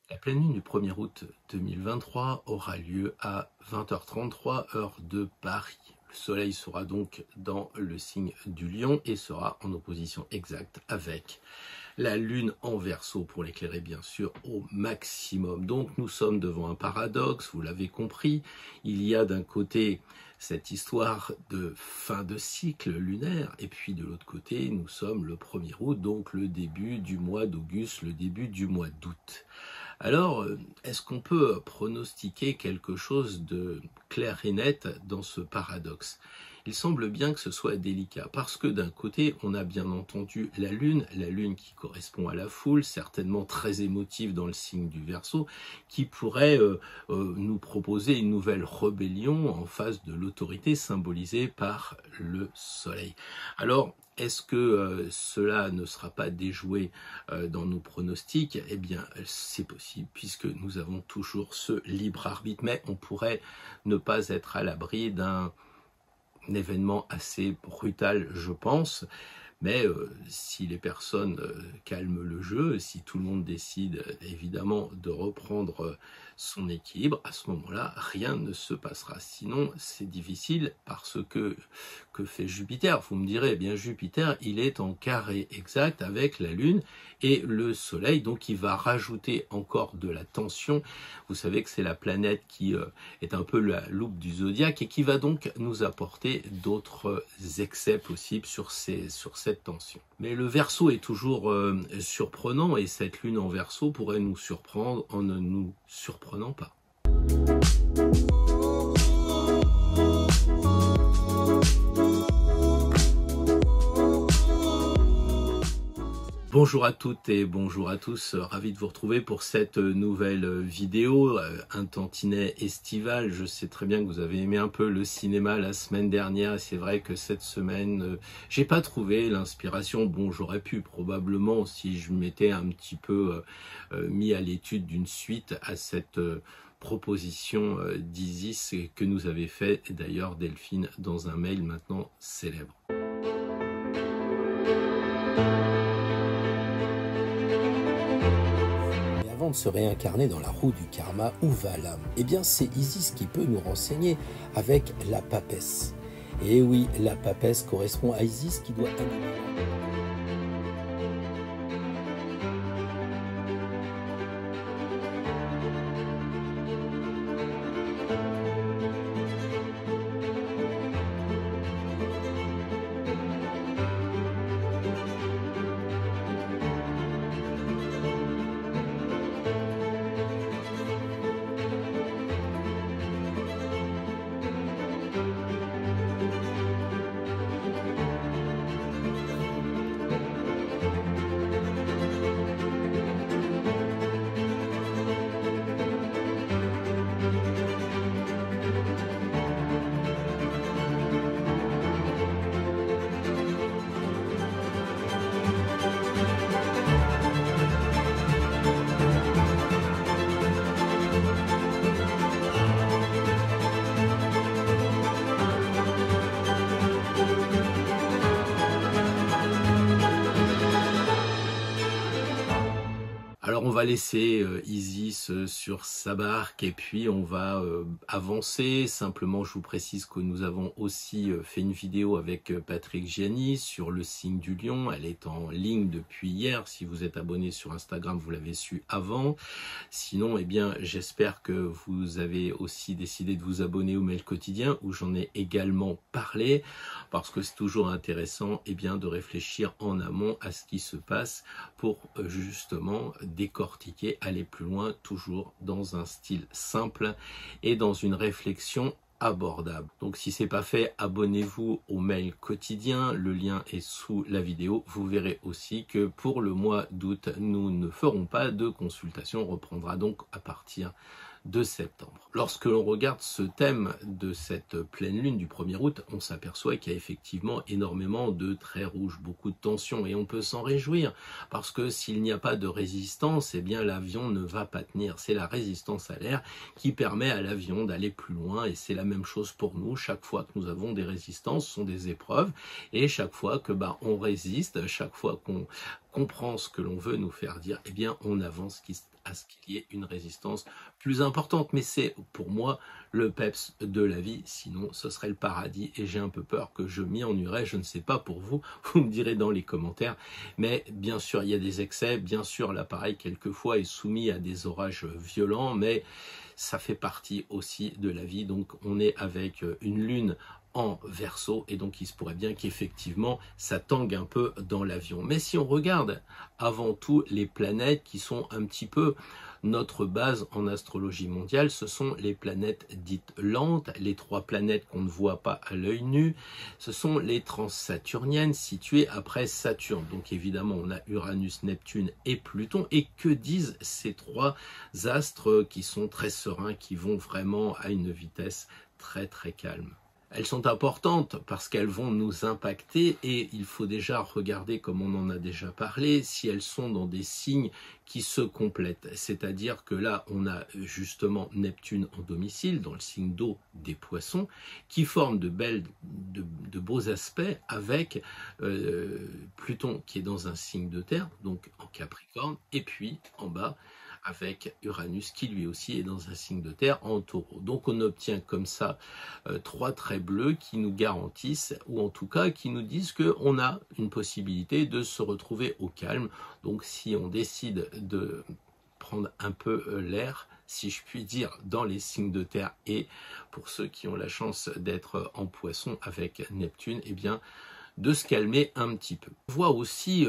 La pleine lune du 1er août 2023 aura lieu à 20h33 heure de Paris. Le soleil sera donc dans le signe du Lion et sera en opposition exacte avec la lune en Verseau, pour l'éclairer bien sûr au maximum. Donc nous sommes devant un paradoxe, vous l'avez compris. Il y a d'un côté cette histoire de fin de cycle lunaire, et puis de l'autre côté, nous sommes le 1er août, donc le début du mois d'Auguste, le début du mois d'août. Alors, est-ce qu'on peut pronostiquer quelque chose de clair et net dans ce paradoxe? Il semble bien que ce soit délicat, parce que d'un côté, on a bien entendu la lune qui correspond à la foule, certainement très émotive dans le signe du Verseau, qui pourrait nous proposer une nouvelle rébellion en face de l'autorité symbolisée par le soleil. Alors, est-ce que cela ne sera pas déjoué dans nos pronostics? Eh bien, c'est possible, puisque nous avons toujours ce libre arbitre, mais on pourrait ne pas être à l'abri d'un événement assez brutal, je pense. Mais si les personnes calment le jeu, si tout le monde décide évidemment de reprendre son équilibre, à ce moment-là, rien ne se passera. Sinon, c'est difficile parce que fait Jupiter? Vous me direz, eh bien Jupiter, il est en carré exact avec la Lune et le Soleil, donc il va rajouter encore de la tension. Vous savez que c'est la planète qui est un peu la loupe du zodiaque et qui va donc nous apporter d'autres excès possibles sur cette tension. Mais le Verseau est toujours surprenant et cette lune en Verseau pourrait nous surprendre en ne nous surprenant pas. Bonjour à toutes et bonjour à tous, ravi de vous retrouver pour cette nouvelle vidéo, un tantinet estival. Je sais très bien que vous avez aimé un peu le cinéma la semaine dernière et c'est vrai que cette semaine, j'ai pas trouvé l'inspiration. Bon, j'aurais pu probablement si je m'étais un petit peu mis à l'étude d'une suite à cette proposition d'Isis que nous avait fait d'ailleurs Delphine dans un mail maintenant célèbre. Avant de se réincarner dans la roue du karma, où va l'âme? Eh bien, c'est Isis qui peut nous renseigner avec la papesse. Et oui, la papesse correspond à Isis qui doit animer. Alors on va laisser Isis sur sa barque et puis on va avancer. Simplement je vous précise que nous avons aussi fait une vidéo avec Patrick Gianni sur le signe du Lion. Elle est en ligne depuis hier. Si vous êtes abonné sur Instagram, vous l'avez su avant. Sinon, eh bien j'espère que vous avez aussi décidé de vous abonner au mail quotidien où j'en ai également parlé parce que c'est toujours intéressant de réfléchir en amont à ce qui se passe pour justement décortiquer, aller plus loin, toujours dans un style simple et dans une réflexion abordable. Donc si c'est pas fait, abonnez-vous au mail quotidien, le lien est sous la vidéo. Vous verrez aussi que pour le mois d'août, nous ne ferons pas de consultation, on reprendra donc à partir de septembre. Lorsque l'on regarde ce thème de cette pleine lune du 1er août, on s'aperçoit qu'il y a effectivement énormément de traits rouges, beaucoup de tensions, et on peut s'en réjouir, parce que s'il n'y a pas de résistance, eh bien l'avion ne va pas tenir. C'est la résistance à l'air qui permet à l'avion d'aller plus loin, et c'est la même chose pour nous. Chaque fois que nous avons des résistances, ce sont des épreuves, et chaque fois que on résiste, chaque fois qu'on comprend ce que l'on veut nous faire dire, eh bien on avance à ce qu'il y ait une résistance plus importante. Mais c'est pour moi le peps de la vie, sinon ce serait le paradis et j'ai un peu peur que je m'y ennuierais. Je ne sais pas pour vous, vous me direz dans les commentaires. Mais bien sûr, il y a des excès, bien sûr l'appareil quelquefois est soumis à des orages violents, mais ça fait partie aussi de la vie. Donc on est avec une lune en Verseau et donc il se pourrait bien qu'effectivement ça tangue un peu dans l'avion. Mais si on regarde avant tout les planètes qui sont un petit peu notre base en astrologie mondiale, ce sont les planètes dites lentes, les 3 planètes qu'on ne voit pas à l'œil nu, ce sont les transsaturniennes situées après Saturne. Donc évidemment on a Uranus, Neptune et Pluton. Et que disent ces 3 astres qui sont très sereins, qui vont vraiment à une vitesse très très calme? Elles sont importantes parce qu'elles vont nous impacter et il faut déjà regarder, comme on en a déjà parlé, si elles sont dans des signes qui se complètent. C'est-à-dire que là, on a justement Neptune en domicile, dans le signe d'eau des poissons, qui forme de beaux aspects avec Pluton qui est dans un signe de terre, donc en Capricorne, et puis en bas, avec Uranus qui lui aussi est dans un signe de terre en taureau. Donc on obtient comme ça 3 traits bleus qui nous garantissent, ou en tout cas qui nous disent qu'on a une possibilité de se retrouver au calme. Donc si on décide de prendre un peu l'air, si je puis dire, dans les signes de terre, et pour ceux qui ont la chance d'être en poisson avec Neptune, eh bien de se calmer un petit peu. On voit aussi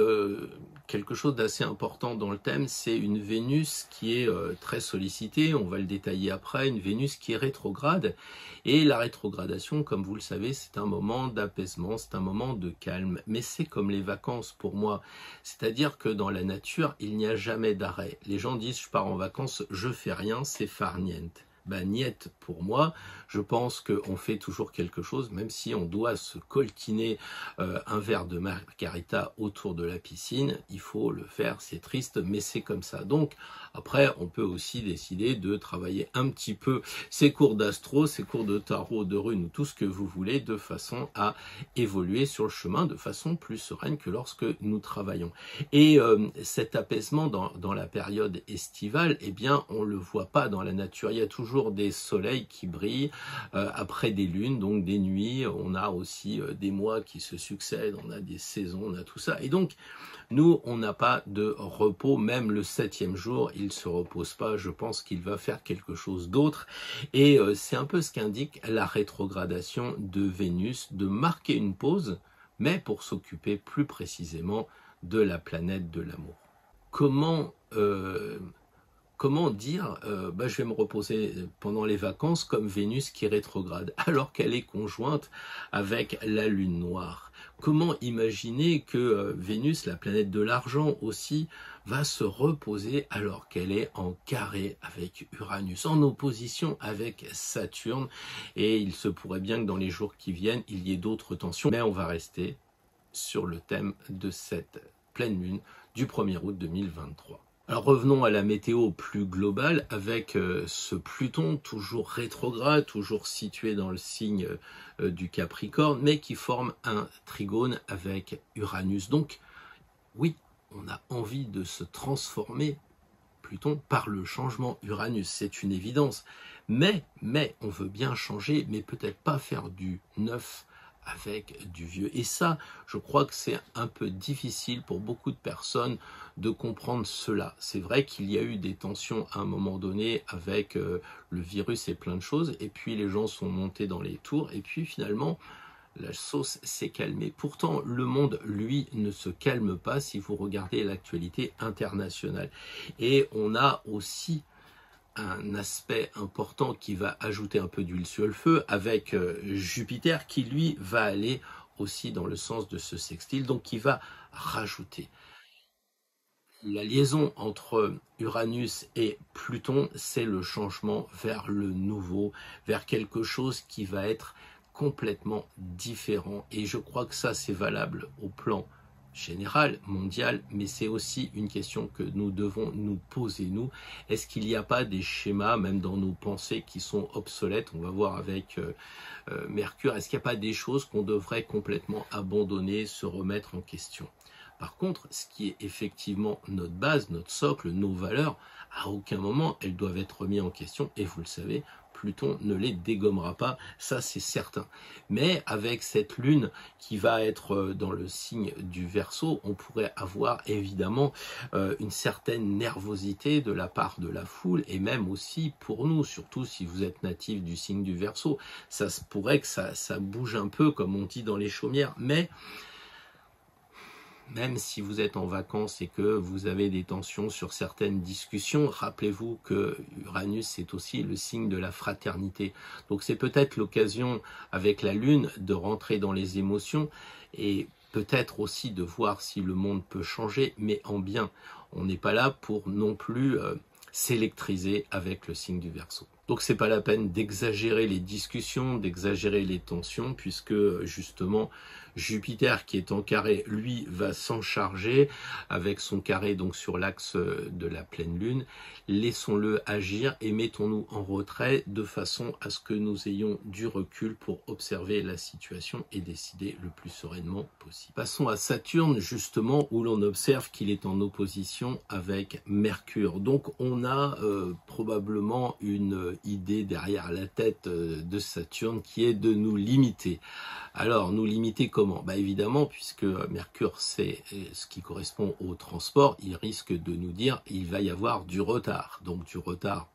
quelque chose d'assez important dans le thème, c'est une Vénus qui est très sollicitée, on va le détailler après, une Vénus qui est rétrograde, et la rétrogradation, comme vous le savez, c'est un moment d'apaisement, c'est un moment de calme, mais c'est comme les vacances pour moi, c'est-à-dire que dans la nature, il n'y a jamais d'arrêt. Les gens disent, je pars en vacances, je fais rien, c'est farniente. Ben, niet pour moi, je pense qu'on fait toujours quelque chose, même si on doit se coltiner un verre de margarita autour de la piscine, il faut le faire, c'est triste, mais c'est comme ça. Donc après, on peut aussi décider de travailler un petit peu ses cours d'astro, ses cours de tarot, de runes, ou tout ce que vous voulez, de façon à évoluer sur le chemin de façon plus sereine que lorsque nous travaillons. Et cet apaisement dans la période estivale, eh bien, on le voit pas dans la nature, il y a toujours des soleils qui brillent après des lunes, donc des nuits, on a aussi des mois qui se succèdent, on a des saisons, on a tout ça. Et donc, nous, on n'a pas de repos, même le 7e jour, il ne se repose pas, je pense qu'il va faire quelque chose d'autre. Et c'est un peu ce qu'indique la rétrogradation de Vénus, de marquer une pause, mais pour s'occuper plus précisément de la planète de l'amour. Comment dire, je vais me reposer pendant les vacances comme Vénus qui est rétrograde, alors qu'elle est conjointe avec la Lune noire? Comment imaginer que Vénus, la planète de l'argent aussi, va se reposer alors qu'elle est en carré avec Uranus, en opposition avec Saturne? Et il se pourrait bien que dans les jours qui viennent, il y ait d'autres tensions. Mais on va rester sur le thème de cette pleine lune du 1er août 2023. Alors revenons à la météo plus globale avec ce Pluton toujours rétrograde, toujours situé dans le signe du Capricorne, mais qui forme un trigone avec Uranus. Donc oui, on a envie de se transformer, Pluton, par le changement Uranus, c'est une évidence. Mais on veut bien changer, mais peut-être pas faire du neuf avec du vieux. Et ça, je crois que c'est un peu difficile pour beaucoup de personnes de comprendre cela. C'est vrai qu'il y a eu des tensions à un moment donné avec le virus et plein de choses, et puis les gens sont montés dans les tours, et puis finalement, la sauce s'est calmée. Pourtant, le monde, lui, ne se calme pas si vous regardez l'actualité internationale. Et on a aussi un aspect important qui va ajouter un peu d'huile sur le feu avec Jupiter qui lui va aller aussi dans le sens de ce sextile, donc qui va rajouter. La liaison entre Uranus et Pluton, c'est le changement vers le nouveau, vers quelque chose qui va être complètement différent. Et je crois que ça, c'est valable au plan général, mondial, mais c'est aussi une question que nous devons nous poser, nous. Est-ce qu'il n'y a pas des schémas, même dans nos pensées, qui sont obsolètes? On va voir avec Mercure. Est-ce qu'il n'y a pas des choses qu'on devrait complètement abandonner, se remettre en question? Par contre, ce qui est effectivement notre base, notre socle, nos valeurs, à aucun moment elles doivent être remises en question, et vous le savez, Pluton ne les dégommera pas, ça c'est certain. Mais avec cette lune qui va être dans le signe du Verseau, on pourrait avoir évidemment une certaine nervosité de la part de la foule, et même aussi pour nous, surtout si vous êtes natif du signe du Verseau. Ça se pourrait que ça bouge un peu, comme on dit dans les chaumières, mais même si vous êtes en vacances et que vous avez des tensions sur certaines discussions, rappelez-vous que Uranus, c'est aussi le signe de la fraternité. Donc c'est peut-être l'occasion, avec la Lune, de rentrer dans les émotions et peut-être aussi de voir si le monde peut changer, mais en bien. On n'est pas là pour non plus s'électriser avec le signe du Verseau. Donc c'est pas la peine d'exagérer les discussions, d'exagérer les tensions, puisque justement Jupiter qui est en carré, lui, va s'en charger avec son carré donc sur l'axe de la pleine lune. Laissons-le agir et mettons-nous en retrait de façon à ce que nous ayons du recul pour observer la situation et décider le plus sereinement possible. Passons à Saturne, justement, où l'on observe qu'il est en opposition avec Mercure. Donc on a probablement une idée derrière la tête de Saturne qui est de nous limiter. Alors, nous limiter comment? Évidemment, puisque Mercure, c'est ce qui correspond au transport, il risque de nous dire il va y avoir du retard. Donc du retard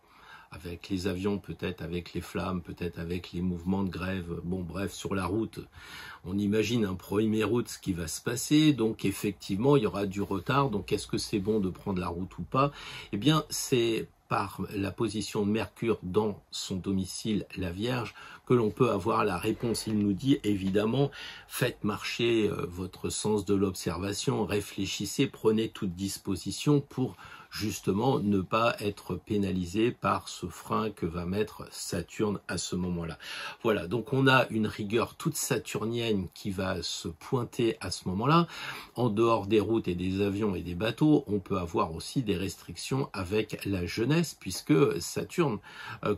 avec les avions, peut-être avec les flammes, peut-être avec les mouvements de grève. Bon, bref, sur la route, on imagine un 1er août ce qui va se passer. Donc effectivement, il y aura du retard. Donc est-ce que c'est bon de prendre la route ou pas? Eh bien, c'est par la position de Mercure dans son domicile, la Vierge, que l'on peut avoir la réponse. Il nous dit évidemment, faites marcher votre sens de l'observation, réfléchissez, prenez toute disposition pour justement ne pas être pénalisé par ce frein que va mettre Saturne à ce moment-là. Voilà, donc on a une rigueur toute saturnienne qui va se pointer à ce moment-là. En dehors des routes et des avions et des bateaux, on peut avoir aussi des restrictions avec la jeunesse, puisque Saturne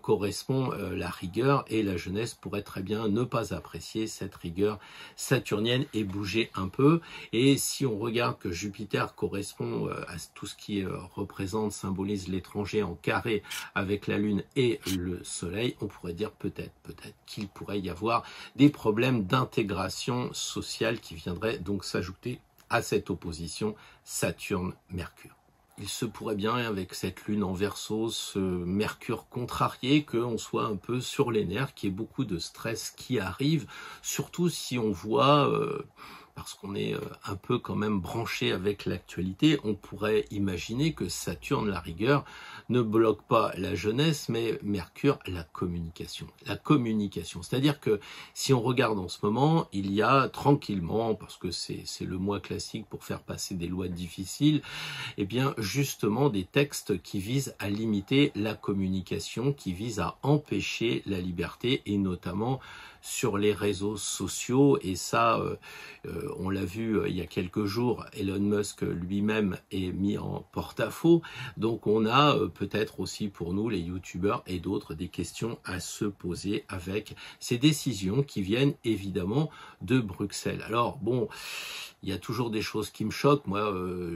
correspond la rigueur, et la jeunesse pourrait très bien ne pas apprécier cette rigueur saturnienne et bouger un peu. Et si on regarde que Jupiter correspond à tout ce qui représente, symbolise l'étranger en carré avec la Lune et le Soleil, on pourrait dire peut-être qu'il pourrait y avoir des problèmes d'intégration sociale qui viendraient donc s'ajouter à cette opposition Saturne-Mercure. Il se pourrait bien, avec cette lune en Verseau, ce Mercure contrarié, qu'on soit un peu sur les nerfs, qu'il y ait beaucoup de stress qui arrive, surtout si on voit, parce qu'on est un peu quand même branché avec l'actualité, on pourrait imaginer que Saturne, la rigueur, ne bloque pas la jeunesse, mais Mercure, la communication. La communication, c'est-à-dire que si on regarde en ce moment, il y a tranquillement, parce que c'est le mois classique pour faire passer des lois difficiles, eh bien justement des textes qui visent à limiter la communication, qui visent à empêcher la liberté, et notamment sur les réseaux sociaux. Et ça, on l'a vu il y a quelques jours, Elon Musk lui-même est mis en porte-à-faux. Donc on a peut-être aussi pour nous, les youtubeurs et d'autres, des questions à se poser avec ces décisions qui viennent évidemment de Bruxelles. Alors bon, il y a toujours des choses qui me choquent. Moi,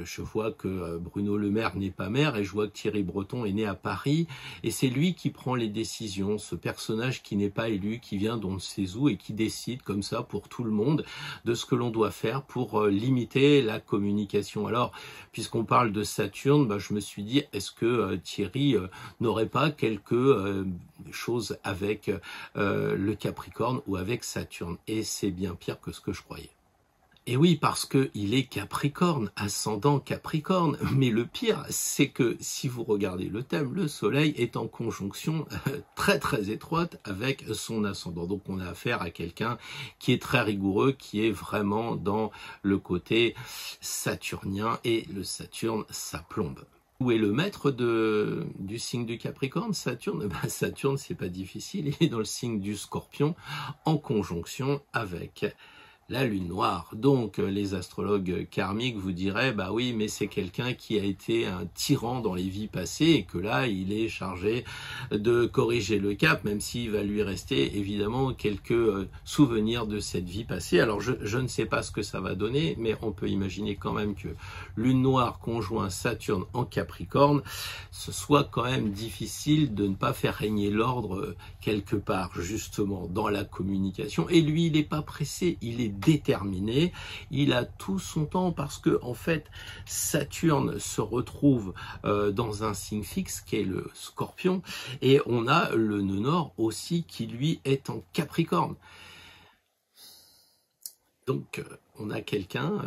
je vois que Bruno Le Maire n'est pas maire, et je vois que Thierry Breton est né à Paris, et c'est lui qui prend les décisions, ce personnage qui n'est pas élu, qui vient d'on ne sait où et qui décide comme ça pour tout le monde de ce que l'on doit faire pour limiter la communication. Alors, puisqu'on parle de Saturne, je me suis dit, est-ce que Thierry n'aurait pas quelque chose avec le Capricorne ou avec Saturne? Et c'est bien pire que ce que je croyais. Et oui, parce qu'il est Capricorne, ascendant Capricorne. Mais le pire, c'est que si vous regardez le thème, le Soleil est en conjonction très très étroite avec son ascendant. Donc on a affaire à quelqu'un qui est très rigoureux, qui est vraiment dans le côté saturnien, et le Saturne, ça plombe. Où est le maître du signe du Capricorne? Saturne. Saturne, c'est pas difficile, il est dans le signe du Scorpion, en conjonction avec la lune noire. Donc les astrologues karmiques vous diraient, bah oui, mais c'est quelqu'un qui a été un tyran dans les vies passées et que là, il est chargé de corriger le cap, même s'il va lui rester évidemment quelques souvenirs de cette vie passée. Alors je ne sais pas ce que ça va donner, mais on peut imaginer quand même que lune noire conjoint Saturne en Capricorne, ce soit quand même difficile de ne pas faire régner l'ordre quelque part, justement, dans la communication. Et lui, il n'est pas pressé, il est déterminé, il a tout son temps parce que en fait Saturne se retrouve dans un signe fixe qui est le Scorpion et on a le nœud nord aussi qui lui est en Capricorne. Donc on a quelqu'un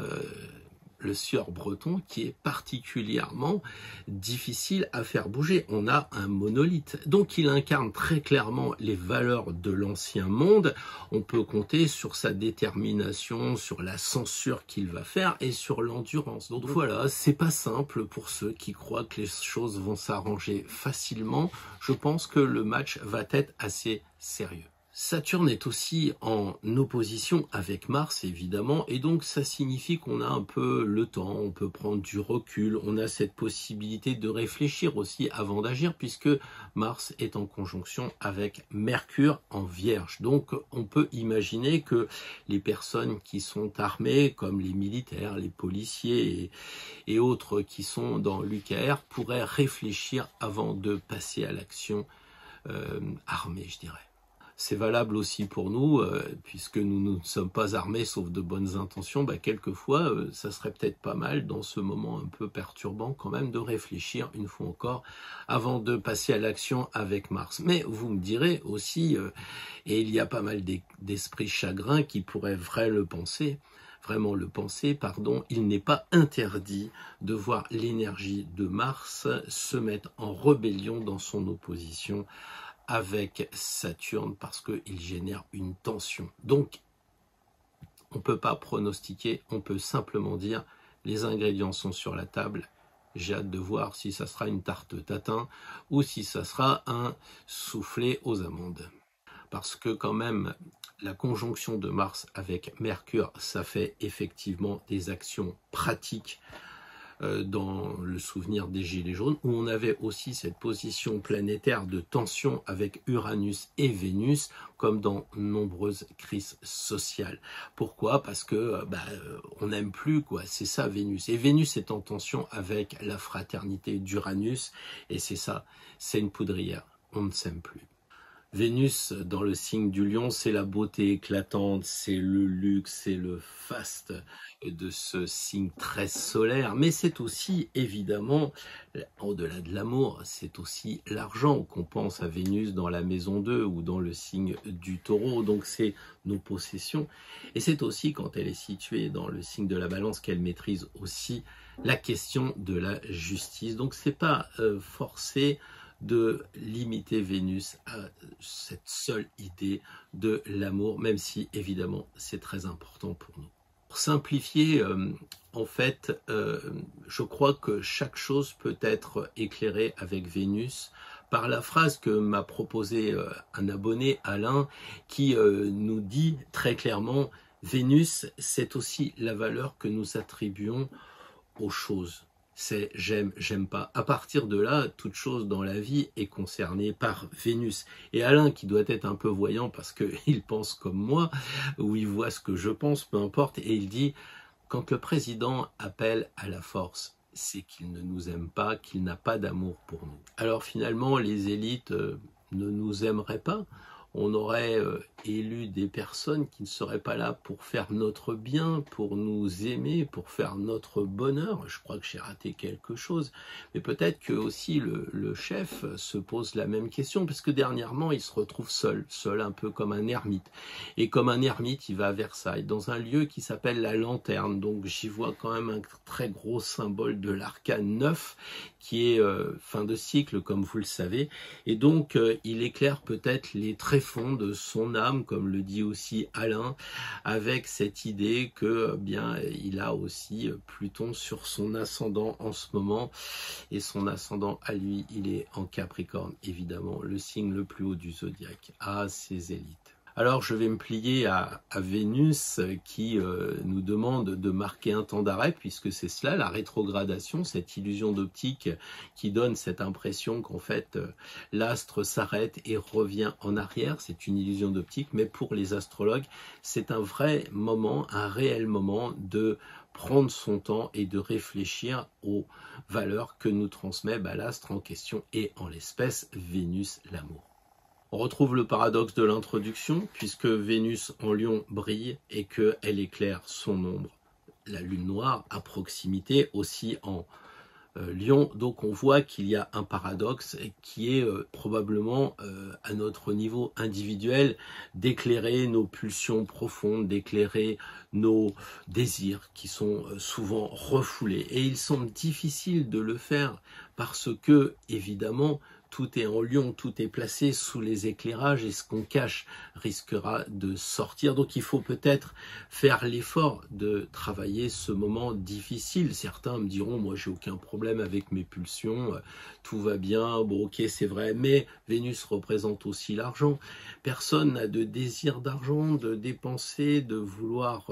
le sieur breton qui est particulièrement difficile à faire bouger. On a un monolithe. Donc il incarne très clairement les valeurs de l'ancien monde. On peut compter sur sa détermination, sur la censure qu'il va faire et sur l'endurance. Donc voilà, c'est pas simple pour ceux qui croient que les choses vont s'arranger facilement. Je pense que le match va être assez sérieux. Saturne est aussi en opposition avec Mars, évidemment, et donc ça signifie qu'on a un peu le temps, on peut prendre du recul, on a cette possibilité de réfléchir aussi avant d'agir, puisque Mars est en conjonction avec Mercure en Vierge. Donc on peut imaginer que les personnes qui sont armées, comme les militaires, les policiers et autres qui sont dans l'UKR, pourraient réfléchir avant de passer à l'action armée, je dirais. C'est valable aussi pour nous, puisque nous ne sommes pas armés sauf de bonnes intentions, quelquefois ça serait peut-être pas mal dans ce moment un peu perturbant quand même de réfléchir une fois encore avant de passer à l'action avec Mars. Mais vous me direz aussi, et il y a pas mal d'esprits chagrins qui pourraient vraiment le penser, il n'est pas interdit de voir l'énergie de Mars se mettre en rébellion dans son opposition avec Saturne parce qu'il génère une tension. Donc, on ne peut pas pronostiquer, on peut simplement dire les ingrédients sont sur la table. J'ai hâte de voir si ça sera une tarte tatin ou si ça sera un soufflé aux amandes. Parce que quand même, la conjonction de Mars avec Mercure, ça fait effectivement des actions pratiques dans le souvenir des Gilets jaunes, où on avait aussi cette position planétaire de tension avec Uranus et Vénus, comme dans nombreuses crises sociales. Pourquoi? Parce que on n'aime plus, quoi. C'est ça Vénus. Et Vénus est en tension avec la fraternité d'Uranus, et c'est ça, c'est une poudrière. On ne s'aime plus. Vénus, dans le signe du lion, c'est la beauté éclatante, c'est le luxe, c'est le faste de ce signe très solaire. Mais c'est aussi, évidemment, au-delà de l'amour, c'est aussi l'argent qu'on pense à Vénus dans la maison 2 ou dans le signe du taureau. Donc c'est nos possessions. Et c'est aussi, quand elle est située dans le signe de la balance, qu'elle maîtrise aussi la question de la justice. Donc c'est pas forcé de limiter Vénus à cette seule idée de l'amour, même si évidemment c'est très important pour nous. Pour simplifier, en fait, je crois que chaque chose peut être éclairée avec Vénus par la phrase que m'a proposée un abonné, Alain, qui nous dit très clairement « Vénus, c'est aussi la valeur que nous attribuons aux choses ». C'est j'aime, j'aime pas. À partir de là, toute chose dans la vie est concernée par Vénus. Et Alain, qui doit être un peu voyant parce qu'il pense comme moi, ou il voit ce que je pense, peu importe, et il dit, quand le président appelle à la force, c'est qu'il ne nous aime pas, qu'il n'a pas d'amour pour nous. Alors finalement, les élites ne nous aimeraient pas. On aurait élu des personnes qui ne seraient pas là pour faire notre bien, pour nous aimer, pour faire notre bonheur. Je crois que j'ai raté quelque chose. Mais peut-être que aussi le chef se pose la même question, parce que dernièrement, il se retrouve seul un peu comme un ermite. Et comme un ermite, il va à Versailles, dans un lieu qui s'appelle la Lanterne. Donc j'y vois quand même un très gros symbole de l'arcane 9, qui est fin de cycle, comme vous le savez. Et donc, il éclaire peut-être les tréfonds de son âme, comme le dit aussi Alain, avec cette idée que bien il a aussi Pluton sur son ascendant en ce moment, et son ascendant à lui, il est en Capricorne, évidemment, le signe le plus haut du zodiaque, à ses élites. Alors je vais me plier à Vénus qui nous demande de marquer un temps d'arrêt, puisque c'est cela, la rétrogradation, cette illusion d'optique qui donne cette impression qu'en fait l'astre s'arrête et revient en arrière. C'est une illusion d'optique, mais pour les astrologues, c'est un vrai moment, un réel moment de prendre son temps et de réfléchir aux valeurs que nous transmet l'astre en question et en l'espèce Vénus, l'amour. On retrouve le paradoxe de l'introduction, puisque Vénus en Lion brille et qu'elle éclaire son ombre. La lune noire à proximité aussi en Lion, donc on voit qu'il y a un paradoxe qui est probablement à notre niveau individuel d'éclairer nos pulsions profondes, d'éclairer nos désirs qui sont souvent refoulés. Et il semble difficile de le faire parce que, évidemment, tout est en Lion, tout est placé sous les éclairages et ce qu'on cache risquera de sortir. Donc il faut peut-être faire l'effort de travailler ce moment difficile. Certains me diront, moi j'ai aucun problème avec mes pulsions, tout va bien, bon ok c'est vrai, mais Vénus représente aussi l'argent. Personne n'a de désir d'argent, de dépenser, de vouloir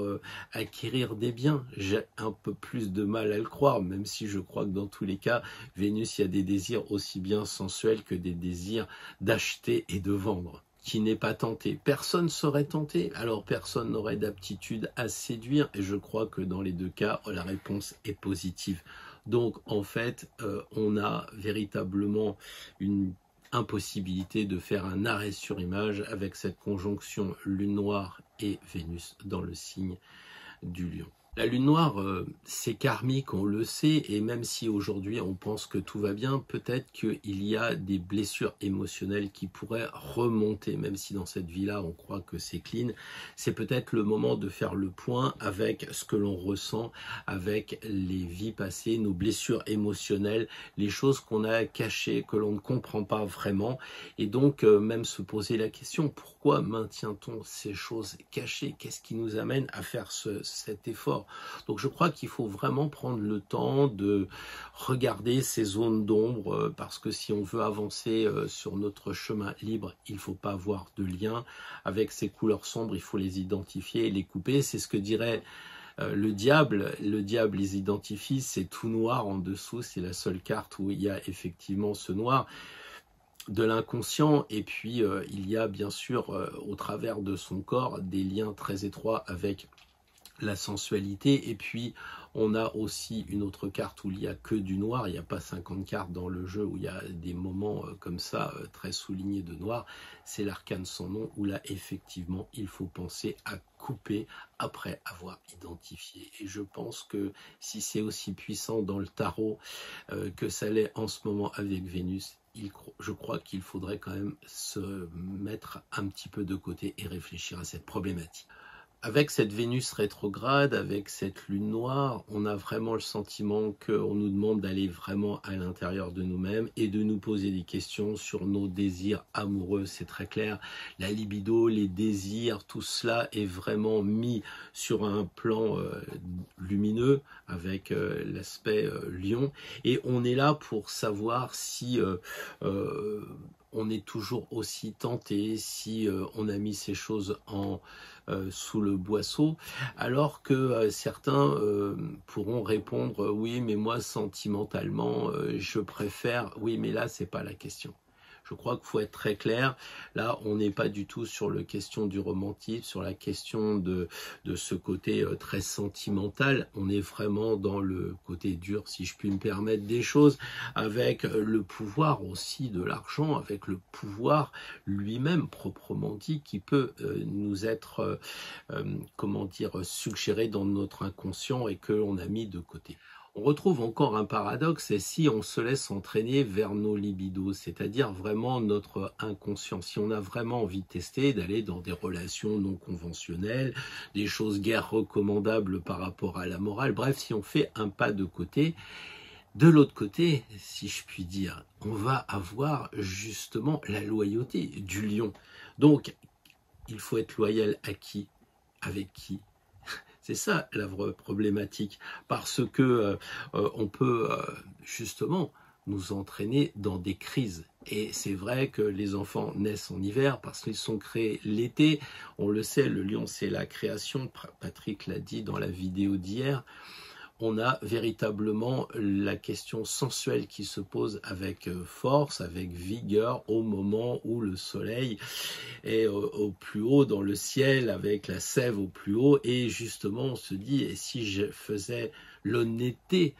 acquérir des biens. J'ai un peu plus de mal à le croire, même si je crois que dans tous les cas, Vénus, il y a des désirs aussi bien sensuels que des désirs d'acheter et de vendre. Qui n'est pas tenté? Personne serait tenté, alors personne n'aurait d'aptitude à séduire, et je crois que dans les deux cas, la réponse est positive. Donc en fait, on a véritablement une impossibilité de faire un arrêt sur image avec cette conjonction Lune noire et Vénus dans le signe du Lion. La lune noire, c'est karmique, on le sait, et même si aujourd'hui on pense que tout va bien, peut-être qu'il y a des blessures émotionnelles qui pourraient remonter, même si dans cette vie-là on croit que c'est clean. C'est peut-être le moment de faire le point avec ce que l'on ressent, avec les vies passées, nos blessures émotionnelles, les choses qu'on a cachées, que l'on ne comprend pas vraiment, et donc même se poser la question, pourquoi maintient-on ces choses cachées? Qu'est-ce qui nous amène à faire cet effort? Donc je crois qu'il faut vraiment prendre le temps de regarder ces zones d'ombre parce que si on veut avancer sur notre chemin libre, il ne faut pas avoir de lien avec ces couleurs sombres, il faut les identifier et les couper. C'est ce que dirait le diable les identifie, c'est tout noir en dessous, c'est la seule carte où il y a effectivement ce noir de l'inconscient, et puis il y a bien sûr au travers de son corps des liens très étroits avec la sensualité, et puis on a aussi une autre carte où il n'y a que du noir, il n'y a pas 50 cartes dans le jeu où il y a des moments comme ça très soulignés de noir, c'est l'arcane sans nom où là effectivement il faut penser à couper après avoir identifié. Et je pense que si c'est aussi puissant dans le tarot que ça l'est en ce moment avec Vénus, je crois qu'il faudrait quand même se mettre un petit peu de côté et réfléchir à cette problématique. Avec cette Vénus rétrograde, avec cette lune noire, on a vraiment le sentiment qu'on nous demande d'aller vraiment à l'intérieur de nous-mêmes et de nous poser des questions sur nos désirs amoureux, c'est très clair. La libido, les désirs, tout cela est vraiment mis sur un plan lumineux avec l'aspect lion. Et on est là pour savoir si on est toujours aussi tenté, si on a mis ces choses sous le boisseau, alors que certains pourront répondre oui mais moi sentimentalement je préfère, oui mais là c'est pas la question. Je crois qu'il faut être très clair. Là, on n'est pas du tout sur la question du romantisme, sur la question de ce côté très sentimental. On est vraiment dans le côté dur, si je puis me permettre, des choses, avec le pouvoir aussi de l'argent, avec le pouvoir lui-même proprement dit, qui peut nous être, comment dire, suggéré dans notre inconscient et que l'on a mis de côté. On retrouve encore un paradoxe, et si on se laisse entraîner vers nos libidos, c'est-à-dire vraiment notre inconscient, si on a vraiment envie de tester, d'aller dans des relations non conventionnelles, des choses guère recommandables par rapport à la morale, bref, si on fait un pas de côté, de l'autre côté, si je puis dire, on va avoir justement la loyauté du lion. Donc, il faut être loyal à qui? Avec qui? C'est ça la vraie problématique, parce que on peut justement nous entraîner dans des crises Et c'est vrai que les enfants naissent en hiver parce qu'ils sont créés l'été. On le sait, le lion, c'est la création. Patrick l'a dit dans la vidéo d'hier. On a véritablement la question sensuelle qui se pose avec force, avec vigueur, au moment où le soleil est au plus haut dans le ciel, avec la sève au plus haut. Et justement, on se dit, et si je faisais l'honnêteté,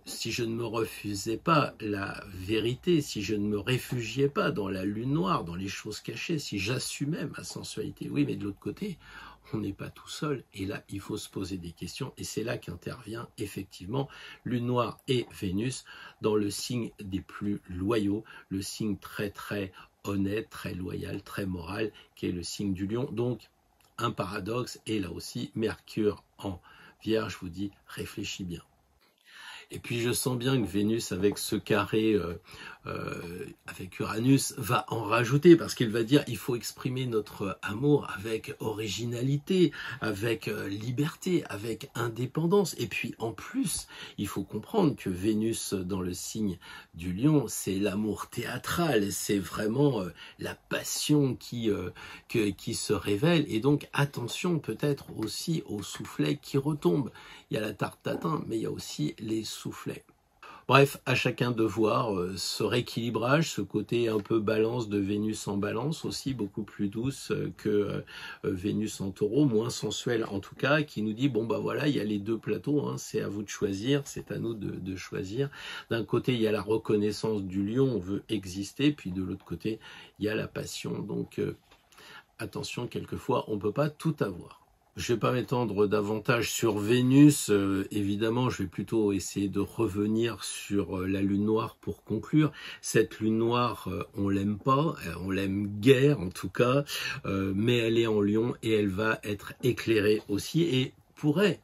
si je ne me refusais pas la vérité, si je ne me réfugiais pas dans la lune noire, dans les choses cachées, si j'assumais ma sensualité, oui, mais de l'autre côté, on n'est pas tout seul, et là, il faut se poser des questions, et c'est là qu'intervient effectivement Lune Noire et Vénus dans le signe des plus loyaux, le signe très très honnête, très loyal, très moral, qui est le signe du Lion. Donc, un paradoxe, et là aussi, Mercure en Vierge vous dit, réfléchis bien. Et puis je sens bien que Vénus, avec ce carré avec Uranus, va en rajouter, parce qu'il va dire il faut exprimer notre amour avec originalité, avec liberté, avec indépendance. Et puis en plus, il faut comprendre que Vénus dans le signe du Lion, c'est l'amour théâtral, c'est vraiment la passion qui se révèle. Et donc attention peut-être aussi aux soufflets qui retombent. Il y a la tarte tatin, mais il y a aussi les soufflets. Bref, à chacun de voir ce rééquilibrage, ce côté un peu balance de Vénus en balance, aussi beaucoup plus douce que Vénus en taureau, moins sensuelle en tout cas, qui nous dit, bon bah voilà, il y a les deux plateaux, hein, c'est à vous de choisir, c'est à nous de choisir. D'un côté, il y a la reconnaissance du lion, on veut exister, puis de l'autre côté, il y a la passion. Donc attention, quelquefois, on ne peut pas tout avoir. Je ne vais pas m'étendre davantage sur Vénus, évidemment, je vais plutôt essayer de revenir sur la lune noire pour conclure. Cette lune noire, on l'aime pas, on l'aime guère en tout cas, mais elle est en Lion et elle va être éclairée aussi et pourrait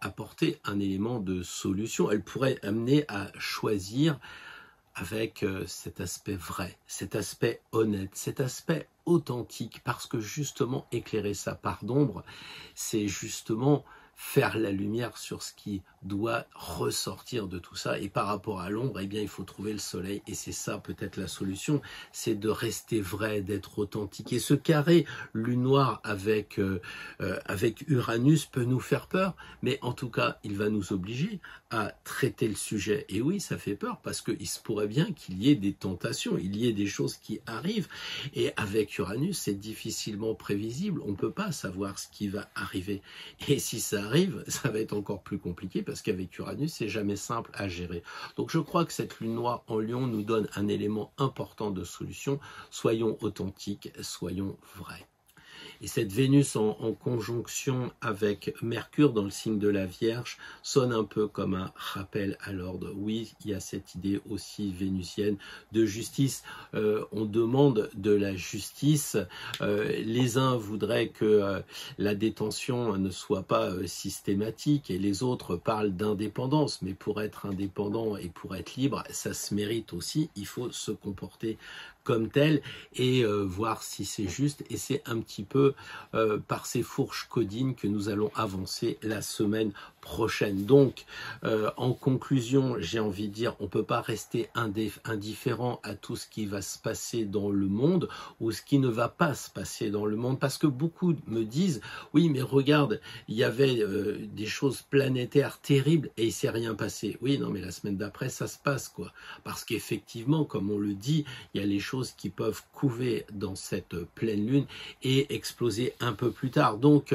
apporter un élément de solution. Elle pourrait amener à choisir avec cet aspect vrai, cet aspect honnête, cet aspect authentique, parce que justement éclairer sa part d'ombre, c'est justement faire la lumière sur ce qui doit ressortir de tout ça. Et par rapport à l'ombre, eh bien, il faut trouver le soleil. Et c'est ça peut-être la solution, c'est de rester vrai, d'être authentique. Et ce carré lune noire avec Uranus peut nous faire peur, mais en tout cas, il va nous obliger à traiter le sujet. Et oui, ça fait peur parce qu'il se pourrait bien qu'il y ait des tentations, il y ait des choses qui arrivent. Et avec Uranus, c'est difficilement prévisible. On ne peut pas savoir ce qui va arriver. Et si ça arrive, ça va être encore plus compliqué parce qu'avec Uranus, c'est jamais simple à gérer. Donc je crois que cette lune noire en Lion nous donne un élément important de solution. Soyons authentiques, soyons vrais. Et cette Vénus en conjonction avec Mercure dans le signe de la Vierge sonne un peu comme un rappel à l'ordre. Oui, il y a cette idée aussi vénusienne de justice. On demande de la justice. Les uns voudraient que la détention ne soit pas systématique et les autres parlent d'indépendance. Mais pour être indépendant et pour être libre, ça se mérite aussi. Il faut se comporter comme tel et voir si c'est juste. Et c'est un petit peu par ces fourches codines que nous allons avancer la semaine prochaine. Donc, en conclusion, j'ai envie de dire, on ne peut pas rester indifférent à tout ce qui va se passer dans le monde ou ce qui ne va pas se passer dans le monde, parce que beaucoup me disent, oui, mais regarde, il y avait des choses planétaires terribles et il ne s'est rien passé. Oui, non, mais la semaine d'après, ça se passe, quoi. Parce qu'effectivement, comme on le dit, il y a les choses qui peuvent couver dans cette pleine lune et exploser un peu plus tard. Donc,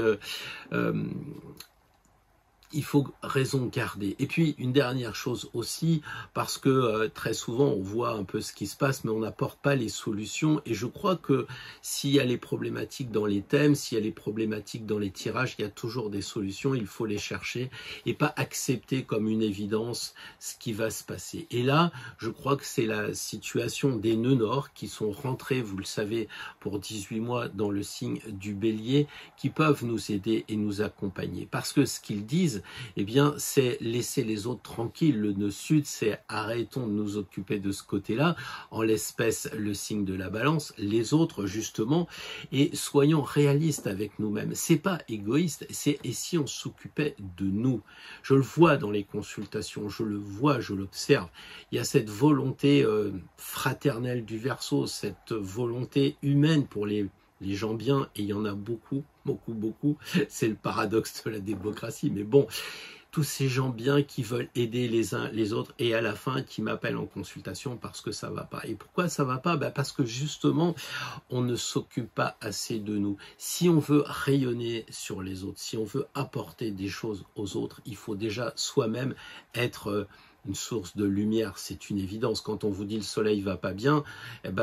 il faut raison garder. Et puis, une dernière chose aussi, parce que très souvent, on voit un peu ce qui se passe, mais on n'apporte pas les solutions. Et je crois que s'il y a les problématiques dans les thèmes, s'il y a les problématiques dans les tirages, il y a toujours des solutions, il faut les chercher et pas accepter comme une évidence ce qui va se passer. Et là, je crois que c'est la situation des nœuds nord qui sont rentrés, vous le savez, pour 18 mois dans le signe du Bélier, qui peuvent nous aider et nous accompagner. Parce que ce qu'ils disent, disent, eh bien, c'est laisser les autres tranquilles. Le nœud sud, c'est arrêtons de nous occuper de ce côté-là, en l'espèce le signe de la balance, les autres justement, et soyons réalistes avec nous-mêmes. C'est pas égoïste, c'est et si on s'occupait de nous. Je le vois dans les consultations, je le vois, je l'observe. Il y a cette volonté fraternelle du Verseau, cette volonté humaine pour les gens bien, et il y en a beaucoup, beaucoup, beaucoup. C'est le paradoxe de la démocratie, mais bon, tous ces gens bien qui veulent aider les uns les autres et à la fin qui m'appellent en consultation parce que ça va pas. Et pourquoi ça va pas? Parce que justement, on ne s'occupe pas assez de nous. Si on veut rayonner sur les autres, si on veut apporter des choses aux autres, il faut déjà soi-même être une source de lumière, c'est une évidence. Quand on vous dit le soleil va pas bien,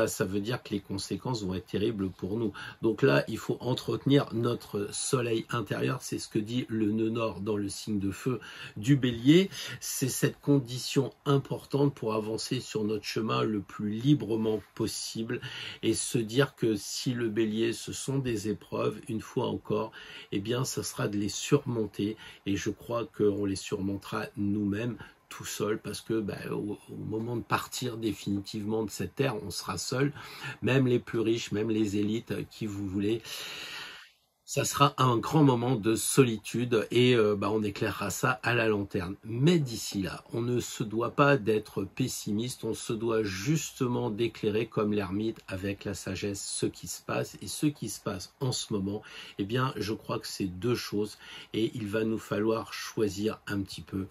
ça veut dire que les conséquences vont être terribles pour nous. Donc là, il faut entretenir notre soleil intérieur. C'est ce que dit le nœud nord dans le signe de feu du Bélier. C'est cette condition importante pour avancer sur notre chemin le plus librement possible et se dire que si le Bélier, ce sont des épreuves, une fois encore, eh bien, ce sera de les surmonter et je crois qu'on les surmontera nous-mêmes tout seul, parce que au moment de partir définitivement de cette terre, on sera seul, même les plus riches, même les élites, qui vous voulez. Ça sera un grand moment de solitude et on éclairera ça à la lanterne. Mais d'ici là, on ne se doit pas d'être pessimiste, on se doit justement d'éclairer comme l'ermite avec la sagesse ce qui se passe. Et ce qui se passe en ce moment, eh bien, je crois que c'est deux choses et il va nous falloir choisir un petit peu.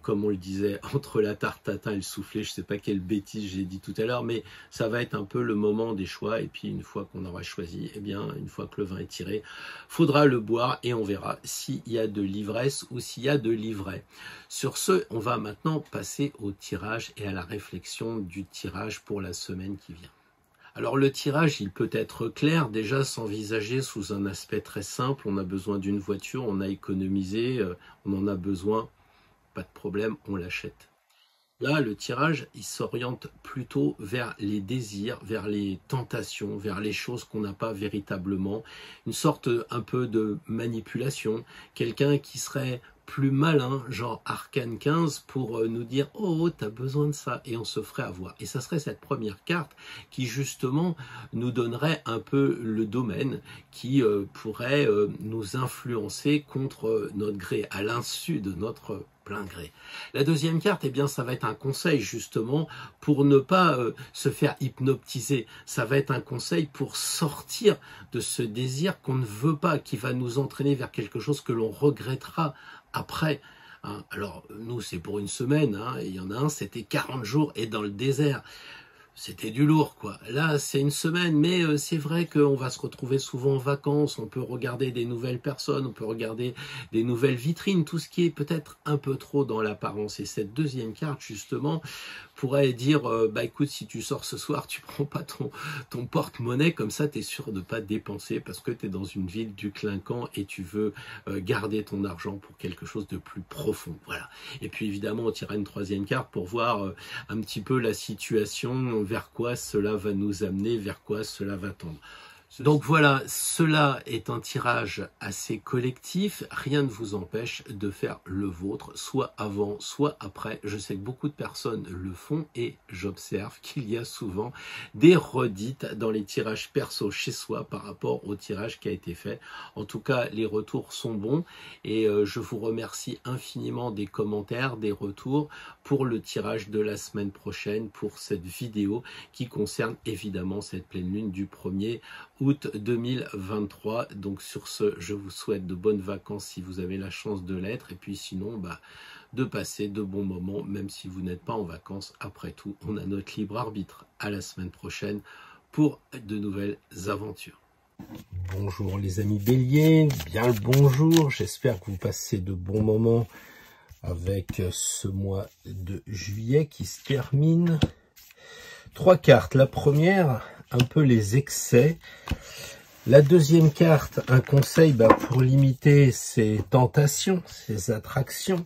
Comme on le disait, entre la tarte tatin et le soufflé, je ne sais pas quelle bêtise j'ai dit tout à l'heure, mais ça va être un peu le moment des choix. Et puis une fois qu'on aura choisi, eh bien, une fois que le vin est tiré, faudra le boire et on verra s'il y a de l'ivresse ou s'il y a de l'ivraie. Sur ce, on va maintenant passer au tirage et à la réflexion du tirage pour la semaine qui vient. Alors le tirage, il peut être clair, déjà s'envisager sous un aspect très simple. On a besoin d'une voiture, on a économisé, on en a besoin. Pas de problème, on l'achète. Là, le tirage, il s'oriente plutôt vers les désirs, vers les tentations, vers les choses qu'on n'a pas véritablement. Une sorte un peu de manipulation. Quelqu'un qui serait plus malin, genre Arcane 15, pour nous dire « Oh, t'as besoin de ça » et on se ferait avoir. Et ça serait cette première carte qui, justement, nous donnerait un peu le domaine qui pourrait nous influencer contre notre gré, à l'insu de notre plein gré. La deuxième carte, eh bien, ça va être un conseil justement pour ne pas se faire hypnotiser. Ça va être un conseil pour sortir de ce désir qu'on ne veut pas, qui va nous entraîner vers quelque chose que l'on regrettera après. Alors, nous, c'est pour une semaine. Il y en a un, c'était 40 jours et dans le désert. C'était du lourd, quoi. Là, c'est une semaine, mais c'est vrai qu'on va se retrouver souvent en vacances, on peut regarder des nouvelles personnes, on peut regarder des nouvelles vitrines, tout ce qui est peut-être un peu trop dans l'apparence. Et cette deuxième carte, justement, pourrait dire, écoute, si tu sors ce soir, tu prends pas ton porte-monnaie, comme ça, tu es sûr de ne pas dépenser, parce que tu es dans une ville du clinquant et tu veux garder ton argent pour quelque chose de plus profond. Voilà. Et puis, évidemment, on tirera une troisième carte pour voir un petit peu la situation, vers quoi cela va nous amener, vers quoi cela va tendre. Donc voilà, cela est un tirage assez collectif, rien ne vous empêche de faire le vôtre, soit avant, soit après. Je sais que beaucoup de personnes le font et j'observe qu'il y a souvent des redites dans les tirages perso chez soi par rapport au tirage qui a été fait. En tout cas, les retours sont bons et je vous remercie infiniment des commentaires, des retours pour le tirage de la semaine prochaine, pour cette vidéo qui concerne évidemment cette pleine lune du 1er août 2023. Donc sur ce, je vous souhaite de bonnes vacances si vous avez la chance de l'être, et puis sinon de passer de bons moments même si vous n'êtes pas en vacances. Après tout, on a notre libre arbitre. À la semaine prochaine pour de nouvelles aventures. Bonjour les amis Bélier, bien le bonjour, j'espère que vous passez de bons moments avec ce mois de juillet qui se termine. 3 cartes, la première, un peu les excès. La deuxième carte, un conseil pour limiter ses tentations, ses attractions.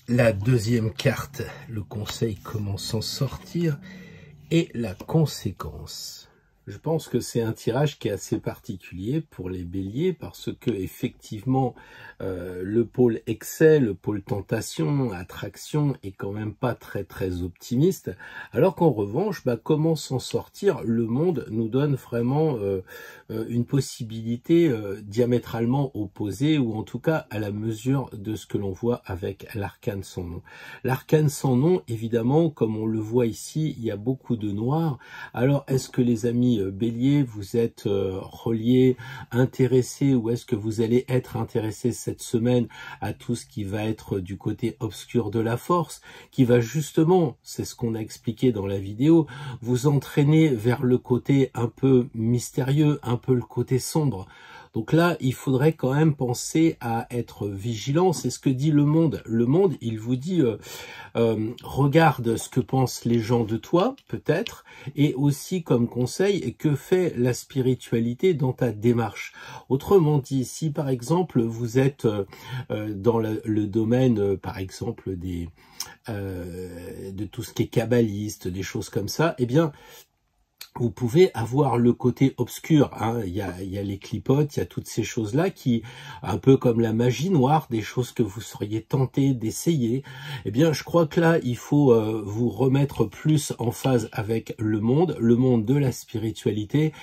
La deuxième carte, le conseil comment s'en sortir. Et la conséquence. Je pense que c'est un tirage qui est assez particulier pour les béliers parce que effectivement le pôle excès, le pôle tentation, attraction est quand même pas très optimiste, alors qu'en revanche, comment s'en sortir? Le monde nous donne vraiment une possibilité diamétralement opposée, ou en tout cas à la mesure de ce que l'on voit avec l'arcane sans nom. L'arcane sans nom, évidemment, comme on le voit ici, il y a beaucoup de noir. Alors est-ce que les amis Bélier, vous êtes reliés, intéressés, ou est-ce que vous allez être intéressés cette semaine à tout ce qui va être du côté obscur de la force, qui va justement, c'est ce qu'on a expliqué dans la vidéo, vous entraîner vers le côté un peu mystérieux, un peu le côté sombre. Donc là, il faudrait quand même penser à être vigilant. C'est ce que dit le monde. Le monde, il vous dit, regarde ce que pensent les gens de toi, peut-être, et aussi comme conseil, que fait la spiritualité dans ta démarche. Autrement dit, si par exemple, vous êtes dans le domaine, par exemple, de tout ce qui est kabbaliste, des choses comme ça, eh bien, vous pouvez avoir le côté obscur, hein. Il y a les clipotes, il y a toutes ces choses-là qui, un peu comme la magie noire, des choses que vous seriez tenté d'essayer. Eh bien, je crois que là, il faut vous remettre plus en phase avec le monde de la spiritualité,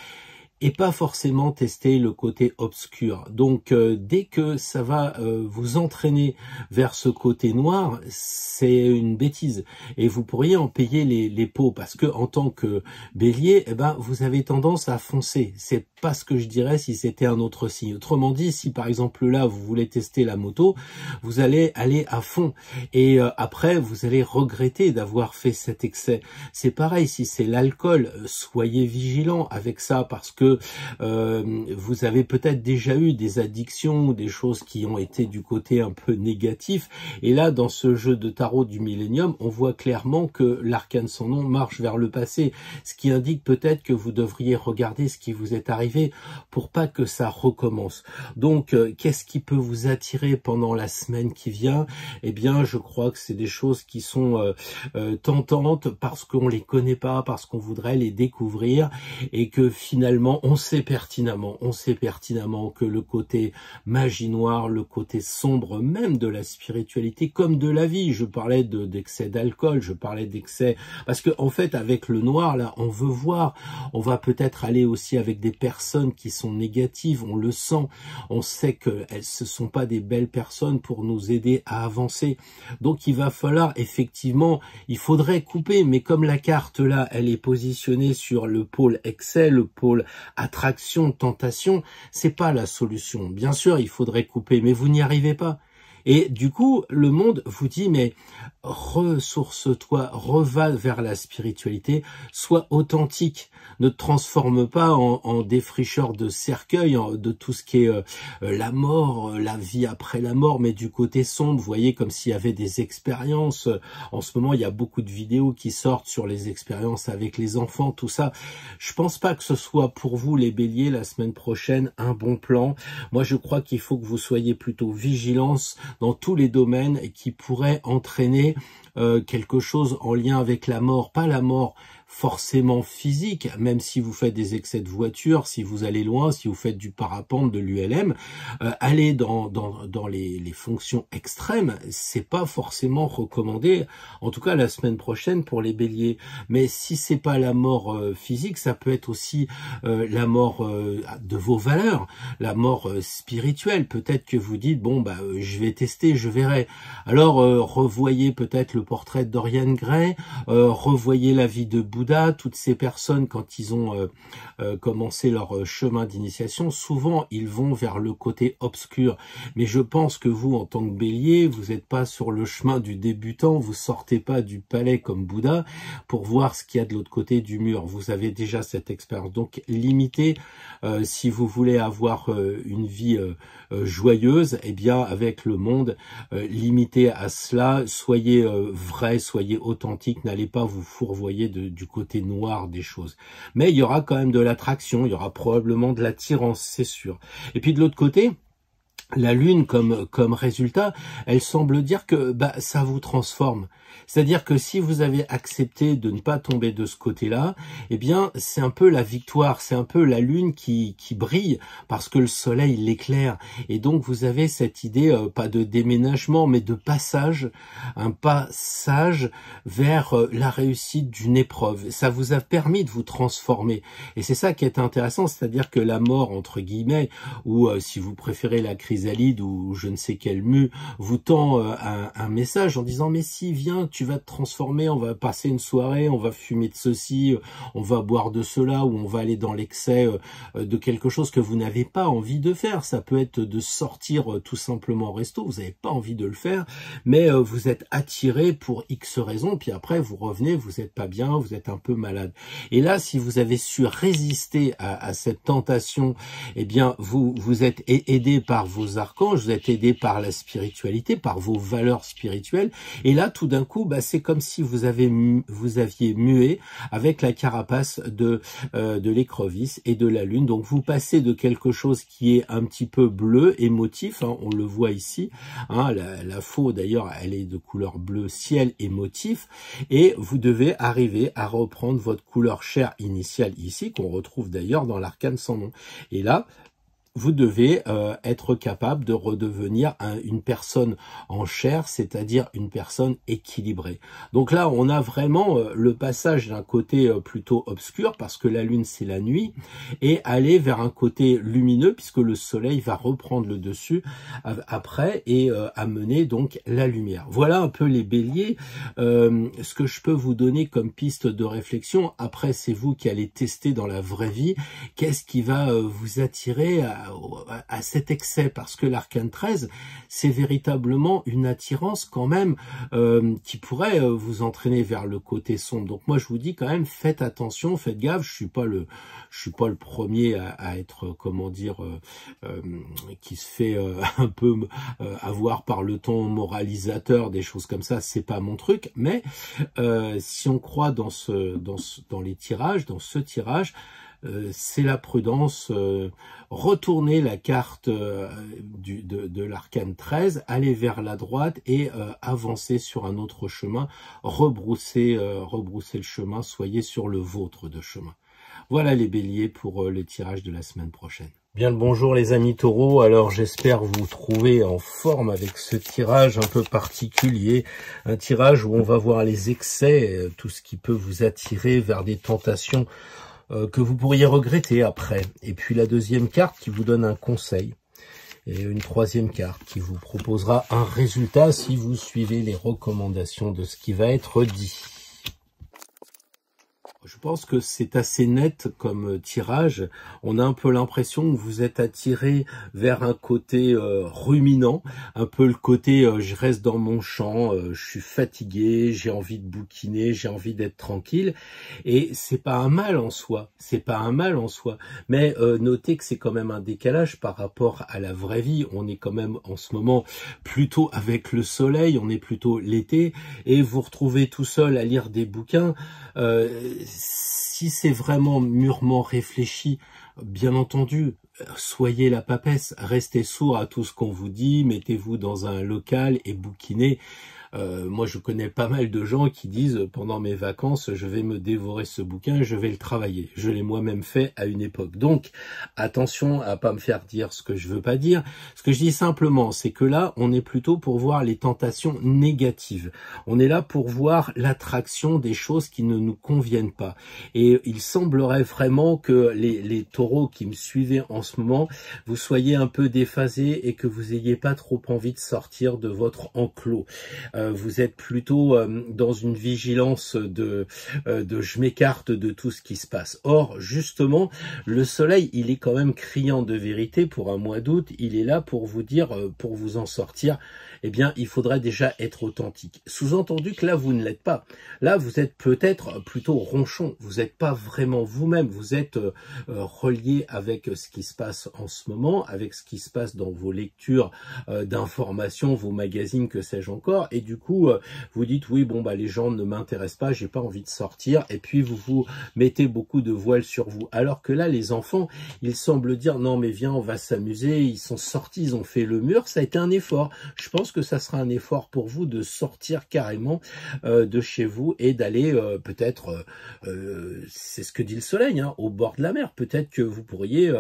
et pas forcément tester le côté obscur. Donc dès que ça va vous entraîner vers ce côté noir, c'est une bêtise et vous pourriez en payer les pots, parce que en tant que bélier, vous avez tendance à foncer. C'est pas ce que je dirais si c'était un autre signe. Autrement dit, si par exemple là vous voulez tester la moto, vous allez aller à fond et après vous allez regretter d'avoir fait cet excès. C'est pareil si c'est l'alcool, soyez vigilant avec ça, parce que vous avez peut-être déjà eu des addictions ou des choses qui ont été du côté un peu négatif, et là dans ce jeu de tarot du millénium, on voit clairement que l'arcane sans nom marche vers le passé, ce qui indique peut-être que vous devriez regarder ce qui vous est arrivé pour pas que ça recommence. Donc qu'est-ce qui peut vous attirer pendant la semaine qui vient? Eh bien, je crois que c'est des choses qui sont tentantes parce qu'on les connaît pas, parce qu'on voudrait les découvrir, et que finalement on sait pertinemment que le côté magie noire, le côté sombre même de la spiritualité, comme de la vie, je parlais d'excès d'alcool, je parlais d'excès, parce que en fait avec le noir là, on veut voir, on va peut-être aller aussi avec des personnes qui sont négatives, on le sent, on sait que ce sont pas des belles personnes pour nous aider à avancer. Donc il va falloir effectivement, il faudrait couper, mais comme la carte là, elle est positionnée sur le pôle excès, le pôle attraction, tentation, c'est pas la solution. Bien sûr, il faudrait couper, mais vous n'y arrivez pas. Et du coup, le monde vous dit, mais ressource-toi, reva vers la spiritualité, sois authentique, ne te transforme pas en défricheur de cercueil, de tout ce qui est la mort, la vie après la mort, mais du côté sombre, vous voyez, comme s'il y avait des expériences. En ce moment, il y a beaucoup de vidéos qui sortent sur les expériences avec les enfants, tout ça. Je pense pas que ce soit pour vous, les béliers, la semaine prochaine, un bon plan. Moi, je crois qu'il faut que vous soyez plutôt vigilants dans tous les domaines qui pourraient entraîner quelque chose en lien avec la mort, pas la mort forcément physique, même si vous faites des excès de voiture, si vous allez loin, si vous faites du parapente, de l'ULM, aller dans les fonctions extrêmes, c'est pas forcément recommandé, en tout cas la semaine prochaine pour les béliers. Mais si c'est pas la mort physique, ça peut être aussi la mort de vos valeurs, la mort spirituelle. Peut-être que vous dites, bon, je vais tester, je verrai. Alors, revoyez peut-être le portrait de Dorian Gray, revoyez la vie de Bouddha, toutes ces personnes, quand ils ont commencé leur chemin d'initiation, souvent ils vont vers le côté obscur. Mais je pense que vous, en tant que bélier, vous n'êtes pas sur le chemin du débutant, vous sortez pas du palais comme Bouddha pour voir ce qu'il y a de l'autre côté du mur. Vous avez déjà cette expérience. Donc limitez, si vous voulez avoir une vie joyeuse, eh bien avec le monde, limitez à cela, soyez vrai, soyez authentique, n'allez pas vous fourvoyer du côté noir des choses. Mais il y aura quand même de l'attraction, il y aura probablement de l'attirance, c'est sûr. Et puis de l'autre côté, la lune comme résultat, elle semble dire que ça vous transforme. C'est-à-dire que si vous avez accepté de ne pas tomber de ce côté-là, eh bien, c'est un peu la victoire, c'est un peu la lune qui brille parce que le soleil l'éclaire. Et donc, vous avez cette idée, pas de déménagement, mais de passage, un passage vers la réussite d'une épreuve. Ça vous a permis de vous transformer. Et c'est ça qui est intéressant, c'est-à-dire que la mort, entre guillemets, ou si vous préférez la chrysalide ou je ne sais quel mu, vous tend un message en disant « Mais si, viens, tu vas te transformer, on va passer une soirée, on va fumer de ceci, on va boire de cela, ou on va aller dans l'excès de quelque chose que vous n'avez pas envie de faire. Ça peut être de sortir tout simplement au resto, vous n'avez pas envie de le faire, mais vous êtes attiré pour X raisons, puis après vous revenez, vous n'êtes pas bien, vous êtes un peu malade. Et là, si vous avez su résister à cette tentation, eh bien, vous êtes aidé par vos archanges, vous êtes aidé par la spiritualité, par vos valeurs spirituelles, et là, tout d'un coup, c'est comme si vous aviez mué avec la carapace de l'écrevisse et de la lune. Donc, vous passez de quelque chose qui est un petit peu bleu, émotif, on le voit ici, la faux, d'ailleurs, elle est de couleur bleu ciel émotif, et vous devez arriver à reprendre votre couleur chair initiale ici, qu'on retrouve d'ailleurs dans l'arcane sans nom. Et là, vous devez être capable de redevenir une personne en chair, c'est-à-dire une personne équilibrée. Donc là, on a vraiment le passage d'un côté plutôt obscur, parce que la lune, c'est la nuit, et aller vers un côté lumineux, puisque le soleil va reprendre le dessus après et amener donc la lumière. Voilà un peu les béliers. Ce que je peux vous donner comme piste de réflexion, après c'est vous qui allez tester dans la vraie vie, qu'est-ce qui va vous attirer à cet excès, parce que l'arcane 13, c'est véritablement une attirance quand même qui pourrait vous entraîner vers le côté sombre. Donc moi je vous dis quand même, faites attention, faites gaffe. Je suis pas le premier à être, comment dire, qui se fait un peu avoir par le ton moralisateur, des choses comme ça. C'est pas mon truc, mais si on croit dans les tirages, dans ce tirage, c'est la prudence, retourner la carte de l'arcane 13, aller vers la droite et avancer sur un autre chemin, rebrousser le chemin, soyez sur le vôtre de chemin. Voilà les béliers pour le tirage de la semaine prochaine. Bien le bonjour les amis taureaux, alors j'espère vous trouver en forme avec ce tirage un peu particulier, un tirage où on va voir les excès, tout ce qui peut vous attirer vers des tentations que vous pourriez regretter après. Et puis la deuxième carte qui vous donne un conseil. Et une troisième carte qui vous proposera un résultat si vous suivez les recommandations de ce qui va être dit. Je pense que c'est assez net comme tirage. On a un peu l'impression que vous êtes attiré vers un côté ruminant, un peu le côté je reste dans mon champ, je suis fatigué, j'ai envie de bouquiner, j'ai envie d'être tranquille. Et c'est pas un mal en soi, c'est pas un mal en soi. Mais notez que c'est quand même un décalage par rapport à la vraie vie. On est quand même en ce moment plutôt avec le soleil, on est plutôt l'été, et vous retrouvez tout seul à lire des bouquins. Si c'est vraiment mûrement réfléchi, bien entendu, soyez la papesse, restez sourd à tout ce qu'on vous dit, mettez-vous dans un local et bouquinez. Moi, je connais pas mal de gens qui disent pendant mes vacances, je vais me dévorer ce bouquin, je vais le travailler. Je l'ai moi-même fait à une époque. Donc, attention à pas me faire dire ce que je veux pas dire. Ce que je dis simplement, c'est que là, on est plutôt pour voir les tentations négatives. On est là pour voir l'attraction des choses qui ne nous conviennent pas. Et il semblerait vraiment que les taureaux qui me suivez en ce moment, vous soyez un peu déphasés et que vous ayez pas trop envie de sortir de votre enclos. Vous êtes plutôt dans une vigilance de je m'écarte de tout ce qui se passe. Or, justement, le soleil, il est quand même criant de vérité pour un mois d'août. Il est là pour vous dire, pour vous en sortir, eh bien, il faudrait déjà être authentique. Sous-entendu que là, vous ne l'êtes pas. Là, vous êtes peut-être plutôt ronchon. Vous n'êtes pas vraiment vous-même. Vous êtes relié avec ce qui se passe en ce moment, avec ce qui se passe dans vos lectures d'informations, vos magazines, que sais-je encore. Et du coup, vous dites, oui, bon, les gens ne m'intéressent pas, j'ai pas envie de sortir. Et puis, vous vous mettez beaucoup de voiles sur vous. Alors que là, les enfants, ils semblent dire, non, mais viens, on va s'amuser. Ils sont sortis, ils ont fait le mur. Ça a été un effort. Je pense pense que ça sera un effort pour vous de sortir carrément de chez vous et d'aller peut-être, c'est ce que dit le soleil, hein, au bord de la mer. Peut-être que vous pourriez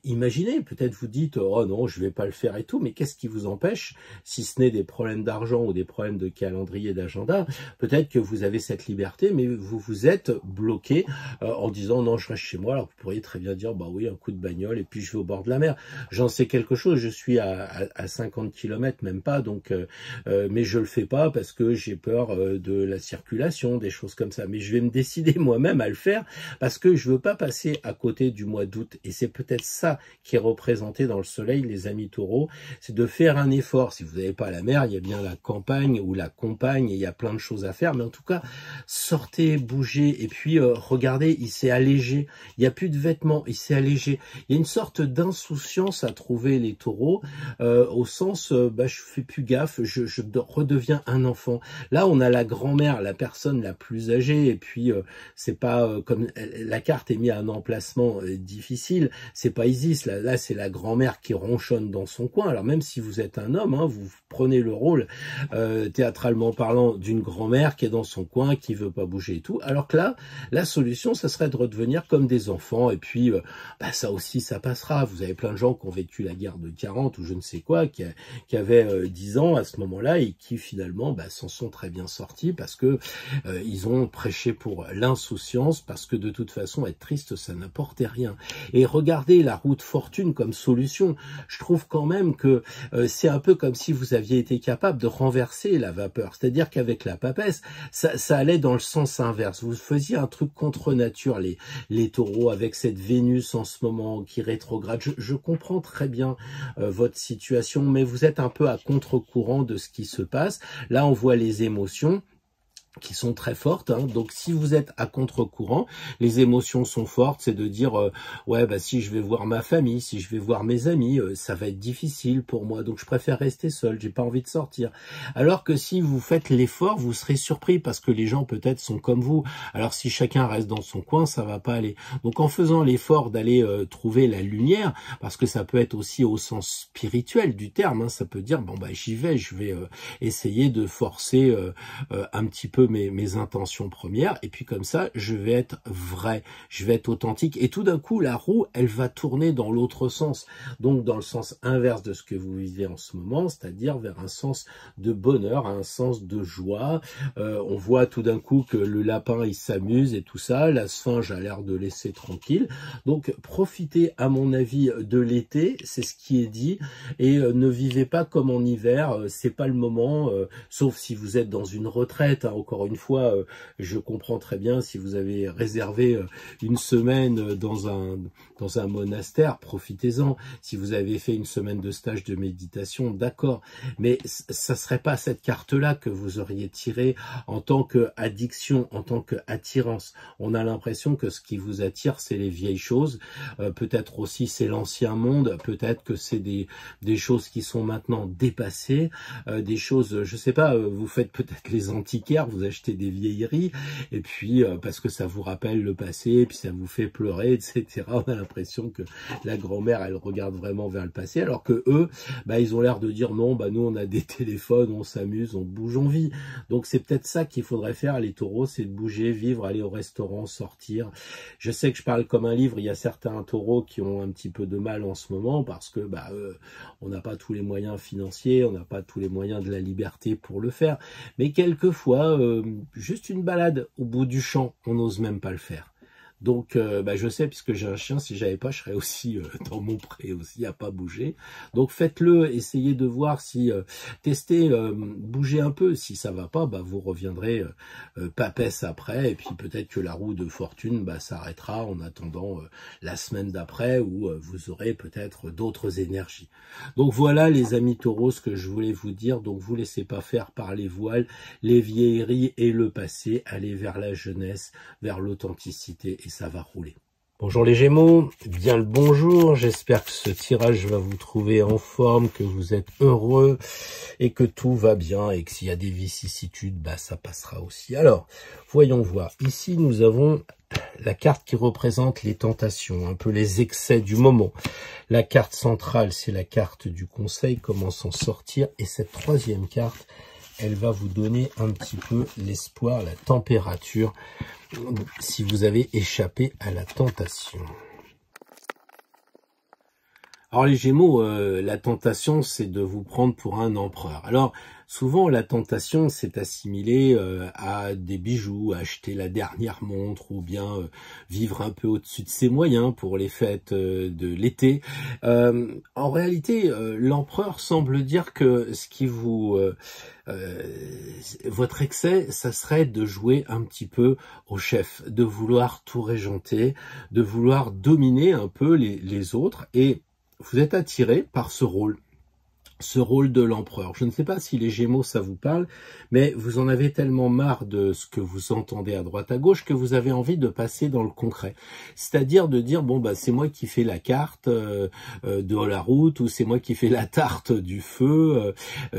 imaginer, peut-être vous dites, oh non, je vais pas le faire et tout, mais qu'est-ce qui vous empêche, si ce n'est des problèmes d'argent ou des problèmes de calendrier, d'agenda, peut-être que vous avez cette liberté, mais vous vous êtes bloqué en disant non, je reste chez moi. Alors vous pourriez très bien dire, bah oui, un coup de bagnole et puis je vais au bord de la mer. J'en sais quelque chose, je suis à 50 km, même pas, donc mais je le fais pas parce que j'ai peur de la circulation, des choses comme ça. Mais je vais me décider moi-même à le faire parce que je veux pas passer à côté du mois d'août. Et c'est peut-être ça qui est représenté dans le soleil, les amis taureaux, c'est de faire un effort. Si vous n'avez pas la mer, il y a bien la campagne ou la compagne, et il y a plein de choses à faire. Mais en tout cas, sortez, bougez, et puis regardez, il s'est allégé. Il n'y a plus de vêtements, il s'est allégé. Il y a une sorte d'insouciance à trouver, les taureaux, au sens, je fais plus gaffe, je redeviens un enfant. Là, on a la grand-mère, la personne la plus âgée, et puis c'est pas comme la carte est mise à un emplacement difficile, c'est pas Isis, là c'est la grand-mère qui ronchonne dans son coin. Alors même si vous êtes un homme, hein, vous prenez le rôle, théâtralement parlant, d'une grand-mère qui est dans son coin, qui veut pas bouger et tout, alors que là, la solution, ça serait de redevenir comme des enfants, et puis ça aussi, ça passera. Vous avez plein de gens qui ont vécu la guerre de 40 ou je ne sais quoi, qui avaient 10 ans à ce moment-là, et qui finalement s'en sont très bien sortis parce que ils ont prêché pour l'insouciance, parce que de toute façon, être triste, ça n'apportait rien. Et regardez la roue de fortune comme solution. Je trouve quand même que c'est un peu comme si vous aviez été capable de renverser la vapeur. C'est-à-dire qu'avec la papesse, ça allait dans le sens inverse. Vous faisiez un truc contre nature, les taureaux, avec cette Vénus en ce moment qui rétrograde. Je comprends très bien votre situation, mais vous êtes un peu à contre-courant de ce qui se passe. Là, on voit les émotions qui sont très fortes, hein. Donc si vous êtes à contre-courant, les émotions sont fortes, c'est de dire ouais, si je vais voir ma famille, si je vais voir mes amis, ça va être difficile pour moi, donc je préfère rester seul, j'ai pas envie de sortir. Alors que si vous faites l'effort, vous serez surpris parce que les gens peut-être sont comme vous. Alors si chacun reste dans son coin, ça va pas aller. Donc en faisant l'effort d'aller trouver la lumière, parce que ça peut être aussi au sens spirituel du terme, hein, ça peut dire bon j'y vais, je vais essayer de forcer un petit peu mes intentions premières, et puis comme ça, je vais être vrai, je vais être authentique, et tout d'un coup, la roue, elle va tourner dans l'autre sens, donc dans le sens inverse de ce que vous vivez en ce moment, c'est-à-dire vers un sens de bonheur, un sens de joie. On voit tout d'un coup que le lapin, il s'amuse et tout ça, la sphinge a l'air de laisser tranquille, donc profitez, à mon avis, de l'été, c'est ce qui est dit, et ne vivez pas comme en hiver, c'est pas le moment, sauf si vous êtes dans une retraite, hein. Encore une fois, je comprends très bien si vous avez réservé une semaine dans un monastère, profitez-en. Si vous avez fait une semaine de stage de méditation, d'accord. Mais ça serait pas cette carte-là que vous auriez tirée en tant qu'addiction, en tant qu'attirance. On a l'impression que ce qui vous attire, c'est les vieilles choses. Peut-être aussi c'est l'ancien monde. Peut-être que c'est des choses qui sont maintenant dépassées. Des choses, je sais pas, vous faites peut-être les antiquaires, vous achetez des vieilleries, et puis parce que ça vous rappelle le passé, et puis ça vous fait pleurer, etc. On a l'impression que la grand-mère, elle regarde vraiment vers le passé, alors que eux, ils ont l'air de dire non, nous on a des téléphones, on s'amuse, on bouge, on vit. Donc c'est peut-être ça qu'il faudrait faire, les taureaux, c'est de bouger, vivre, aller au restaurant, sortir. Je sais que je parle comme un livre, il y a certains taureaux qui ont un petit peu de mal en ce moment, parce que on n'a pas tous les moyens financiers, on n'a pas tous les moyens de la liberté pour le faire, mais quelquefois, juste une balade au bout du champ, on n'ose même pas le faire. Donc, je sais, puisque j'ai un chien, si j'avais pas, je serais aussi dans mon pré aussi, à pas bouger. Donc, faites-le, essayez de voir si, testez, bougez un peu. Si ça va pas, vous reviendrez papesse après, et puis peut-être que la roue de fortune s'arrêtera en attendant la semaine d'après, où vous aurez peut-être d'autres énergies. Donc voilà, les amis taureaux, ce que je voulais vous dire. Donc, vous laissez pas faire par les voiles, les vieilleries et le passé. Allez vers la jeunesse, vers l'authenticité, et ça va rouler. Bonjour les Gémeaux, bien le bonjour, j'espère que ce tirage va vous trouver en forme, que vous êtes heureux et que tout va bien et que s'il y a des vicissitudes, bah ça passera aussi. Alors, voyons voir, ici nous avons la carte qui représente les tentations, un peu les excès du moment. La carte centrale, c'est la carte du conseil, comment s'en sortir, et cette troisième carte, elle va vous donner un petit peu l'espoir, la température, si vous avez échappé à la tentation. Alors les Gémeaux, la tentation, c'est de vous prendre pour un empereur. Alors, souvent, la tentation, c'est assimilé à des bijoux, acheter la dernière montre ou bien vivre un peu au-dessus de ses moyens pour les fêtes de l'été. En réalité, l'empereur semble dire que ce qui vous... votre excès, ça serait de jouer un petit peu au chef, de vouloir tout régenter, de vouloir dominer un peu les autres, et vous êtes attiré par ce rôle de l'empereur. Je ne sais pas si les Gémeaux ça vous parle, mais vous en avez tellement marre de ce que vous entendez à droite à gauche que vous avez envie de passer dans le concret. C'est-à-dire de dire, bon, bah c'est moi qui fais la carte de la route, ou c'est moi qui fais la tarte du feu,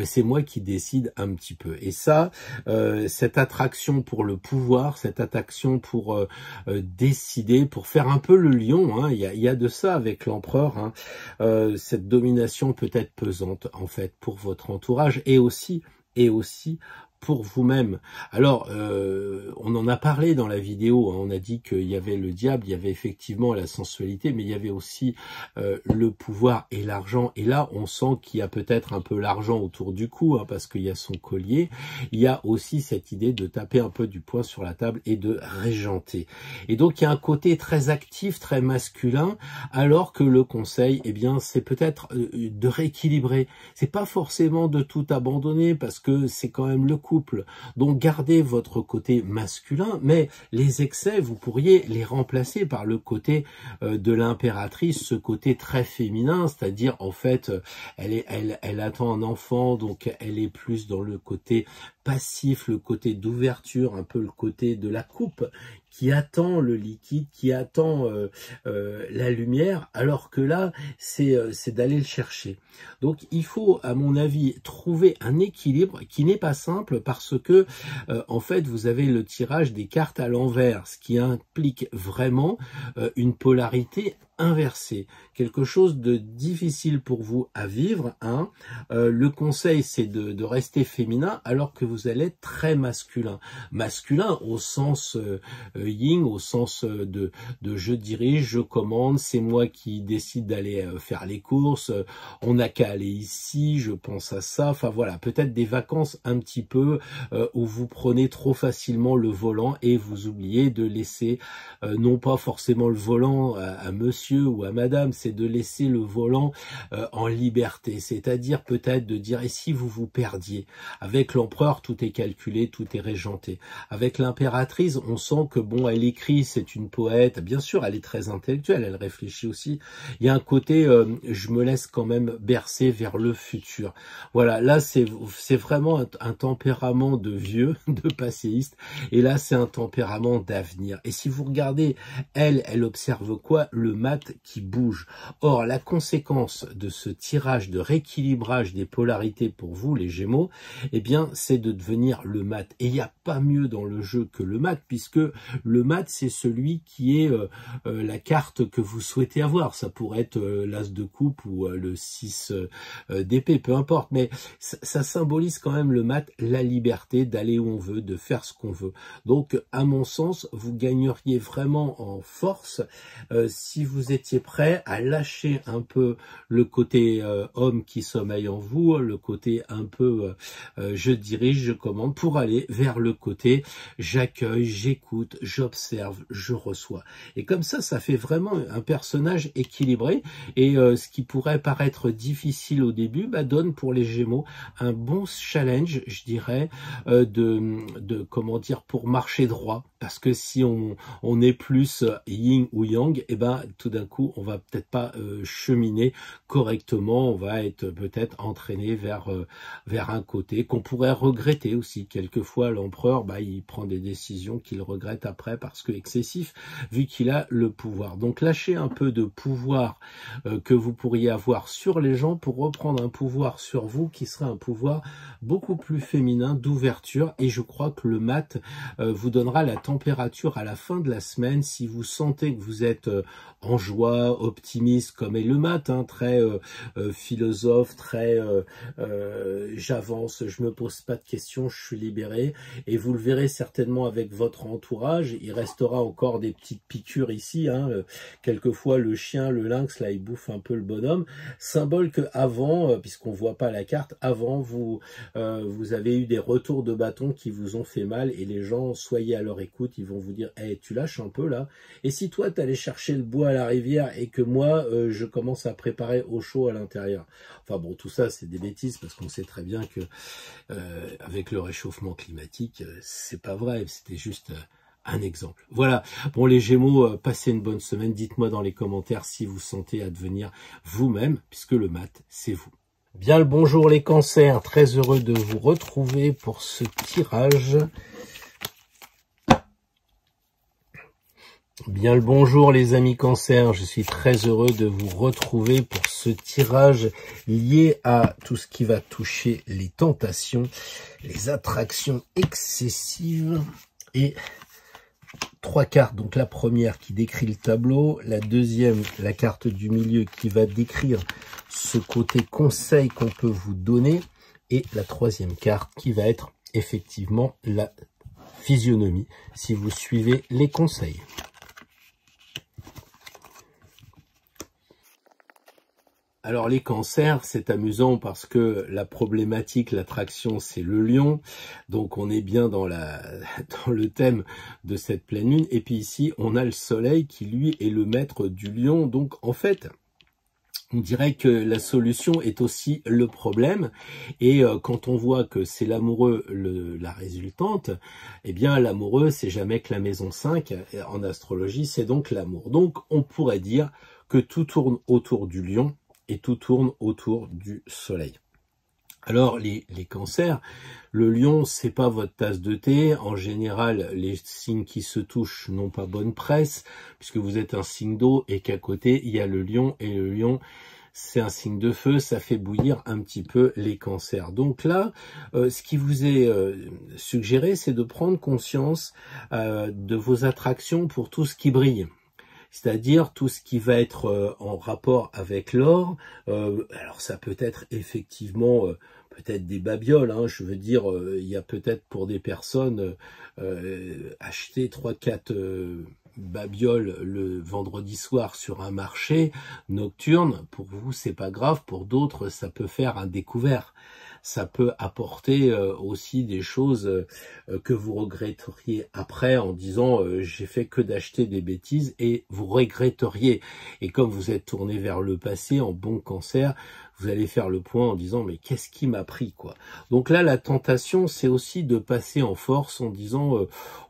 c'est moi qui décide un petit peu. Et ça, cette attraction pour le pouvoir, cette attraction pour décider, pour faire un peu le lion, hein, il y a de ça avec l'empereur, hein, cette domination peut-être pesante, en fait, pour votre entourage et aussi pour vous-même. Alors, on en a parlé dans la vidéo, hein, on a dit qu'il y avait le diable, il y avait effectivement la sensualité, mais il y avait aussi le pouvoir et l'argent. Et là, on sent qu'il y a peut-être un peu l'argent autour du cou, hein, parce qu'il y a son collier. Il y a aussi cette idée de taper un peu du poing sur la table et de régenter. Et donc, il y a un côté très actif, très masculin, alors que le conseil, eh bien, c'est peut-être de rééquilibrer. C'est pas forcément de tout abandonner, parce que c'est quand même le couple. Donc gardez votre côté masculin, mais les excès, vous pourriez les remplacer par le côté de l'impératrice, ce côté très féminin, c'est-à-dire en fait, elle attend un enfant, donc elle est plus dans le côté passif, le côté d'ouverture, un peu le côté de la coupe, qui attend le liquide, qui attend la lumière, alors que là, c'est d'aller le chercher. Donc, il faut, à mon avis, trouver un équilibre qui n'est pas simple parce que, en fait, vous avez le tirage des cartes à l'envers, ce qui implique vraiment une polarité inversée, quelque chose de difficile pour vous à vivre. Hein. Le conseil, c'est de rester féminin, alors que vous allez être très masculin. Masculin au sens yin, au sens de je dirige, je commande, c'est moi qui décide d'aller faire les courses, on n'a qu'à aller ici, je pense à ça. Enfin voilà, peut-être des vacances un petit peu où vous prenez trop facilement le volant et vous oubliez de laisser, non pas forcément le volant à monsieur ou à madame, c'est de laisser le volant en liberté, c'est-à-dire peut-être de dire, et si vous vous perdiez? Avec l'empereur, tout est calculé, tout est régenté. Avec l'impératrice, on sent que bon, elle écrit, c'est une poète, bien sûr, elle est très intellectuelle, elle réfléchit aussi. Il y a un côté, je me laisse quand même bercer vers le futur. Voilà, là, c'est vraiment un tempérament de vieux, de passéiste, et là, c'est un tempérament d'avenir. Et si vous regardez, elle observe quoi? Le mat qui bouge. Or, la conséquence de ce tirage de rééquilibrage des polarités pour vous, les Gémeaux, eh bien, c'est de devenir le mat. Et il n'y a pas mieux dans le jeu que le mat, puisque le mat, c'est celui qui est la carte que vous souhaitez avoir. Ça pourrait être l'as de coupe ou le 6 d'épée, peu importe. Mais ça symbolise quand même le mat, la liberté d'aller où on veut, de faire ce qu'on veut. Donc, à mon sens, vous gagneriez vraiment en force si vous étiez prêt à lâcher un peu le côté homme qui sommeille en vous, le côté un peu je dirige, je commande, pour aller vers le côté j'accueille, j'écoute, j'observe, je reçois. Et comme ça fait vraiment un personnage équilibré, et ce qui pourrait paraître difficile au début, bah, donne pour les Gémeaux un bon challenge, je dirais, comment dire, pour marcher droit. Parce que si on est plus yin ou yang, et ben tout d'un coup, on va peut-être pas cheminer correctement, on va être peut-être entraîné vers un côté qu'on pourrait regretter aussi. Quelquefois, l'empereur, il prend des décisions qu'il regrette après parce que excessif, vu qu'il a le pouvoir. Donc, lâchez un peu de pouvoir que vous pourriez avoir sur les gens pour reprendre un pouvoir sur vous qui serait un pouvoir beaucoup plus féminin, d'ouverture. Et je crois que le mat vous donnera la température à la fin de la semaine si vous sentez que vous êtes en joie, optimiste, comme est le mat, très philosophe, très j'avance, je me pose pas de questions, je suis libéré. Et vous le verrez certainement avec votre entourage, il restera encore des petites piqûres ici, quelquefois le chien, le lynx, là il bouffe un peu le bonhomme, symbole que avant, puisqu'on voit pas la carte, avant vous avez eu des retours de bâton qui vous ont fait mal, et les gens, soyez à leur écoute, ils vont vous dire hey, tu lâches un peu là, et si toi tu allais chercher le bois à la rivière et que moi je commence à préparer au chaud à l'intérieur. Enfin bon, tout ça c'est des bêtises parce qu'on sait très bien que avec le réchauffement climatique, c'est pas vrai, c'était juste un exemple. Voilà, bon les Gémeaux, passez une bonne semaine, dites-moi dans les commentaires si vous sentez à devenir vous-même, puisque le mat, c'est vous. Bien le bonjour les cancers, très heureux de vous retrouver pour ce tirage. Bien le bonjour les amis cancers, je suis très heureux de vous retrouver pour ce tirage lié à tout ce qui va toucher les tentations, les attractions excessives et 3 cartes. Donc la première qui décrit le tableau, la deuxième, la carte du milieu qui va décrire ce côté conseil qu'on peut vous donner et la troisième carte qui va être effectivement la physionomie si vous suivez les conseils. Alors les cancers, c'est amusant parce que la problématique, l'attraction, c'est le lion. Donc on est bien dans le thème de cette pleine lune. Et puis ici, on a le soleil qui lui est le maître du lion. Donc en fait, on dirait que la solution est aussi le problème. Et quand on voit que c'est l'amoureux la résultante, eh bien l'amoureux, c'est jamais que la maison 5. En astrologie, c'est donc l'amour. Donc on pourrait dire que tout tourne autour du lion. Et tout tourne autour du soleil. Alors les cancers, le lion c'est pas votre tasse de thé. En général, les signes qui se touchent n'ont pas bonne presse puisque vous êtes un signe d'eau et qu'à côté il y a le lion et le lion c'est un signe de feu, ça fait bouillir un petit peu les cancers. Donc là, ce qui vous est suggéré, c'est de prendre conscience de vos attractions pour tout ce qui brille. C'est-à-dire tout ce qui va être en rapport avec l'or. Alors ça peut être effectivement peut-être des babioles. Je veux dire, il y a peut-être pour des personnes acheter 3-4 babioles le vendredi soir sur un marché nocturne. Pour vous, c'est pas grave. Pour d'autres, ça peut faire un découvert. Ça peut apporter aussi des choses que vous regretteriez après en disant j'ai fait que d'acheter des bêtises et vous regretteriez. Et comme vous êtes tourné vers le passé en bon cancer, vous allez faire le point en disant mais qu'est-ce qui m'a pris quoi. Donc là la tentation c'est aussi de passer en force en disant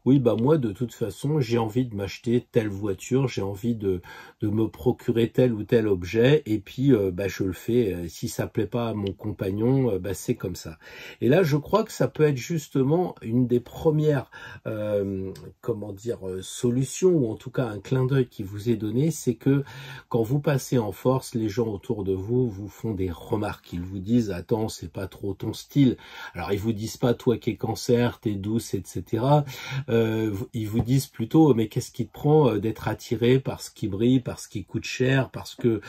oui moi de toute façon j'ai envie de m'acheter telle voiture, j'ai envie de me procurer tel ou tel objet et puis je le fais. Si ça plaît pas à mon compagnon, c'est comme ça. Et là je crois que ça peut être justement une des premières solutions ou en tout cas un clin d'œil qui vous est donné, c'est que quand vous passez en force, les gens autour de vous vous font des remarques, ils vous disent attends c'est pas trop ton style. Alors ils vous disent pas toi qui es cancer, t'es douce, etc. Ils vous disent plutôt mais qu'est-ce qui te prend d'être attiré par ce qui brille, par ce qui coûte cher, parce que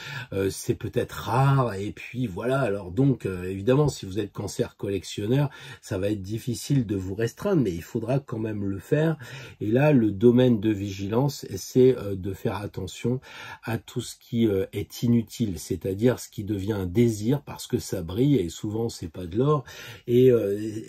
c'est peut-être rare et puis voilà. Alors donc évidemment si vous êtes cancer collectionneur, ça va être difficile de vous restreindre mais il faudra quand même le faire. Et là le domaine de vigilance c'est de faire attention à tout ce qui est inutile, c'est-à-dire ce qui devient un désir parce que ça brille et souvent c'est pas de l'or. Et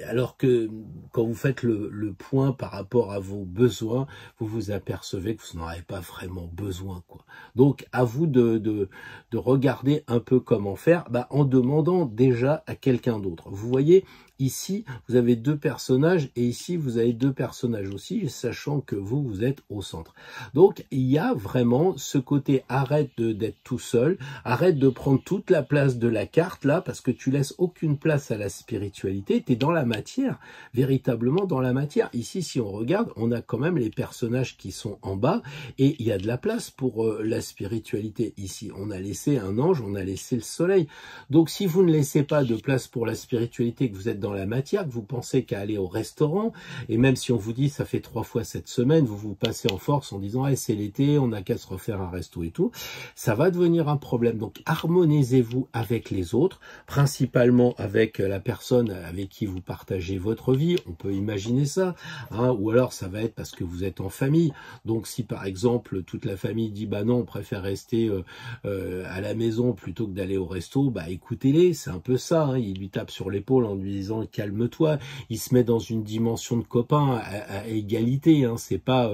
alors que quand vous faites le point par rapport à vos besoins, vous vous apercevez que vous n'en avez pas vraiment besoin quoi. Donc à vous de regarder un peu comment faire en demandant déjà à quelqu'un d'autre. Vous voyez, ici, vous avez deux personnages et ici, vous avez deux personnages aussi, sachant que vous êtes au centre. Donc, il y a vraiment ce côté, arrête d'être tout seul, arrête de prendre toute la place de la carte là, parce que tu laisses aucune place à la spiritualité, tu es dans la matière, véritablement dans la matière. Ici, si on regarde, on a quand même les personnages qui sont en bas et il y a de la place pour la spiritualité. Ici, on a laissé un ange, on a laissé le soleil. Donc, si vous ne laissez pas de place pour la spiritualité, que vous êtes dans la matière, que vous pensez qu'à aller au restaurant, et même si on vous dit ça fait 3 fois cette semaine, vous vous passez en force en disant hey, c'est l'été, on n'a qu'à se refaire un resto et tout, ça va devenir un problème. Donc, harmonisez-vous avec les autres, principalement avec la personne avec qui vous partagez votre vie, on peut imaginer ça, hein, ou alors ça va être parce que vous êtes en famille. Donc, si par exemple toute la famille dit bah non, on préfère rester à la maison plutôt que d'aller au resto, bah écoutez-les, c'est un peu ça, hein, il lui tape sur l'épaule en lui disant calme-toi, il se met dans une dimension de copain à égalité, hein, c'est pas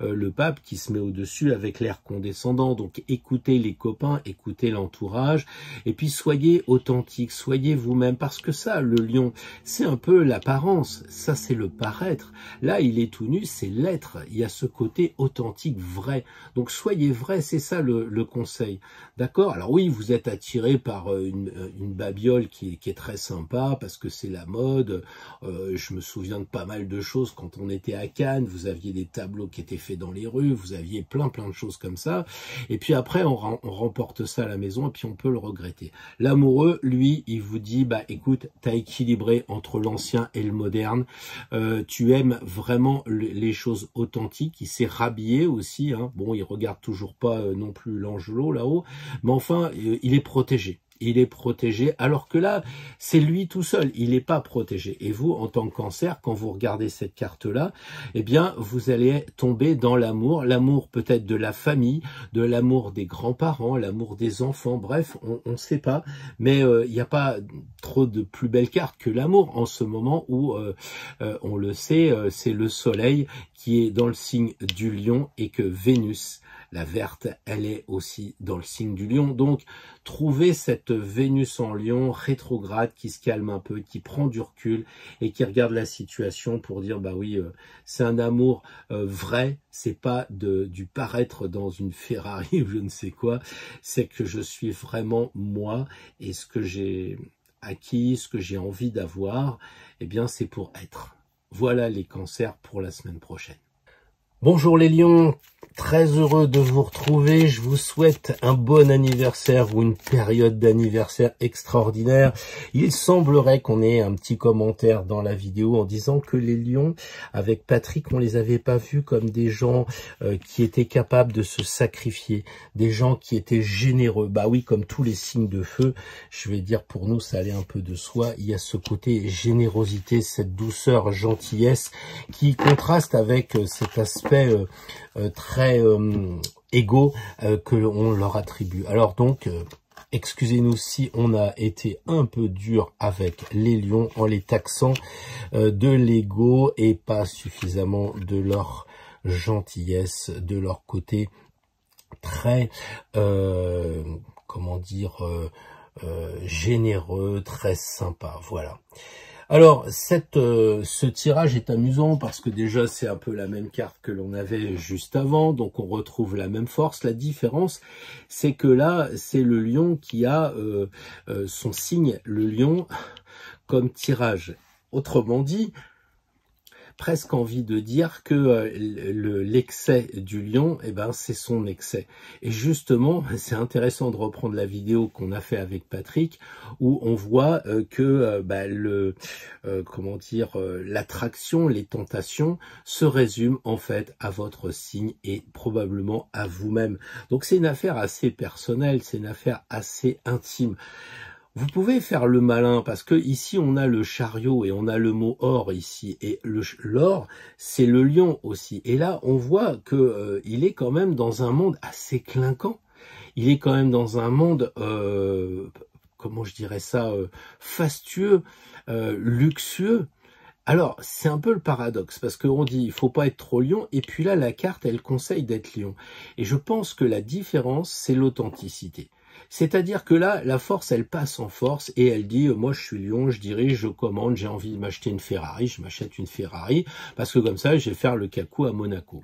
le pape qui se met au-dessus avec l'air condescendant. Donc écoutez les copains, écoutez l'entourage, et puis soyez authentique, soyez vous-même, parce que ça, le lion, c'est un peu l'apparence, ça c'est le paraître. Là, il est tout nu, c'est l'être, il y a ce côté authentique, vrai. Donc soyez vrai, c'est ça le conseil. D'accord? Alors oui, vous êtes attiré par une babiole qui est très sympa, parce que c'est la mode. Je me souviens de pas mal de choses quand on était à Cannes, vous aviez des tableaux qui étaient faits dans les rues, vous aviez plein de choses comme ça, et puis après on remporte ça à la maison et puis on peut le regretter. L'amoureux, lui, il vous dit bah écoute, t'as équilibré entre l'ancien et le moderne, tu aimes vraiment les choses authentiques, il s'est rhabillé aussi, hein. Bon, il regarde toujours pas non plus l'Angelo là-haut, mais enfin il est protégé. Il est protégé, alors que là, c'est lui tout seul, il n'est pas protégé. Et vous, en tant que Cancer, quand vous regardez cette carte-là, eh bien, vous allez tomber dans l'amour peut-être de la famille, de l'amour des grands-parents, l'amour des enfants, bref, on ne sait pas, mais il n'y a pas trop de plus belle carte que l'amour en ce moment où, on le sait, c'est le soleil qui est dans le signe du lion et que Vénus, la verte, elle est aussi dans le signe du lion. Donc, trouvez cette Vénus en lion rétrograde qui se calme un peu, qui prend du recul et qui regarde la situation pour dire, bah oui, c'est un amour vrai, c'est pas du paraître dans une Ferrari ou je ne sais quoi, c'est que je suis vraiment moi et ce que j'ai acquis, ce que j'ai envie d'avoir, eh bien, c'est pour être. Voilà les cancers pour la semaine prochaine. Bonjour les lions, très heureux de vous retrouver, je vous souhaite un bon anniversaire ou une période d'anniversaire extraordinaire. Il semblerait qu'on ait un petit commentaire dans la vidéo en disant que les lions, avec Patrick, on les avait pas vus comme des gens qui étaient capables de se sacrifier, des gens qui étaient généreux. Bah oui, comme tous les signes de feu, je vais dire pour nous, ça allait un peu de soi, il y a ce côté générosité, cette douceur, gentillesse qui contraste avec cet aspect très égaux que l'on leur attribue. Alors donc, excusez-nous si on a été un peu dur avec les lions en les taxant de l'ego et pas suffisamment de leur gentillesse, de leur côté très, comment dire, généreux, très sympa, voilà. Alors, ce tirage est amusant parce que déjà, c'est un peu la même carte que l'on avait juste avant, donc on retrouve la même force. La différence, c'est que là, c'est le lion qui a son signe, le lion, comme tirage. Autrement dit, presque envie de dire que l'excès du lion, eh ben, c'est son excès. Et justement, c'est intéressant de reprendre la vidéo qu'on a fait avec Patrick, où on voit que comment dire, l'attraction, les tentations se résument en fait à votre signe et probablement à vous-même. Donc c'est une affaire assez personnelle, c'est une affaire assez intime. Vous pouvez faire le malin parce que ici on a le chariot et on a le mot or ici et l'or c'est le lion aussi et là on voit que il est quand même dans un monde assez clinquant, il est quand même dans un monde comment je dirais ça, fastueux, luxueux. Alors, c'est un peu le paradoxe, parce qu'on dit, il faut pas être trop lion, et puis là, la carte, elle conseille d'être lion. Et je pense que la différence, c'est l'authenticité. C'est-à-dire que là, la force, elle passe en force et elle dit, moi je suis lion, je dirige, je commande, j'ai envie de m'acheter une Ferrari, je m'achète une Ferrari, parce que comme ça, je vais faire le cacou à Monaco.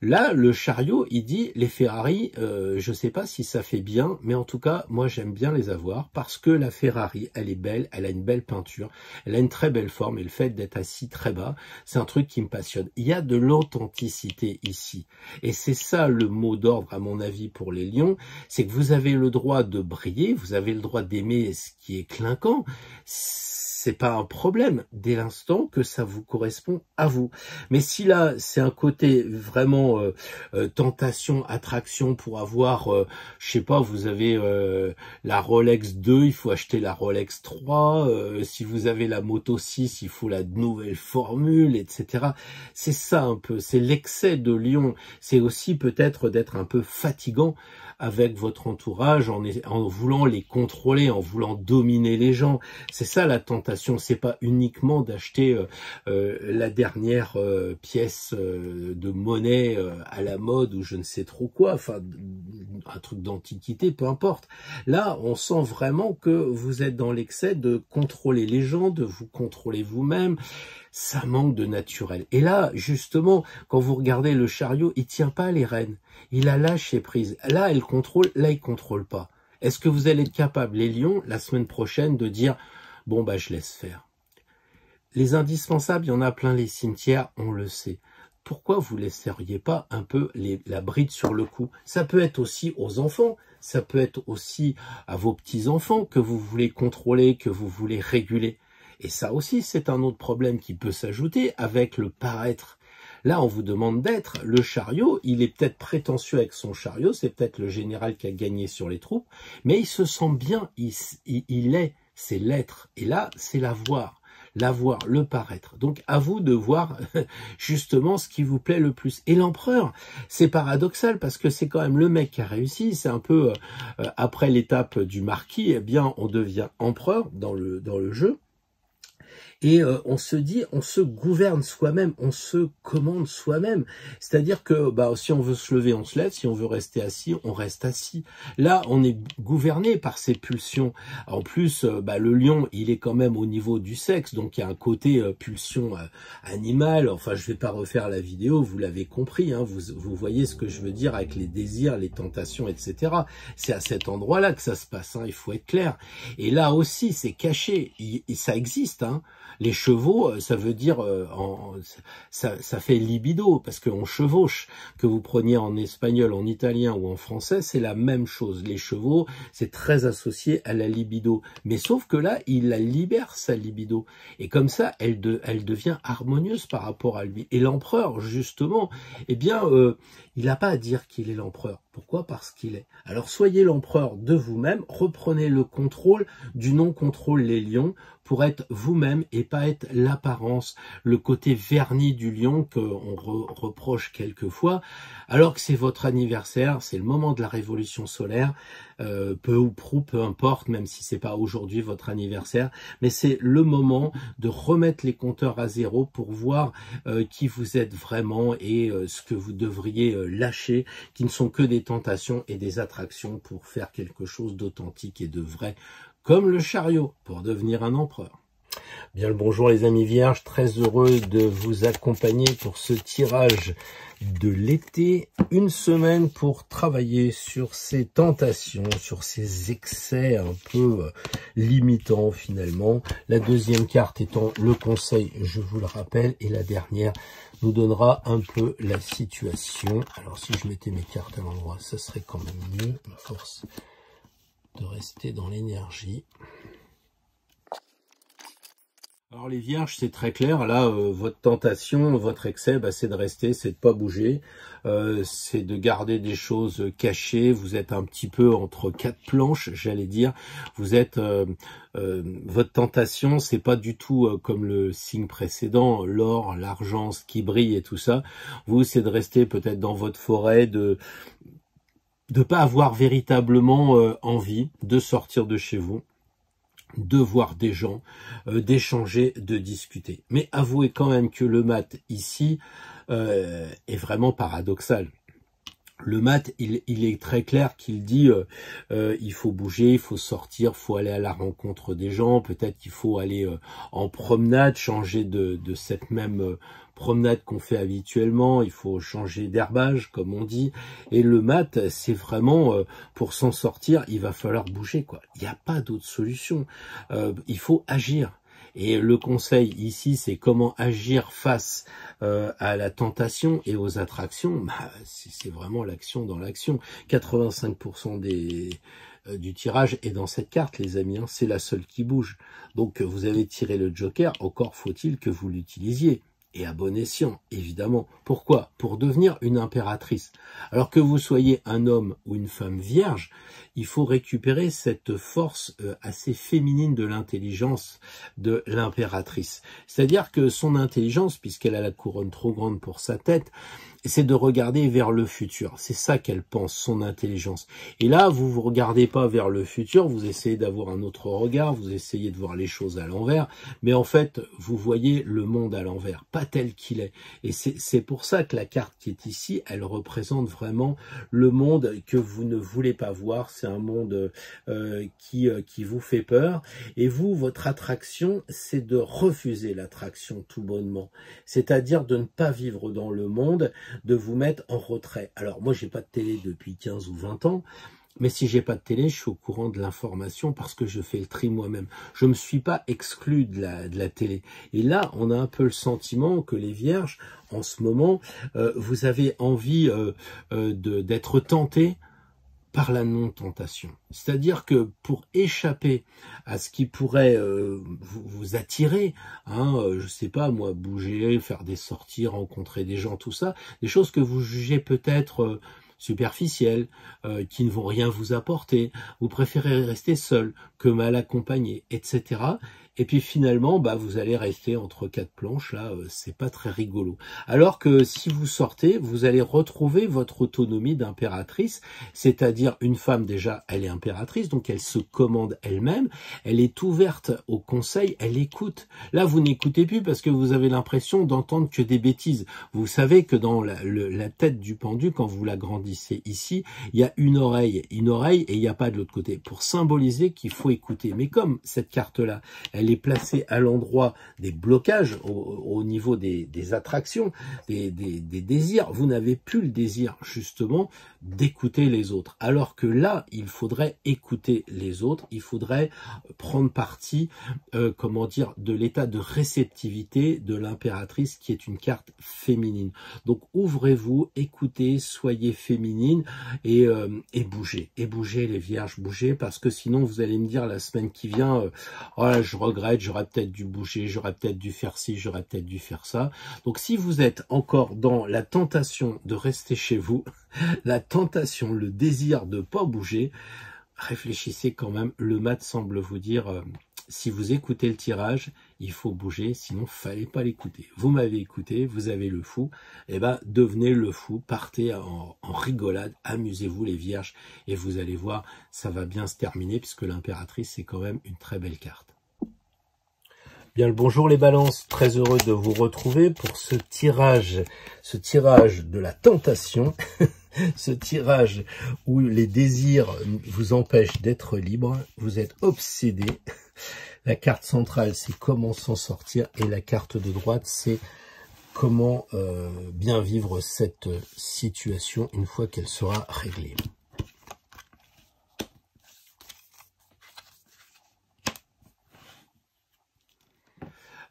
Là, le chariot, il dit, les Ferrari, je sais pas si ça fait bien, mais en tout cas, moi j'aime bien les avoir, parce que la Ferrari, elle est belle, elle a une belle peinture, elle a une très belle forme, et le fait d'être assis très bas, c'est un truc qui me passionne. Il y a de l'authenticité ici, et c'est ça le mot d'ordre, à mon avis, pour les lions, c'est que vous avez le droit de briller, vous avez le droit d'aimer ce qui est clinquant, c'est pas un problème dès l'instant que ça vous correspond à vous. Mais si là, c'est un côté vraiment tentation, attraction pour avoir, je sais pas, vous avez la Rolex 2, il faut acheter la Rolex 3, si vous avez la Moto 6, il faut la nouvelle formule, etc. C'est ça un peu, c'est l'excès de lion. C'est aussi peut-être d'être un peu fatigant avec votre entourage en voulant les contrôler, en voulant dominer les gens. C'est ça la tentation, c'est pas uniquement d'acheter la dernière pièce de monnaie à la mode ou je ne sais trop quoi, enfin un truc d'antiquité, peu importe. Là, on sent vraiment que vous êtes dans l'excès de contrôler les gens, de vous contrôler vous-même. Ça manque de naturel. Et là, justement, quand vous regardez le chariot, il tient pas les rênes. Il a lâché prise. Là, elle contrôle, là, il contrôle pas. Est-ce que vous allez être capable, les lions, la semaine prochaine, de dire « Bon, bah, je laisse faire ». Les indispensables, il y en a plein les cimetières, on le sait. Pourquoi vous laisseriez pas un peu la bride sur le cou? Ça peut être aussi aux enfants, ça peut être aussi à vos petits-enfants que vous voulez contrôler, que vous voulez réguler. Et ça aussi, c'est un autre problème qui peut s'ajouter avec le paraître. Là, on vous demande d'être. Le chariot, il est peut-être prétentieux avec son chariot, c'est peut-être le général qui a gagné sur les troupes, mais il se sent bien, il est, c'est l'être. Et là, c'est l'avoir, le paraître. Donc, à vous de voir justement ce qui vous plaît le plus. Et l'empereur, c'est paradoxal parce que c'est quand même le mec qui a réussi. C'est un peu, après l'étape du marquis, eh bien, on devient empereur dans le jeu. Et on se dit, on se gouverne soi-même, on se commande soi-même. C'est-à-dire que bah, si on veut se lever, on se lève. Si on veut rester assis, on reste assis. Là, on est gouverné par ses pulsions. En plus, bah, le lion, il est quand même au niveau du sexe. Donc, il y a un côté pulsion animale. Enfin, je vais pas refaire la vidéo, vous l'avez compris. Hein, vous voyez ce que je veux dire avec les désirs, les tentations, etc. C'est à cet endroit-là que ça se passe. Hein, il faut être clair. Et là aussi, c'est caché. Ça existe, hein. Les chevaux, ça veut dire, ça fait libido, parce qu'on chevauche. Que vous preniez en espagnol, en italien ou en français, c'est la même chose. Les chevaux, c'est très associé à la libido. Mais sauf que là, il la libère, sa libido. Et comme ça, elle devient harmonieuse par rapport à lui. Et l'empereur, justement, eh bien, il n'a pas à dire qu'il est l'empereur. Pourquoi? Parce qu'il est. Alors, soyez l'empereur de vous-même, reprenez le contrôle du non-contrôle les lions pour être vous-même et pas être l'apparence, le côté verni du lion qu'on reproche quelquefois, alors que c'est votre anniversaire, c'est le moment de la révolution solaire, peu ou prou, peu importe, même si c'est pas aujourd'hui votre anniversaire, mais c'est le moment de remettre les compteurs à zéro pour voir qui vous êtes vraiment et ce que vous devriez lâcher, qui ne sont que des tentations et des attractions pour faire quelque chose d'authentique et de vrai, comme le chariot, pour devenir un empereur. Bien le bonjour les amis vierges, très heureux de vous accompagner pour ce tirage de l'été. Une semaine pour travailler sur ces tentations, sur ces excès un peu limitants finalement. La deuxième carte étant le conseil, je vous le rappelle, et la dernière nous donnera un peu la situation. Alors si je mettais mes cartes à l'endroit, ça serait quand même mieux, à force de rester dans l'énergie. Alors les vierges, c'est très clair, là, votre tentation, votre excès, bah, c'est de rester, c'est de pas bouger, c'est de garder des choses cachées, vous êtes un petit peu entre quatre planches, j'allais dire, vous êtes, votre tentation, c'est pas du tout comme le signe précédent, l'or, l'argent, ce qui brille et tout ça, vous, c'est de rester peut-être dans votre forêt, de pas avoir véritablement envie de sortir de chez vous, de voir des gens, d'échanger, de discuter. Mais avouez quand même que le mat ici est vraiment paradoxal. Le mat, il est très clair qu'il dit il faut bouger, il faut sortir, il faut aller à la rencontre des gens, peut-être qu'il faut aller en promenade, changer de cette même promenade qu'on fait habituellement, il faut changer d'herbage, comme on dit. Et le mat, c'est vraiment, pour s'en sortir, il va falloir bouger, quoi. Il n'y a pas d'autre solution. Il faut agir. Et le conseil ici, c'est comment agir face à la tentation et aux attractions. Bah, c'est vraiment l'action dans l'action. 85% du tirage est dans cette carte, les amis. Hein, c'est la seule qui bouge. Donc, vous avez tiré le joker. Encore faut-il que vous l'utilisiez. Et à bon escient, évidemment. Pourquoi? Pour devenir une impératrice. Alors que vous soyez un homme ou une femme vierge, il faut récupérer cette force assez féminine de l'intelligence de l'impératrice. C'est-à-dire que son intelligence, puisqu'elle a la couronne trop grande pour sa tête, c'est de regarder vers le futur. C'est ça qu'elle pense, son intelligence. Et là, vous regardez pas vers le futur, vous essayez d'avoir un autre regard, vous essayez de voir les choses à l'envers, mais en fait, vous voyez le monde à l'envers, pas tel qu'il est. Et c'est pour ça que la carte qui est ici, elle représente vraiment le monde que vous ne voulez pas voir. C'est un monde qui vous fait peur. Et vous, votre attraction, c'est de refuser l'attraction tout bonnement. C'est-à-dire de ne pas vivre dans le monde, de vous mettre en retrait. Alors moi j'ai pas de télé depuis 15 ou 20 ans, mais si j'ai pas de télé, je suis au courant de l'information parce que je fais le tri moi-même. Je me suis pas exclu de la télé. Et là, on a un peu le sentiment que les vierges, en ce moment, vous avez envie d'être tentés par la non-tentation. C'est-à-dire que pour échapper à ce qui pourrait vous attirer, hein, je sais pas moi, bouger, faire des sorties, rencontrer des gens, tout ça, des choses que vous jugez peut-être superficielles, qui ne vont rien vous apporter, vous préférez rester seul que mal accompagné, etc. Et puis finalement, bah, vous allez rester entre quatre planches, là, c'est pas très rigolo. Alors que si vous sortez, vous allez retrouver votre autonomie d'impératrice, c'est-à-dire une femme déjà, elle est impératrice, donc elle se commande elle-même, elle est ouverte au conseil, elle écoute. Là, vous n'écoutez plus parce que vous avez l'impression d'entendre que des bêtises. Vous savez que dans la tête du pendu, quand vous l'agrandissez ici, il y a une oreille et il n'y a pas de l'autre côté, pour symboliser qu'il faut écouter. Mais comme cette carte-là, elle est placée à l'endroit des blocages, au niveau des attractions, des désirs, vous n'avez plus le désir justement d'écouter les autres. Alors que là, il faudrait écouter les autres, il faudrait prendre parti, comment dire, de l'état de réceptivité de l'impératrice qui est une carte féminine. Donc ouvrez-vous, écoutez, soyez féminine et bougez. Et bougez les vierges, bougez, parce que sinon vous allez me dire la semaine qui vient, oh là, je regrette, j'aurais peut-être dû bouger, j'aurais peut-être dû faire ci, j'aurais peut-être dû faire ça. Donc si vous êtes encore dans la tentation de rester chez vous, la tentation, le désir de pas bouger, réfléchissez quand même. Le mat semble vous dire, si vous écoutez le tirage, il faut bouger, sinon fallait pas l'écouter. Vous m'avez écouté, vous avez le fou, et ben devenez le fou, partez en rigolade, amusez-vous les vierges, et vous allez voir, ça va bien se terminer, puisque l'impératrice, c'est quand même une très belle carte. Bien le bonjour les balances, très heureux de vous retrouver pour ce tirage de la tentation, ce tirage où les désirs vous empêchent d'être libre, vous êtes obsédé. La carte centrale, c'est comment s'en sortir, et la carte de droite, c'est comment bien vivre cette situation une fois qu'elle sera réglée.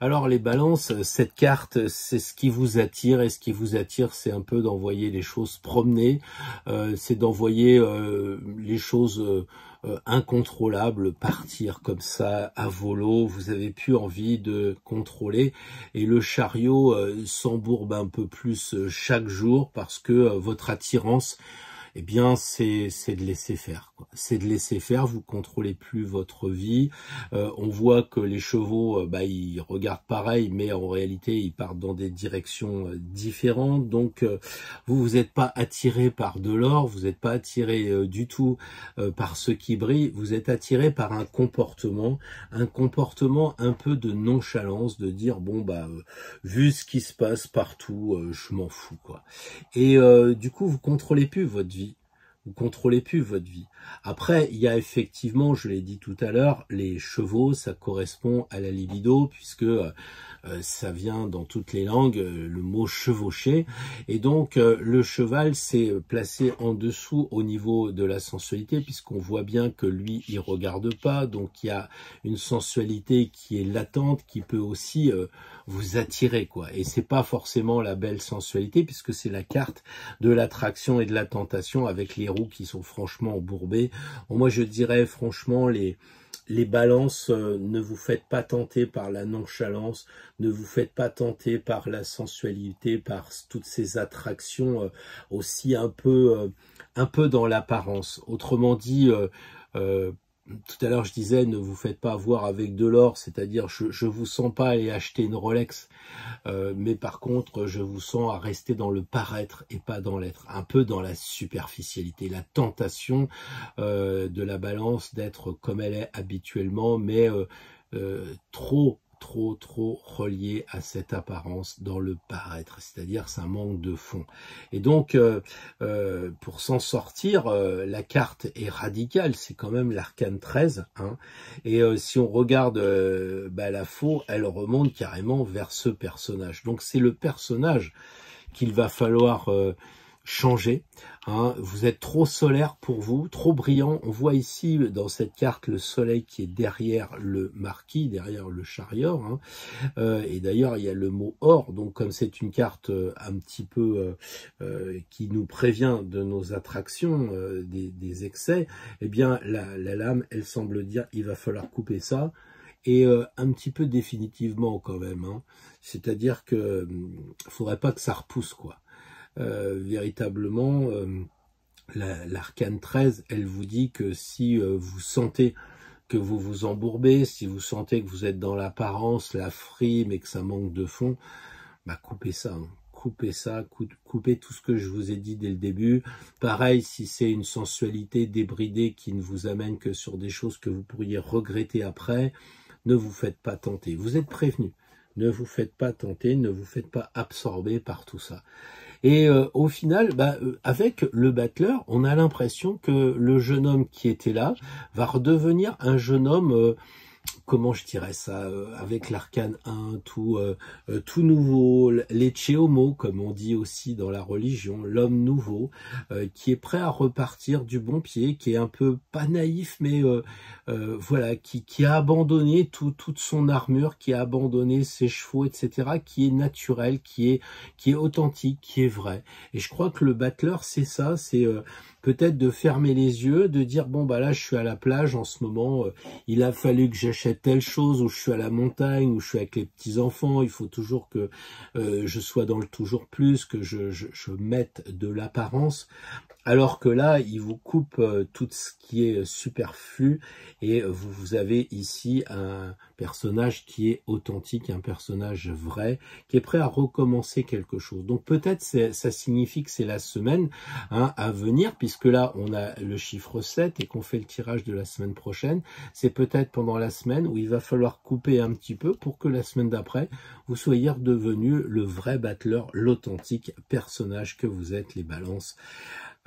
Alors les balances, cette carte, c'est ce qui vous attire, et ce qui vous attire, c'est un peu d'envoyer les choses promener, c'est d'envoyer les choses incontrôlables partir comme ça à volo. Vous avez plus envie de contrôler, et le chariot s'embourbe un peu plus chaque jour parce que votre attirance, eh bien, c'est de laisser faire. C'est de laisser faire, vous contrôlez plus votre vie. On voit que les chevaux, ils regardent pareil, mais en réalité, ils partent dans des directions différentes. Donc, vous n'êtes pas attiré par de l'or, vous n'êtes pas attiré du tout par ce qui brille. Vous êtes attiré par un comportement un peu de nonchalance, de dire bon vu ce qui se passe partout, je m'en fous quoi. Et du coup, vous contrôlez plus votre vie. Vous contrôlez plus votre vie. Après, il y a effectivement, je l'ai dit tout à l'heure, les chevaux, ça correspond à la libido, puisque ça vient dans toutes les langues, le mot chevaucher. Et donc, le cheval s'est placé en dessous au niveau de la sensualité, puisqu'on voit bien que lui, il regarde pas. Donc, il y a une sensualité qui est latente, qui peut aussi vous attirer, quoi. Et c'est pas forcément la belle sensualité, puisque c'est la carte de l'attraction et de la tentation, avec les roues qui sont franchement embourbées. Moi, je dirais franchement, les balances, ne vous faites pas tenter par la nonchalance, ne vous faites pas tenter par la sensualité, par toutes ces attractions aussi un peu dans l'apparence. Autrement dit, tout à l'heure je disais, ne vous faites pas avoir avec de l'or, c'est-à-dire je vous sens pas aller acheter une Rolex, mais par contre je vous sens à rester dans le paraître et pas dans l'être, un peu dans la superficialité, la tentation de la balance d'être comme elle est habituellement, mais trop relié à cette apparence dans le paraître, c'est-à-dire ça manque de fond. Et donc pour s'en sortir, la carte est radicale, c'est quand même l'arcane 13, hein. Et si on regarde la faux, elle remonte carrément vers ce personnage. Donc c'est le personnage qu'il va falloir changer, hein. Vous êtes trop solaire pour vous, trop brillant. On voit ici dans cette carte le soleil qui est derrière le marquis, derrière le chariot, hein. Et d'ailleurs il y a le mot or, donc comme c'est une carte un petit peu qui nous prévient de nos attractions, des excès, eh bien la lame, elle semble dire il va falloir couper ça. Et un petit peu définitivement quand même, hein. C'est-à-dire que faudrait pas que ça repousse, quoi. Véritablement, l'arcane 13, elle vous dit que si vous sentez que vous vous embourbez, si vous sentez que vous êtes dans l'apparence, la frime et que ça manque de fond, coupez ça, hein. Coupez ça, coupez tout ce que je vous ai dit dès le début. Pareil, si c'est une sensualité débridée qui ne vous amène que sur des choses que vous pourriez regretter après, ne vous faites pas tenter. Vous êtes prévenus. Ne vous faites pas tenter, ne vous faites pas absorber par tout ça. Et au final, avec le battleur, on a l'impression que le jeune homme qui était là va redevenir un jeune homme, comment je dirais ça, avec l'arcane 1, tout nouveau, l'ecce homo, comme on dit aussi dans la religion, l'homme nouveau, qui est prêt à repartir du bon pied, qui est un peu pas naïf, mais voilà, qui a abandonné toute son armure, qui a abandonné ses chevaux, etc., qui est naturel, qui est authentique, qui est vrai. Et je crois que le battleur, c'est ça, c'est peut-être de fermer les yeux, de dire bon là je suis à la plage en ce moment, il a fallu que j'achète telle chose, ou je suis à la montagne, ou je suis avec les petits enfants, il faut toujours que je sois dans le toujours plus, que je mette de l'apparence. Alors que là, il vous coupe tout ce qui est superflu, et vous avez ici un personnage qui est authentique, un personnage vrai, qui est prêt à recommencer quelque chose. Donc peut-être ça signifie que c'est la semaine, hein, à venir, puisque là on a le chiffre 7 et qu'on fait le tirage de la semaine prochaine. C'est peut-être pendant la semaine où il va falloir couper un petit peu pour que la semaine d'après, vous soyez redevenu le vrai battleur, l'authentique personnage que vous êtes, les balances.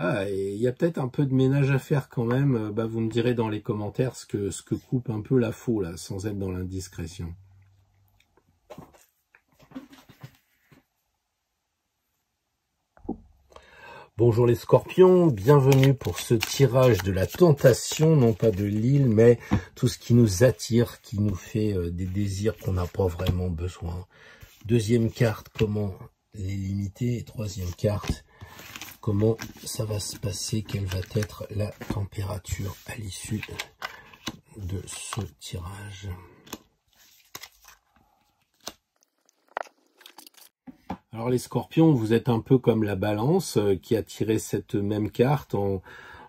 Il y a peut-être un peu de ménage à faire quand même. Vous me direz dans les commentaires ce que coupe un peu la faux, là, sans être dans l'indiscrétion. Bonjour les scorpions, bienvenue pour ce tirage de la tentation, non pas de l'île, mais tout ce qui nous attire, qui nous fait des désirs qu'on n'a pas vraiment besoin. Deuxième carte, comment les limiter, et troisième carte, comment ça va se passer, quelle va être la température à l'issue de ce tirage. Alors les scorpions, vous êtes un peu comme la balance qui a tiré cette même carte en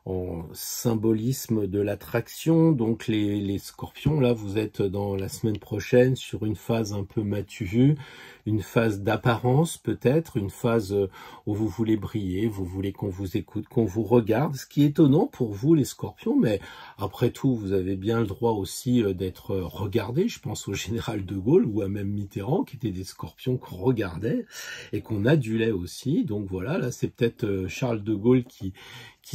en symbolisme de l'attraction. Donc les scorpions, là, vous êtes dans la semaine prochaine sur une phase un peu matu vu, une phase d'apparence peut-être, une phase où vous voulez briller, vous voulez qu'on vous écoute, qu'on vous regarde, ce qui est étonnant pour vous les scorpions, mais après tout, vous avez bien le droit aussi d'être regardé. Je pense au général de Gaulle ou à même Mitterrand, qui étaient des scorpions qu'on regardait et qu'on adulait aussi. Donc voilà, là c'est peut-être Charles de Gaulle qui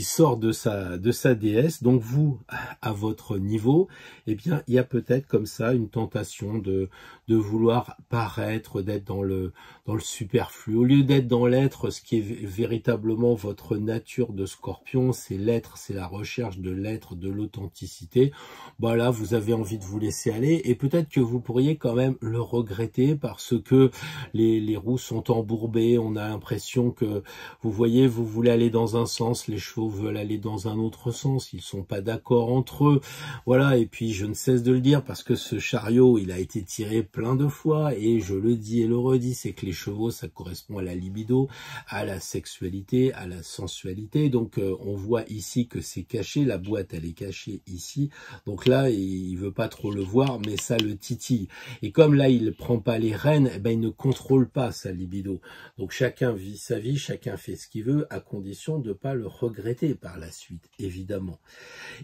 sort de sa déesse. Donc vous, à votre niveau, eh bien, il y a peut-être comme ça une tentation de vouloir paraître, d'être dans le superflu. Au lieu d'être dans l'être, ce qui est véritablement votre nature de scorpion, c'est l'être, c'est la recherche de l'être, de l'authenticité. Bah là, vous avez envie de vous laisser aller et peut-être que vous pourriez quand même le regretter parce que les roues sont embourbées, on a l'impression que, vous voyez, vous voulez aller dans un sens, les chevaux veulent aller dans un autre sens, ils sont pas d'accord entre eux, voilà, et puis je ne cesse de le dire parce que ce chariot, il a été tiré plein de fois, et je le dis et le redis, c'est que les chevaux, ça correspond à la libido, à la sexualité, à la sensualité, donc on voit ici que c'est caché, la boîte, elle est cachée ici, donc là, il veut pas trop le voir, mais ça le titille, et comme là, il prend pas les rênes, eh ben, il ne contrôle pas sa libido, donc chacun vit sa vie, chacun fait ce qu'il veut, à condition de pas le regretter par la suite, évidemment.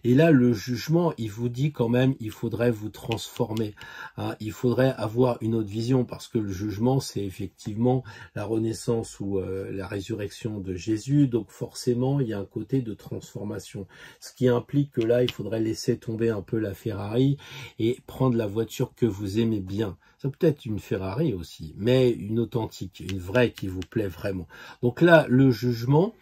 Et là, le jugement, il vous dit quand même, il faudrait vous transformer, hein, il faudrait avoir une autre vision, parce que le jugement, c'est effectivement la renaissance ou la résurrection de Jésus, donc forcément, il y a un côté de transformation, ce qui implique que là, il faudrait laisser tomber un peu la Ferrari et prendre la voiture que vous aimez bien. Ça peut être une Ferrari aussi, mais une authentique, une vraie qui vous plaît vraiment. Donc là, le jugement,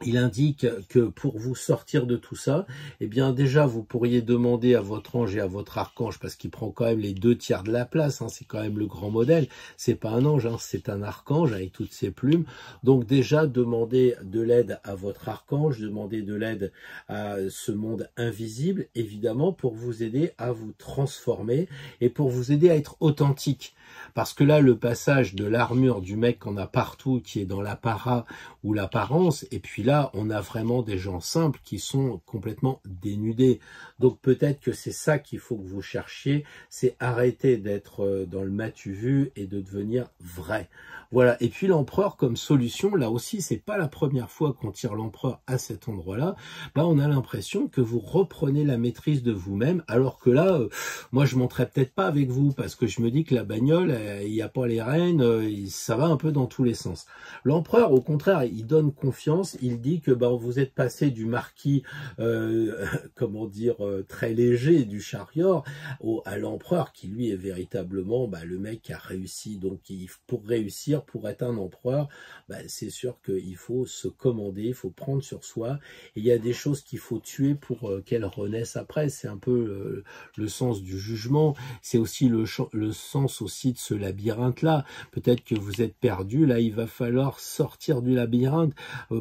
il indique que pour vous sortir de tout ça, eh bien déjà vous pourriez demander à votre ange et à votre archange, parce qu'il prend quand même les 2/3 de la place, hein, c'est quand même le grand modèle, c'est pas un ange, hein, c'est un archange avec toutes ses plumes, donc déjà demandez de l'aide à votre archange, demandez de l'aide à ce monde invisible, évidemment pour vous aider à vous transformer et pour vous aider à être authentique. Parce que là, le passage de l'armure du mec qu'on a partout, qui est dans l'apparat ou l'apparence, et puis là, on a vraiment des gens simples qui sont complètement dénudés. Donc peut-être que c'est ça qu'il faut que vous cherchiez, c'est arrêter d'être dans le matu vu et de devenir vrai. Voilà. Et puis l'empereur comme solution, là aussi, c'est pas la première fois qu'on tire l'empereur à cet endroit-là. Bah, on a l'impression que vous reprenez la maîtrise de vous-même, alors que là, moi, je monterais peut-être pas avec vous, parce que je me dis que la bagnole, il n'y a pas les rênes, ça va un peu dans tous les sens. L'empereur, au contraire, il donne confiance, il dit que bah, vous êtes passé du marquis, comment dire, très léger du chariot, à l'empereur, qui lui est véritablement bah, le mec qui a réussi. Donc pour réussir, pour être un empereur, bah, c'est sûr qu'il faut se commander, il faut prendre sur soi, et il y a des choses qu'il faut tuer pour qu'elles renaissent après. C'est un peu le sens du jugement, c'est aussi le sens aussi de ce labyrinthe-là. Peut-être que vous êtes perdu, là il va falloir sortir du labyrinthe.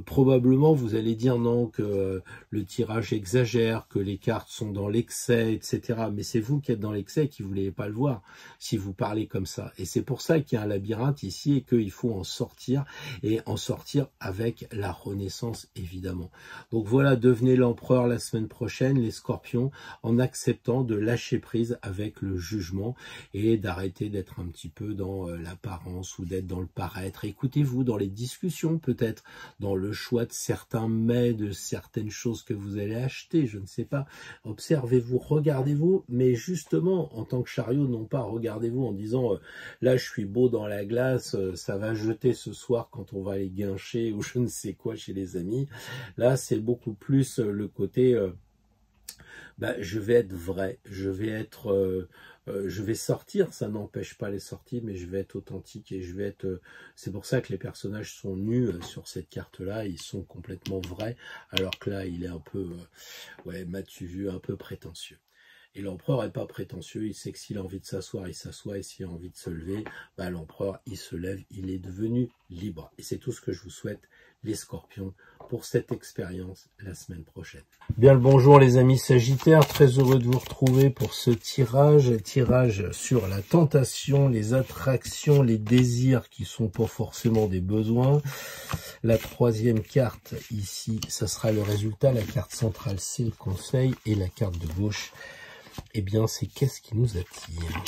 Probablement vous allez dire non, que le tirage exagère, que les cartes sont dans l'excès, etc. Mais c'est vous qui êtes dans l'excès qui ne voulez pas le voir si vous parlez comme ça. Et c'est pour ça qu'il y a un labyrinthe ici et qu'il faut en sortir, et en sortir avec la renaissance évidemment. Donc voilà, devenez l'empereur la semaine prochaine, les scorpions, en acceptant de lâcher prise avec le jugement et d'arrêter d'être un petit peu dans l'apparence ou d'être dans le paraître. Écoutez-vous dans les discussions, peut-être dans le choix de certains mets, de certaines choses que vous allez acheter, je ne sais pas. Observez-vous, regardez-vous, mais justement, en tant que chariot, non pas regardez-vous en disant là je suis beau dans la glace, ça va jeter ce soir quand on va aller guincher ou je ne sais quoi chez les amis. Là c'est beaucoup plus le côté bah, je vais être vrai, je vais sortir, ça n'empêche pas les sorties, mais je vais être authentique et je vais être... c'est pour ça que les personnages sont nus sur cette carte-là, ils sont complètement vrais, alors que là, il est un peu, ouais, m'as-tu vu, un peu prétentieux. Et l'empereur n'est pas prétentieux, il sait que s'il a envie de s'asseoir, il s'assoit, et s'il a envie de se lever, bah, l'empereur, il se lève, il est devenu libre. Et c'est tout ce que je vous souhaite, les scorpions, pour cette expérience la semaine prochaine. Bien le bonjour les amis Sagittaires, très heureux de vous retrouver pour ce tirage sur la tentation, les attractions, les désirs qui sont pas forcément des besoins. La troisième carte ici, ça sera le résultat, la carte centrale c'est le conseil, et la carte de gauche, eh bien, c'est qu'est-ce qui nous attire.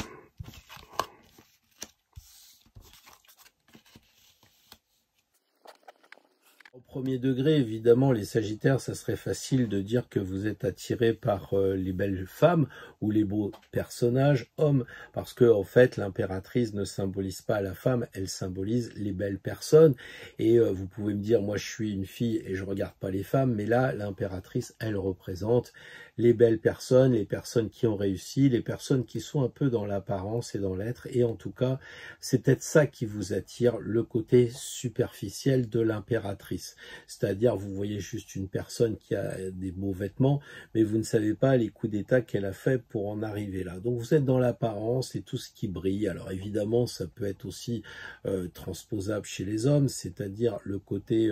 Au premier degré, évidemment, les Sagittaires, ça serait facile de dire que vous êtes attirés par les belles femmes ou les beaux personnages hommes, parce que en fait, l'impératrice ne symbolise pas la femme, elle symbolise les belles personnes. Et vous pouvez me dire, moi, je suis une fille et je regarde pas les femmes, mais là, l'impératrice, elle représente les belles personnes, les personnes qui ont réussi, les personnes qui sont un peu dans l'apparence et dans l'être. Et en tout cas, c'est peut-être ça qui vous attire, le côté superficiel de l'impératrice. C'est-à-dire, vous voyez juste une personne qui a des beaux vêtements, mais vous ne savez pas les coups d'état qu'elle a fait pour en arriver là. Donc, vous êtes dans l'apparence et tout ce qui brille. Alors, évidemment, ça peut être aussi transposable chez les hommes, c'est-à-dire le côté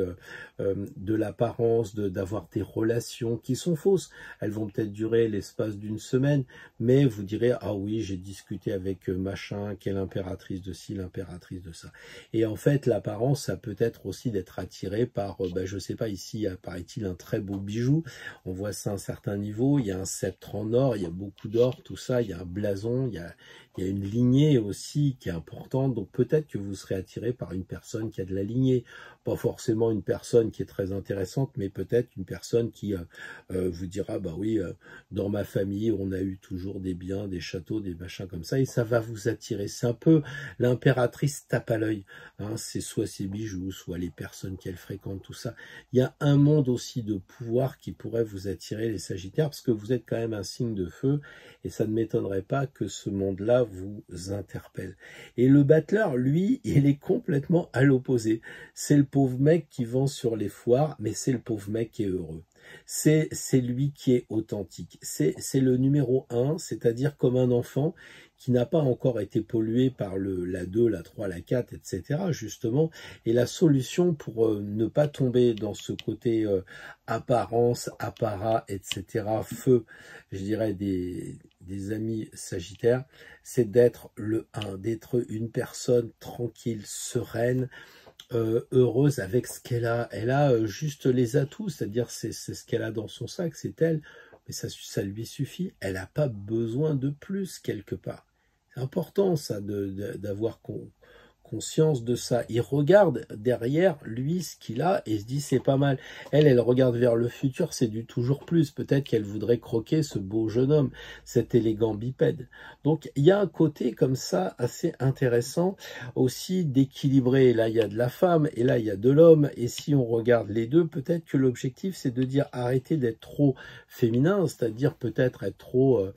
de l'apparence, d'avoir des relations qui sont fausses. Elles vont peut-être durer l'espace d'une semaine, mais vous direz, ah oui, j'ai discuté avec machin, qui est l'impératrice de ci, l'impératrice de ça. Et en fait, l'apparence, ça peut être aussi d'être attiré par, je sais pas, ici apparaît-il un très beau bijou, on voit ça à un certain niveau, il y a un sceptre en or, il y a beaucoup d'or, tout ça, il y a un blason, il y a une lignée aussi qui est importante, donc peut-être que vous serez attiré par une personne qui a de la lignée, pas forcément une personne qui est très intéressante, mais peut-être une personne qui vous dira, bah oui, dans ma famille, on a eu toujours des biens, des châteaux, des machins comme ça, et ça va vous attirer. C'est un peu l'impératrice tape à l'œil, hein, c'est soit ses bijoux, soit les personnes qu'elle fréquente, tout ça. Il y a un monde aussi de pouvoir qui pourrait vous attirer, les Sagittaires, parce que vous êtes quand même un signe de feu, et ça ne m'étonnerait pas que ce monde-là vous interpelle. Et le battleur, lui, il est complètement à l'opposé. C'est le pauvre mec qui vend sur les foires, mais c'est le pauvre mec qui est heureux. C'est lui qui est authentique. C'est le numéro 1, c'est-à-dire comme un enfant qui n'a pas encore été pollué par la 2, la 3, la 4, etc. justement. Et la solution pour ne pas tomber dans ce côté apparence, apparat, etc., feu, je dirais, des amis Sagittaires, c'est d'être le 1, d'être une personne tranquille, sereine, heureuse avec ce qu'elle a. Elle a juste les atouts, c'est-à-dire c'est ce qu'elle a dans son sac, c'est elle, mais ça lui suffit. Elle n'a pas besoin de plus quelque part. C'est important ça d'avoir conscience de ça. Il regarde derrière lui ce qu'il a et se dit c'est pas mal. Elle regarde vers le futur, c'est du toujours plus. Peut-être qu'elle voudrait croquer ce beau jeune homme, cet élégant bipède. Donc il y a un côté comme ça assez intéressant aussi d'équilibrer. Là il y a de la femme et là il y a de l'homme. Et si on regarde les deux, peut-être que l'objectif c'est de dire arrêtez d'être trop féminin, c'est-à-dire peut-être être trop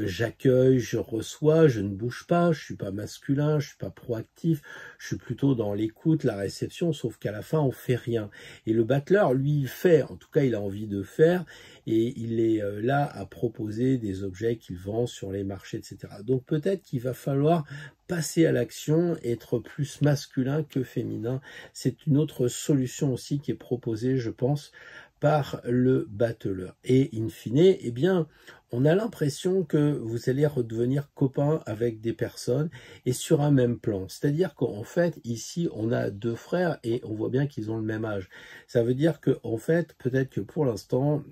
j'accueille, je reçois, je ne bouge pas, je suis pas masculin, je suis pas proactif. Je suis plutôt dans l'écoute, la réception, sauf qu'à la fin, on fait rien. Et le battleur, lui, il fait, en tout cas, il a envie de faire, et il est là à proposer des objets qu'il vend sur les marchés, etc. Donc peut-être qu'il va falloir passer à l'action, être plus masculin que féminin. C'est une autre solution aussi qui est proposée, je pense, par le battleur. Et in fine, eh bien, on a l'impression que vous allez redevenir copain avec des personnes et sur un même plan. C'est-à-dire qu'en fait, ici, on a deux frères et on voit bien qu'ils ont le même âge. Ça veut dire qu'en fait, peut-être que pour l'instant,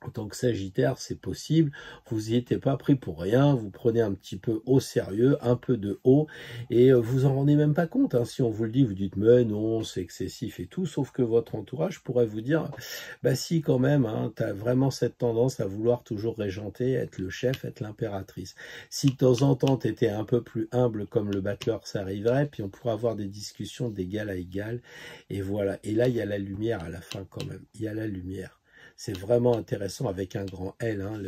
en tant que Sagittaire, c'est possible, vous n'y étiez pas pris pour rien, vous prenez un petit peu au sérieux, un peu de haut, et vous en rendez même pas compte. Hein. Si on vous le dit, vous dites, mais non, c'est excessif et tout, sauf que votre entourage pourrait vous dire, bah si quand même, hein, tu as vraiment cette tendance à vouloir toujours régenter, être le chef, être l'impératrice. Si de temps en temps, tu étais un peu plus humble comme le battleur, ça arriverait, puis on pourrait avoir des discussions d'égal à égal, et voilà. Et là, il y a la lumière à la fin quand même, il y a la lumière. c'est vraiment intéressant avec un grand L. Hein.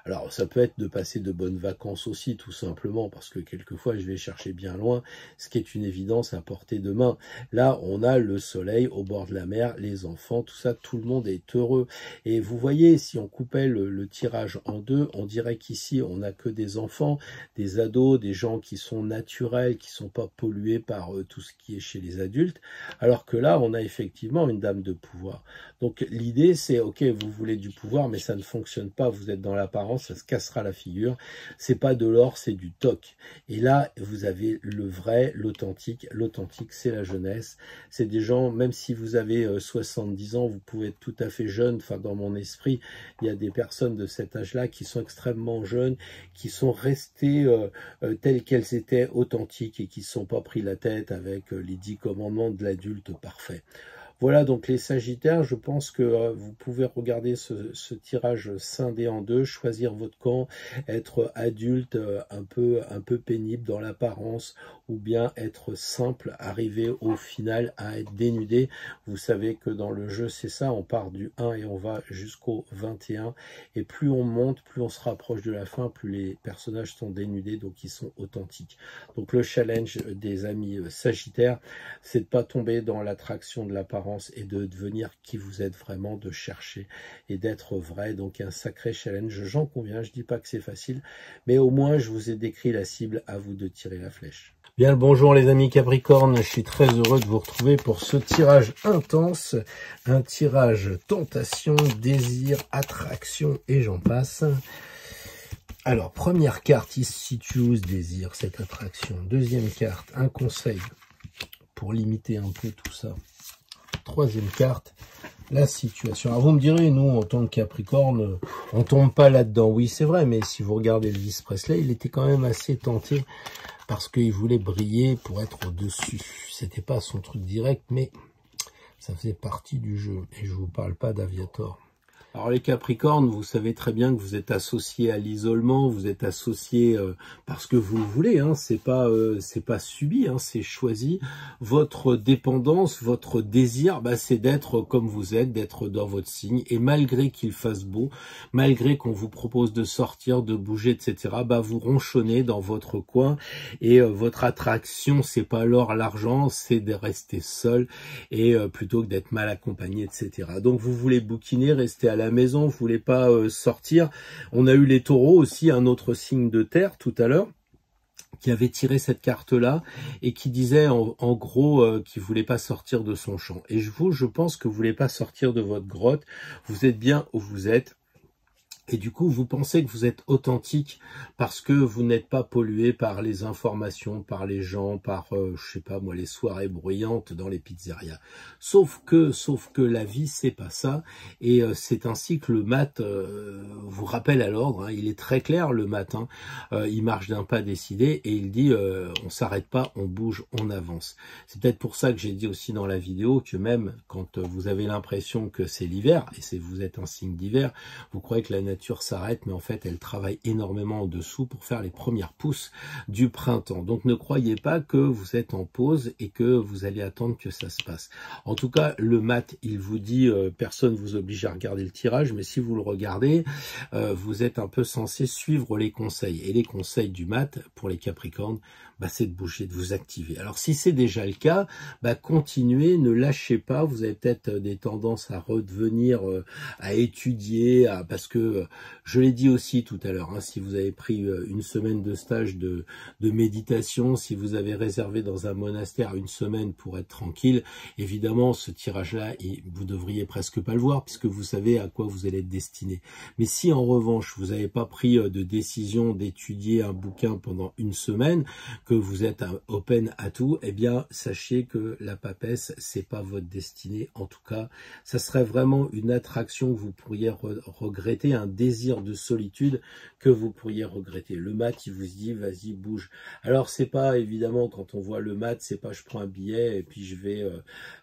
Alors, ça peut être de passer de bonnes vacances aussi, tout simplement, parce que quelquefois, je vais chercher bien loin, ce qui est une évidence à portée de main. Là, on a le soleil au bord de la mer, les enfants, tout ça, tout le monde est heureux. Et vous voyez, si on coupait le tirage en deux, on dirait qu'ici, on n'a que des enfants, des ados, des gens qui sont naturels, qui sont pas pollués par tout ce qui est chez les adultes, alors que là, on a effectivement une dame de pouvoir. Donc l'idée, c'est, ok, vous voulez du pouvoir, mais ça ne fonctionne pas, vous êtes dans l'apparence, ça se cassera la figure, c'est pas de l'or, c'est du toc. Et là, vous avez le vrai, l'authentique, c'est la jeunesse, c'est des gens, même si vous avez 70 ans, vous pouvez être tout à fait jeune, enfin dans mon esprit, il y a des personnes de cet âge-là qui sont extrêmement jeunes, qui sont restées telles qu'elles étaient, authentiques, et qui ne se sont pas pris la tête avec les 10 commandements de l'adulte parfait. Voilà donc les Sagittaires, je pense que vous pouvez regarder ce tirage scindé en deux, choisir votre camp, être adulte, un peu pénible dans l'apparence, ou bien être simple, arriver au final à être dénudé. Vous savez que dans le jeu, c'est ça, on part du 1 et on va jusqu'au 21. Et plus on monte, plus on se rapproche de la fin, plus les personnages sont dénudés, donc ils sont authentiques. Donc le challenge des amis Sagittaires, c'est de pas tomber dans l'attraction de l'apparence et de devenir qui vous êtes vraiment, de chercher et d'être vrai. Donc un sacré challenge, j'en conviens, je dis pas que c'est facile, mais au moins je vous ai décrit la cible, à vous de tirer la flèche. Bien le bonjour les amis Capricorne, je suis très heureux de vous retrouver pour ce tirage intense, un tirage tentation, désir, attraction et j'en passe. Alors première carte, ici choose désir, cette attraction. Deuxième carte, un conseil pour limiter un peu tout ça. Troisième carte, la situation. Alors vous me direz, nous en tant que Capricorne, on tombe pas là-dedans. Oui c'est vrai, mais si vous regardez Elvis Presley, il était quand même assez tenté parce qu'il voulait briller pour être au-dessus. C'était pas son truc direct, mais ça faisait partie du jeu. Et je vous parle pas d'Aviator. Alors les Capricornes, vous savez très bien que vous êtes associés à l'isolement, vous êtes associés parce que vous le voulez, hein, c'est pas subi, hein, c'est choisi. Votre dépendance, votre désir, c'est d'être comme vous êtes, d'être dans votre signe. Et malgré qu'il fasse beau, malgré qu'on vous propose de sortir, de bouger, etc., vous ronchonnez dans votre coin. Et votre attraction, c'est pas l'or, l'argent, c'est de rester seul et plutôt que d'être mal accompagné, etc. Donc vous voulez bouquiner, rester à la maison, vous voulez pas sortir. On a eu les taureaux aussi, un autre signe de terre tout à l'heure, qui avait tiré cette carte-là et qui disait en gros qu'il voulait pas sortir de son champ. Et je pense que vous voulez pas sortir de votre grotte, vous êtes bien où vous êtes. Et du coup, vous pensez que vous êtes authentique parce que vous n'êtes pas pollué par les informations, par les gens, par, je sais pas moi, les soirées bruyantes dans les pizzerias. Sauf que la vie, c'est pas ça. Et c'est ainsi que le mat vous rappelle à l'ordre. Hein, il est très clair, le matin. Il marche d'un pas décidé et il dit on s'arrête pas, on bouge, on avance. C'est peut-être pour ça que j'ai dit aussi dans la vidéo que même quand vous avez l'impression que c'est l'hiver, et vous êtes un signe d'hiver, vous croyez que la nature s'arrête, mais en fait elle travaille énormément en dessous pour faire les premières pousses du printemps. Donc ne croyez pas que vous êtes en pause et que vous allez attendre que ça se passe. En tout cas, le mat, il vous dit, personne vous oblige à regarder le tirage, mais si vous le regardez, vous êtes un peu censé suivre les conseils. Et les conseils du mat, pour les Capricornes, c'est de bouger, de vous activer. Alors si c'est déjà le cas, continuez, ne lâchez pas. Vous avez peut-être des tendances à redevenir, à étudier, parce que je l'ai dit aussi tout à l'heure, hein, si vous avez pris une semaine de stage de méditation, si vous avez réservé dans un monastère une semaine pour être tranquille, évidemment ce tirage-là, vous devriez presque pas le voir puisque vous savez à quoi vous allez être destiné. Mais si en revanche vous n'avez pas pris de décision d'étudier un bouquin pendant une semaine, que vous êtes open à tout, eh bien sachez que la papesse, c'est pas votre destinée. En tout cas, ça serait vraiment une attraction que vous pourriez regretter, un désir de solitude que vous pourriez regretter. Le mat, il vous dit, vas-y, bouge. Alors, c'est pas, évidemment, quand on voit le mat, c'est pas je prends un billet et puis je vais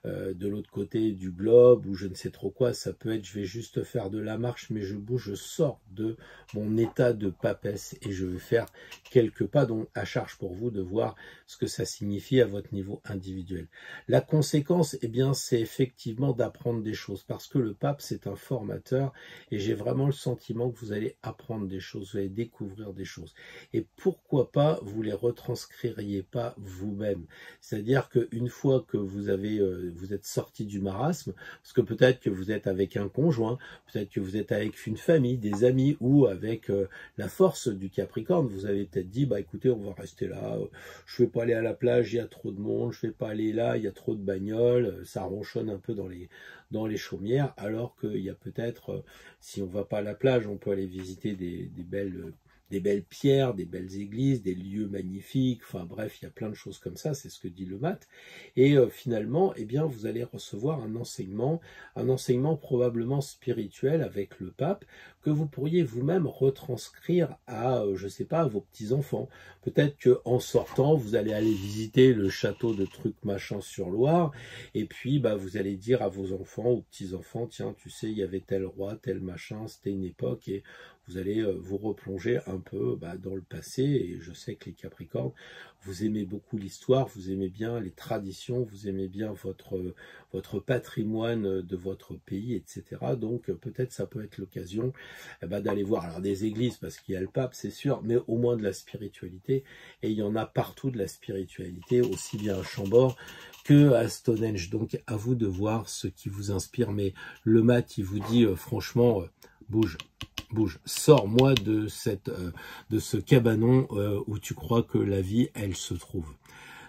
de l'autre côté du globe ou je ne sais trop quoi. Ça peut être, je vais juste faire de la marche, mais je bouge, je sors de mon état de papesse et je vais faire quelques pas, donc à charge pour vous de voir ce que ça signifie à votre niveau individuel. La conséquence, eh bien, c'est effectivement d'apprendre des choses, parce que le pape, c'est un formateur, et j'ai vraiment le sentiment que vous allez apprendre des choses, vous allez découvrir des choses. Et pourquoi pas, vous les retranscririez pas vous-même? C'est-à-dire qu'une fois que vous êtes sorti du marasme, parce que peut-être que vous êtes avec un conjoint, peut-être que vous êtes avec une famille, des amis, ou avec la force du Capricorne, vous avez peut-être dit, bah écoutez, on va rester là, je vais pas aller à la plage, il y a trop de monde, je vais pas aller là, il y a trop de bagnoles, ça ronchonne un peu dans les chaumières, alors qu'il y a peut-être, si on va pas à la plage, on peut aller visiter des belles pierres, des belles églises, des lieux magnifiques, enfin bref, il y a plein de choses comme ça, c'est ce que dit le mat. Et finalement, eh bien, vous allez recevoir un enseignement probablement spirituel avec le pape, que vous pourriez vous-même retranscrire à, je sais pas, à vos petits-enfants. Peut-être qu'en sortant, vous allez aller visiter le château de truc machin sur Loire, et puis bah, vous allez dire à vos enfants ou petits-enfants, tiens, tu sais, il y avait tel roi, tel machin, c'était une époque, et vous allez vous replonger un peu dans le passé. Et je sais que les Capricornes, vous aimez beaucoup l'histoire, vous aimez bien les traditions, vous aimez bien votre patrimoine de votre pays, etc. Donc peut-être ça peut être l'occasion d'aller voir alors des églises, parce qu'il y a le pape, c'est sûr, mais au moins de la spiritualité. Et il y en a partout de la spiritualité, aussi bien à Chambord que à Stonehenge. Donc à vous de voir ce qui vous inspire. Mais le mat, il vous dit franchement, bouge. Bouge, sors-moi de ce cabanon où tu crois que la vie, elle se trouve.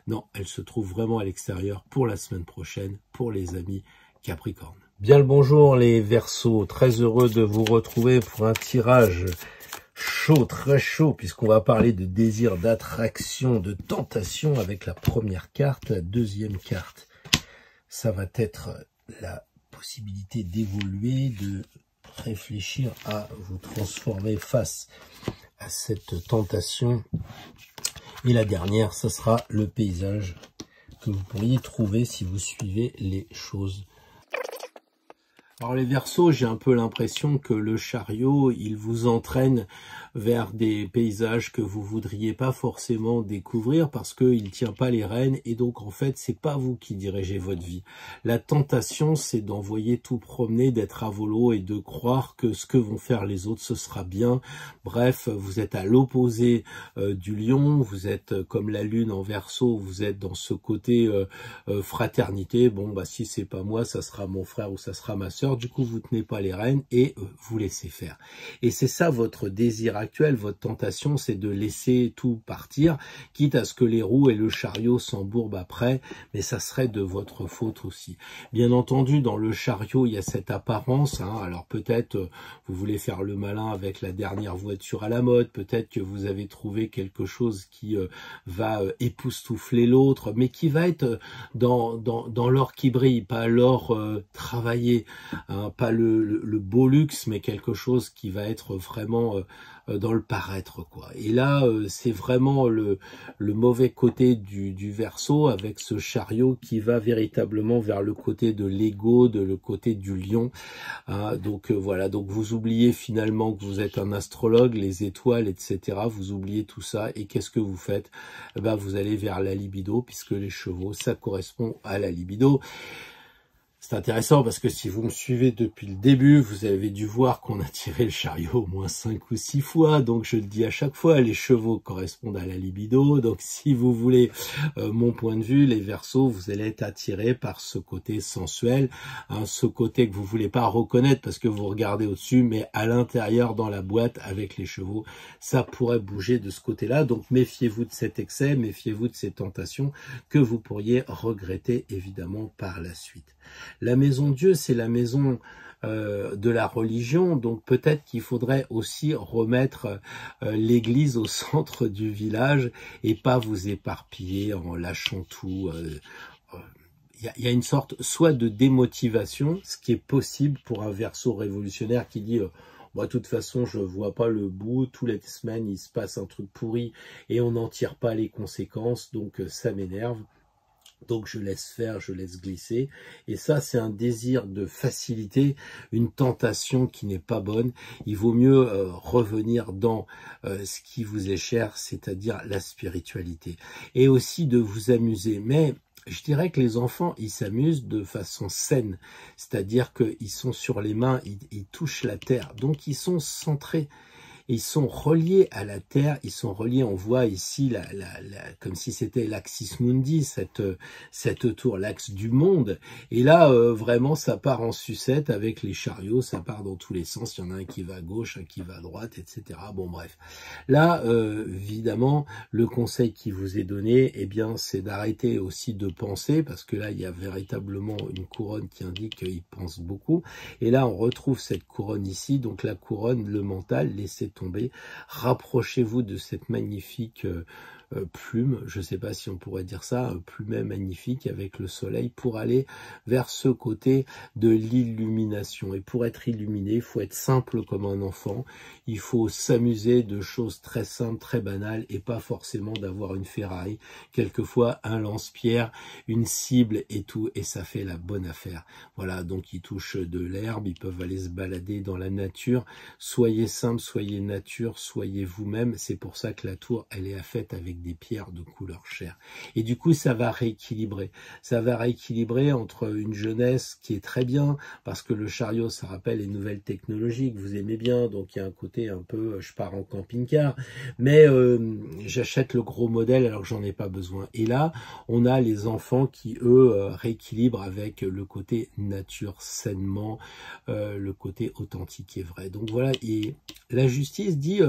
Non, elle se trouve vraiment à l'extérieur pour la semaine prochaine, pour les amis Capricorne. Bien le bonjour les Verseaux, très heureux de vous retrouver pour un tirage chaud, très chaud, puisqu'on va parler de désir, d'attraction, de tentation avec la première carte. La deuxième carte, ça va être la possibilité d'évoluer, de réfléchir à vous transformer face à cette tentation. Et la dernière, ce sera le paysage que vous pourriez trouver si vous suivez les choses. Alors les Verseaux, j'ai un peu l'impression que le chariot, il vous entraîne vers des paysages que vous voudriez pas forcément découvrir parce qu'il tient pas les rênes, et donc en fait c'est pas vous qui dirigez votre vie. La tentation, c'est d'envoyer tout promener, d'être à volo et de croire que ce que vont faire les autres ce sera bien. Bref, vous êtes à l'opposé du lion, vous êtes comme la lune en Verseau, vous êtes dans ce côté fraternité. Bon bah si c'est pas moi, ça sera mon frère ou ça sera ma sœur. Du coup vous tenez pas les rênes et vous laissez faire. Et c'est ça votre désir actuel, votre tentation, c'est de laisser tout partir, quitte à ce que les roues et le chariot s'embourbent après, mais ça serait de votre faute aussi. Bien entendu, dans le chariot, il y a cette apparence, hein. Alors peut-être vous voulez faire le malin avec la dernière voiture à la mode, peut-être que vous avez trouvé quelque chose qui va époustoufler l'autre, mais qui va être dans l'or qui brille, pas l'or travaillé, hein, pas le beau luxe, mais quelque chose qui va être vraiment dans le paraître, quoi. Et là, c'est vraiment le mauvais côté du Verseau, avec ce chariot qui va véritablement vers le côté de l'ego, le côté du lion. Hein, donc voilà, donc vous oubliez finalement que vous êtes un astrologue, les étoiles, etc. Vous oubliez tout ça, et qu'est-ce que vous faites? Vous allez vers la libido, puisque les chevaux, ça correspond à la libido. C'est intéressant parce que si vous me suivez depuis le début, vous avez dû voir qu'on a tiré le chariot au moins 5 ou 6 fois. Donc je le dis à chaque fois, les chevaux correspondent à la libido. Donc si vous voulez mon point de vue, les Verseaux, vous allez être attirés par ce côté sensuel, hein, ce côté que vous voulez pas reconnaître parce que vous regardez au-dessus, mais à l'intérieur dans la boîte avec les chevaux, ça pourrait bouger de ce côté-là. Donc méfiez-vous de cet excès, méfiez-vous de ces tentations que vous pourriez regretter évidemment par la suite. La maison Dieu, c'est la maison de la religion, donc peut-être qu'il faudrait aussi remettre l'église au centre du village et pas vous éparpiller en lâchant tout. Il y a une sorte soit de démotivation, ce qui est possible pour un Verseau révolutionnaire qui dit Moi, de toute façon, je vois pas le bout. Toutes les semaines, il se passe un truc pourri et on n'en tire pas les conséquences. Donc, ça m'énerve. Donc je laisse faire, je laisse glisser. Et ça, c'est un désir de facilité, une tentation qui n'est pas bonne. Il vaut mieux revenir dans ce qui vous est cher, c'est-à-dire la spiritualité. Et aussi de vous amuser. Mais je dirais que les enfants, ils s'amusent de façon saine. C'est-à-dire qu'ils sont sur les mains, ils touchent la terre. Donc ils sont centrés. Ils sont reliés à la Terre, ils sont reliés, on voit ici comme si c'était l'Axis Mundi, cette tour, l'axe du monde. Et là, vraiment, ça part en sucette avec les chariots, ça part dans tous les sens. Il y en a un qui va à gauche, un qui va à droite, etc. Bon, bref. Là, évidemment, le conseil qui vous est donné, eh bien, c'est d'arrêter aussi de penser, parce que là, il y a véritablement une couronne qui indique qu'il pense beaucoup. Et là, on retrouve cette couronne ici, donc la couronne, le mental, laissez tomber, rapprochez-vous de cette magnifique plume, je ne sais pas si on pourrait dire ça, plumet magnifique avec le soleil pour aller vers ce côté de l'illumination. Et pour être illuminé, il faut être simple comme un enfant, il faut s'amuser de choses très simples, très banales et pas forcément d'avoir une Ferrari, quelquefois un lance-pierre, une cible et tout, et ça fait la bonne affaire. Voilà, donc ils touchent de l'herbe, ils peuvent aller se balader dans la nature, soyez simple, soyez nature, soyez vous-même, c'est pour ça que la tour, elle est faite avec des pierres de couleur chair. Et du coup, ça va rééquilibrer. Ça va rééquilibrer entre une jeunesse qui est très bien, parce que le chariot, ça rappelle les nouvelles technologies que vous aimez bien, donc il y a un côté un peu, je pars en camping-car, mais j'achète le gros modèle alors que j'en ai pas besoin. Et là, on a les enfants qui, eux, rééquilibrent avec le côté nature, sainement, le côté authentique et vrai. Donc voilà, et la justice dit...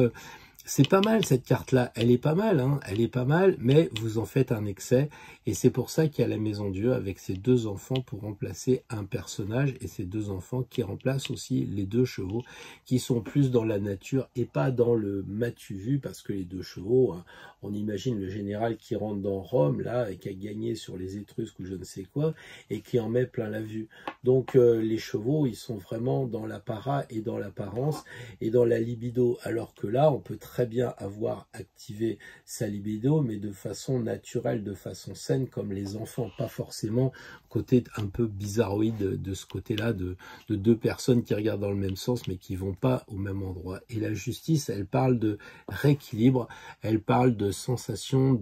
c'est pas mal cette carte-là, elle est pas mal, hein, elle est pas mal, mais vous en faites un excès, et c'est pour ça qu'il y a la Maison Dieu avec ces deux enfants pour remplacer un personnage, et ces deux enfants qui remplacent aussi les deux chevaux, qui sont plus dans la nature et pas dans le matu vu, parce que les deux chevaux, hein, on imagine le général qui rentre dans Rome, là, et qui a gagné sur les Étrusques ou je ne sais quoi, et qui en met plein la vue. Donc les chevaux, ils sont vraiment dans l'apparat et dans l'apparence, et dans la libido, alors que là, on peut très bien avoir activé sa libido, mais de façon naturelle, de façon saine, comme les enfants, pas forcément côté un peu bizarroïde de ce côté-là, de deux personnes qui regardent dans le même sens, mais qui vont pas au même endroit. Et la justice, elle parle de rééquilibre, elle parle de sensation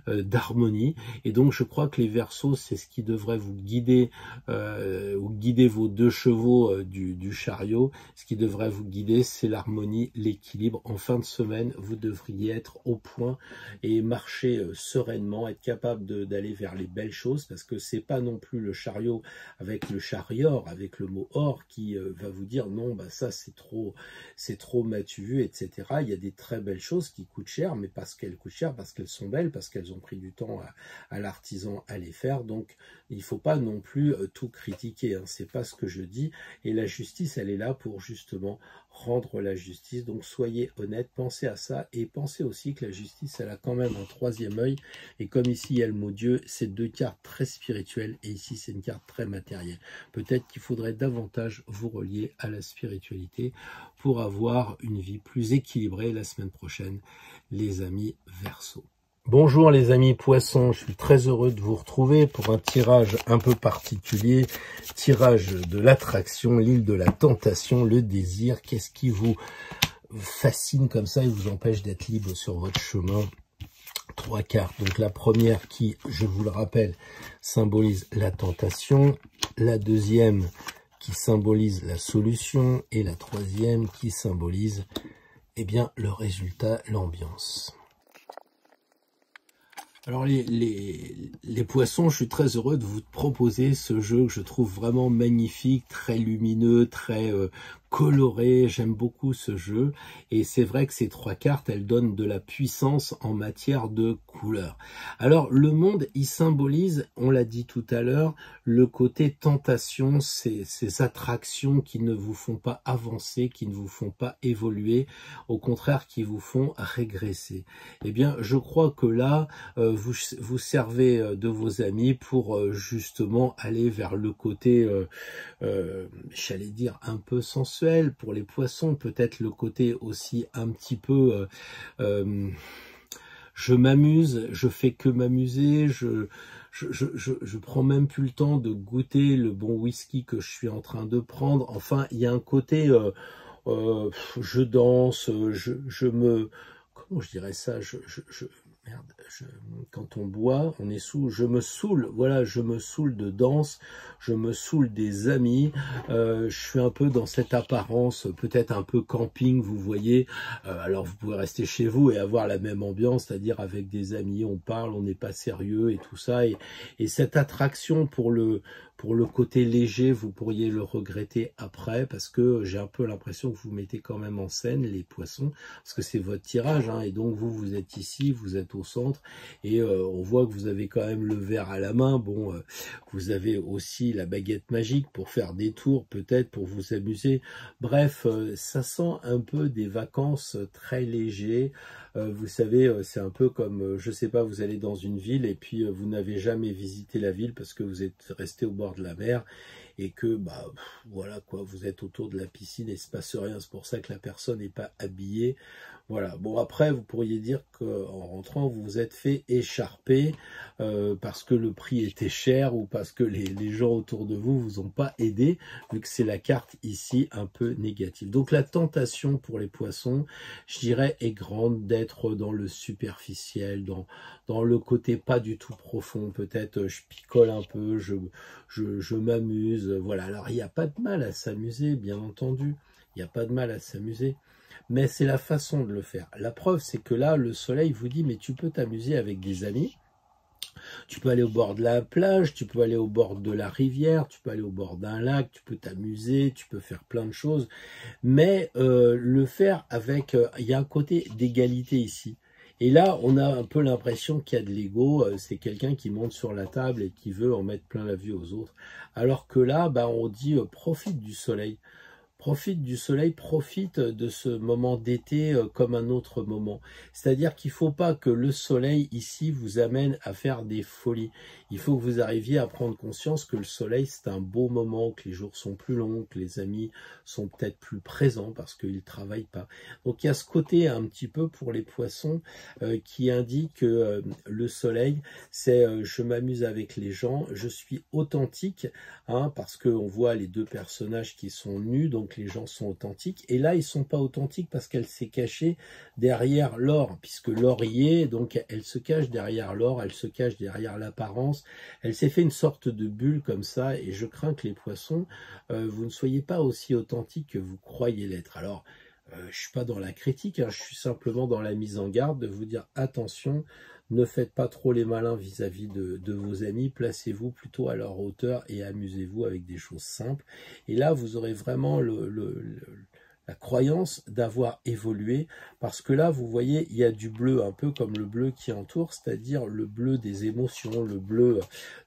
d'harmonie, et donc je crois que les Verseaux, c'est ce qui devrait vous guider, ou guider vos deux chevaux du chariot. Ce qui devrait vous guider, c'est l'harmonie, l'équilibre. En fin de semaine, vous devriez être au point et marcher sereinement, être capable d'aller vers les belles choses, parce que c'est pas non plus le chariot avec le charior, avec le mot or, qui va vous dire non, bah ça c'est trop m'as-tu vu, etc. Il y a des très belles choses qui coûtent cher, mais parce qu'elles coûtent cher, parce qu'elles sont belles, parce qu'elles ont pris du temps à l'artisan à les faire. Donc il faut pas non plus tout critiquer, hein. C'est pas ce que je dis. Et la justice, elle est là pour justement rendre la justice. Donc soyez honnête, pensez à ça, et pensez aussi que la justice, elle a quand même un troisième œil, et comme ici il y a le mot Dieu, c'est deux cartes très spirituelles, et ici c'est une carte très matérielle. Peut-être qu'il faudrait davantage vous relier à la spiritualité pour avoir une vie plus équilibrée la semaine prochaine, les amis Verseaux. Bonjour les amis Poissons, je suis très heureux de vous retrouver pour un tirage un peu particulier, tirage de l'attraction, l'île de la tentation, le désir. Qu'est-ce qui vous fascine comme ça et vous empêche d'être libre sur votre chemin? Trois cartes. Donc la première qui, je vous le rappelle, symbolise la tentation, la deuxième qui symbolise la solution, et la troisième qui symbolise, eh bien, le résultat, l'ambiance. Alors les poissons, je suis très heureux de vous proposer ce jeu que je trouve vraiment magnifique, très lumineux, très coloré. J'aime beaucoup ce jeu, et c'est vrai que ces trois cartes, elles donnent de la puissance en matière de couleurs. Alors le monde, il symbolise, on l'a dit tout à l'heure, le côté tentation, ces attractions qui ne vous font pas avancer, qui ne vous font pas évoluer, au contraire qui vous font régresser. Eh bien, je crois que là, vous servez de vos amis pour justement aller vers le côté, j'allais dire, un peu sensuel, sexuel pour les poissons, peut-être le côté aussi un petit peu je m'amuse, je fais que m'amuser, je prends même plus le temps de goûter le bon whisky que je suis en train de prendre. Enfin, il y a un côté je danse, je me, comment je dirais ça, merde, quand on boit, on est sous, je me saoule, voilà, je me saoule de danse, je me saoule des amis, je suis un peu dans cette apparence, peut-être un peu camping, vous voyez, alors vous pouvez rester chez vous et avoir la même ambiance, c'est-à-dire avec des amis, on parle, on n'est pas sérieux et tout ça, et cette attraction pour le côté léger, vous pourriez le regretter après, parce que j'ai un peu l'impression que vous mettez quand même en scène les poissons, parce que c'est votre tirage, hein, et donc vous êtes ici, vous êtes au centre, et on voit que vous avez quand même le verre à la main. Bon, vous avez aussi la baguette magique pour faire des tours, peut-être pour vous amuser. Bref, ça sent un peu des vacances très légers. Vous savez, c'est un peu comme, je sais pas, vous allez dans une ville et puis vous n'avez jamais visité la ville parce que vous êtes resté au bord de la mer et que, bah, voilà quoi, vous êtes autour de la piscine et il se passe rien. C'est pour ça que la personne n'est pas habillée. Voilà. Bon, après, vous pourriez dire qu'en rentrant, vous vous êtes fait écharper parce que le prix était cher ou parce que les gens autour de vous vous ont pas aidé, vu que c'est la carte ici un peu négative. Donc la tentation pour les poissons, je dirais, est grande d'être dans le superficiel, dans le côté pas du tout profond. Peut-être je picole un peu, je m'amuse. Voilà. Alors il n'y a pas de mal à s'amuser, bien entendu. Il n'y a pas de mal à s'amuser. Mais c'est la façon de le faire. La preuve, c'est que là, le soleil vous dit, mais tu peux t'amuser avec des amis, tu peux aller au bord de la plage, tu peux aller au bord de la rivière, tu peux aller au bord d'un lac, tu peux t'amuser, tu peux faire plein de choses, mais le faire avec, il y a un côté d'égalité ici. Et là, on a un peu l'impression qu'il y a de l'ego, c'est quelqu'un qui monte sur la table et qui veut en mettre plein la vue aux autres. Alors que là, bah, on dit, profite du soleil. Profite du soleil, profite de ce moment d'été comme un autre moment. C'est-à-dire qu'il ne faut pas que le soleil ici vous amène à faire des folies. Il faut que vous arriviez à prendre conscience que le soleil c'est un beau moment, que les jours sont plus longs, que les amis sont peut-être plus présents parce qu'ils ne travaillent pas. Donc il y a ce côté un petit peu pour les poissons qui indique que le soleil c'est je m'amuse avec les gens, je suis authentique, hein, parce qu'on voit les deux personnages qui sont nus, donc les gens sont authentiques, et là ils sont pas authentiques parce qu'elle s'est cachée derrière l'or, puisque l'or y est, donc elle se cache derrière l'or, elle se cache derrière l'apparence, elle s'est fait une sorte de bulle comme ça, et je crains que les poissons, vous ne soyez pas aussi authentiques que vous croyez l'être. Alors, je suis pas dans la critique, hein, je suis simplement dans la mise en garde de vous dire attention, ne faites pas trop les malins vis-à-vis de vos amis, placez-vous plutôt à leur hauteur et amusez-vous avec des choses simples. Et là, vous aurez vraiment la croyance d'avoir évolué, parce que là, vous voyez, il y a du bleu, un peu comme le bleu qui entoure, c'est-à-dire le bleu des émotions, le bleu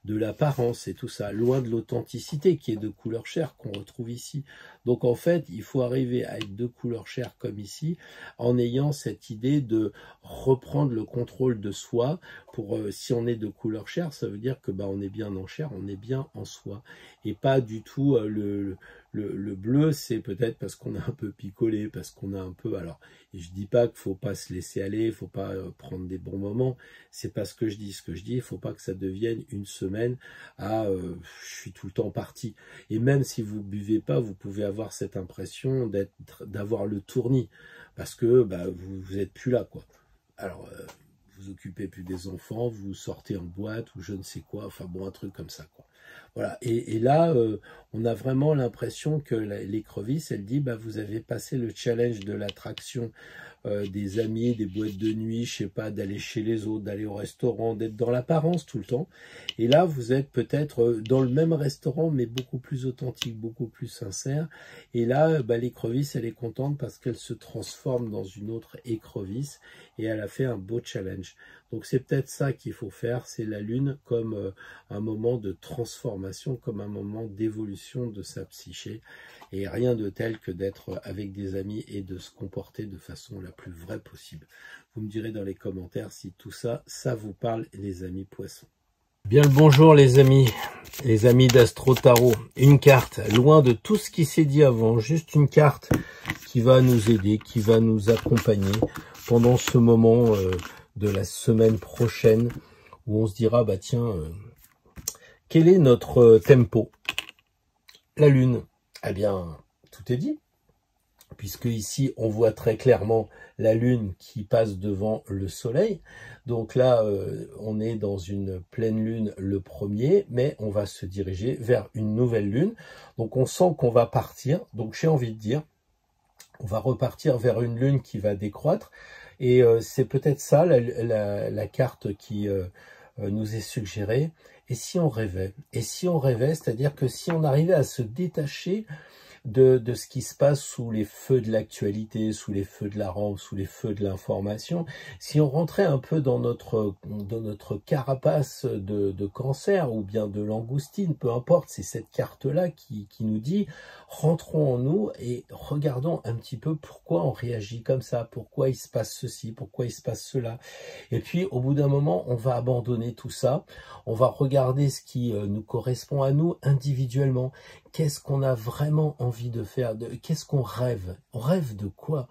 de l'apparence et tout ça, loin de l'authenticité qui est de couleur chair qu'on retrouve ici. Donc en fait, il faut arriver à être de couleur chair comme ici, en ayant cette idée de reprendre le contrôle de soi. Pour si on est de couleur chair, ça veut dire que bah, on est bien en chair, on est bien en soi, et pas du tout le bleu, c'est peut-être parce qu'on a un peu picolé, parce qu'on a un peu... Alors, je dis pas qu'il faut pas se laisser aller, il faut pas prendre des bons moments, c'est pas ce que je dis. Ce que je dis, il faut pas que ça devienne une semaine à je suis tout le temps parti. Et même si vous buvez pas, vous pouvez avoir cette impression d'avoir le tournis, parce que bah, vous êtes plus là, quoi. Alors... vous occupez plus des enfants, vous sortez en boîte ou je ne sais quoi, enfin bon, un truc comme ça, quoi. Voilà, et là, on a vraiment l'impression que l'écrevisse, elle dit, bah, vous avez passé le challenge de l'attraction des amis, des boîtes de nuit, je sais pas, d'aller chez les autres, d'aller au restaurant, d'être dans l'apparence tout le temps. Et là, vous êtes peut-être dans le même restaurant, mais beaucoup plus authentique, beaucoup plus sincère. Et là, bah, l'écrevisse, elle est contente parce qu'elle se transforme dans une autre écrevisse et elle a fait un beau challenge. Donc c'est peut-être ça qu'il faut faire, c'est la lune comme un moment de transformation, comme un moment d'évolution de sa psyché. Et rien de tel que d'être avec des amis et de se comporter de façon la plus vraie possible. Vous me direz dans les commentaires si tout ça, ça vous parle, les amis poissons. Bien le bonjour les amis d'Astro Tarot. Une carte, loin de tout ce qui s'est dit avant, juste une carte qui va nous aider, qui va nous accompagner pendant ce moment de la semaine prochaine où on se dira, bah tiens, quel est notre tempo? La Lune. Eh bien, tout est dit. Puisque ici, on voit très clairement la Lune qui passe devant le Soleil. Donc là, on est dans une pleine Lune le 1er, mais on va se diriger vers une nouvelle Lune. Donc on sent qu'on va partir. Donc j'ai envie de dire, on va repartir vers une Lune qui va décroître. Et c'est peut-être ça la carte qui nous est suggérée. Et si on rêvait? Et si on rêvait, c'est-à-dire que si on arrivait à se détacher de ce qui se passe sous les feux de l'actualité, sous les feux de la rampe, sous les feux de l'information, si on rentrait un peu dans notre carapace de cancer ou bien de langoustine, peu importe, c'est cette carte-là qui nous dit rentrons en nous et regardons un petit peu pourquoi on réagit comme ça, pourquoi il se passe ceci, pourquoi il se passe cela. Et puis au bout d'un moment, on va abandonner tout ça, on va regarder ce qui nous correspond à nous individuellement. Qu'est-ce qu'on a vraiment envie de faire? Qu'est-ce qu'on rêve? On rêve de quoi?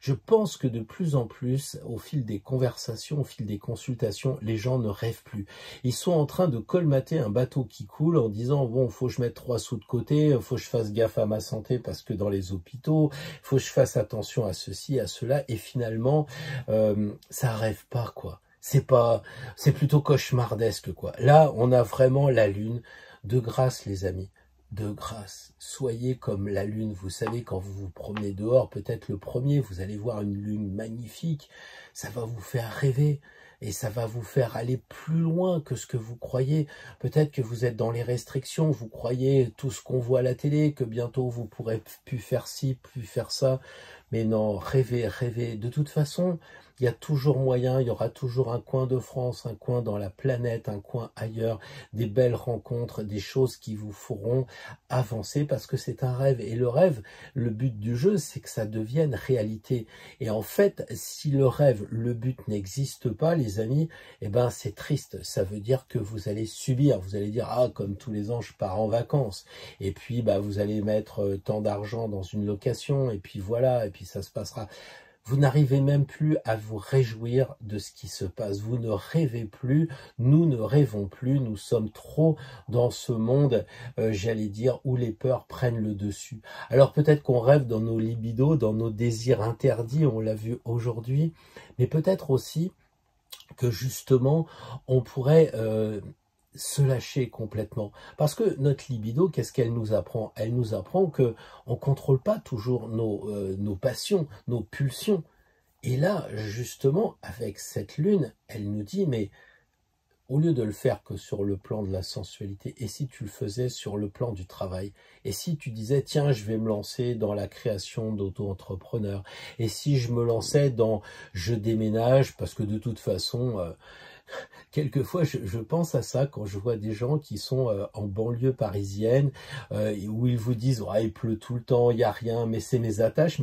Je pense que de plus en plus, au fil des conversations, au fil des consultations, les gens ne rêvent plus. Ils sont en train de colmater un bateau qui coule en disant « Bon, faut que je mette 3 sous de côté, faut que je fasse gaffe à ma santé parce que dans les hôpitaux, faut que je fasse attention à ceci, à cela. » Et finalement, ça rêve pas, quoi. C'est plutôt cauchemardesque, quoi. Là, on a vraiment la Lune. De grâce, les amis. De grâce, soyez comme la Lune. Vous savez, quand vous vous promenez dehors, peut-être le 1er, vous allez voir une Lune magnifique. Ça va vous faire rêver et ça va vous faire aller plus loin que ce que vous croyez. Peut-être que vous êtes dans les restrictions, vous croyez tout ce qu'on voit à la télé, que bientôt vous pourrez plus faire ci, plus faire ça. Mais non, rêvez, rêvez. De toute façon, il y a toujours moyen, il y aura toujours un coin de France, un coin dans la planète, un coin ailleurs, des belles rencontres, des choses qui vous feront avancer parce que c'est un rêve. Et le rêve, le but du jeu, c'est que ça devienne réalité. Et en fait, si le rêve, le but n'existe pas, les amis, eh ben c'est triste. Ça veut dire que vous allez subir, vous allez dire, ah, comme tous les ans, je pars en vacances. Et puis, bah, vous allez mettre tant d'argent dans une location, et puis voilà, et puis ça se passera. Vous n'arrivez même plus à vous réjouir de ce qui se passe. Vous ne rêvez plus, nous ne rêvons plus. Nous sommes trop dans ce monde, j'allais dire, où les peurs prennent le dessus. Alors peut-être qu'on rêve dans nos libidos, dans nos désirs interdits, on l'a vu aujourd'hui, mais peut-être aussi que justement, on pourrait se lâcher complètement. Parce que notre libido, qu'est-ce qu'elle nous apprend? Elle nous apprend que on contrôle pas toujours nos passions, nos pulsions. Et là, justement, avec cette lune, elle nous dit, mais au lieu de le faire que sur le plan de la sensualité, et si tu le faisais sur le plan du travail? Et si tu disais, tiens, je vais me lancer dans la création d'auto-entrepreneur? Et si je me lançais dans, je déménage, parce que de toute façon... quelquefois, je pense à ça quand je vois des gens qui sont en banlieue parisienne, où ils vous disent « il pleut tout le temps, il n'y a rien, mais c'est mes attaches,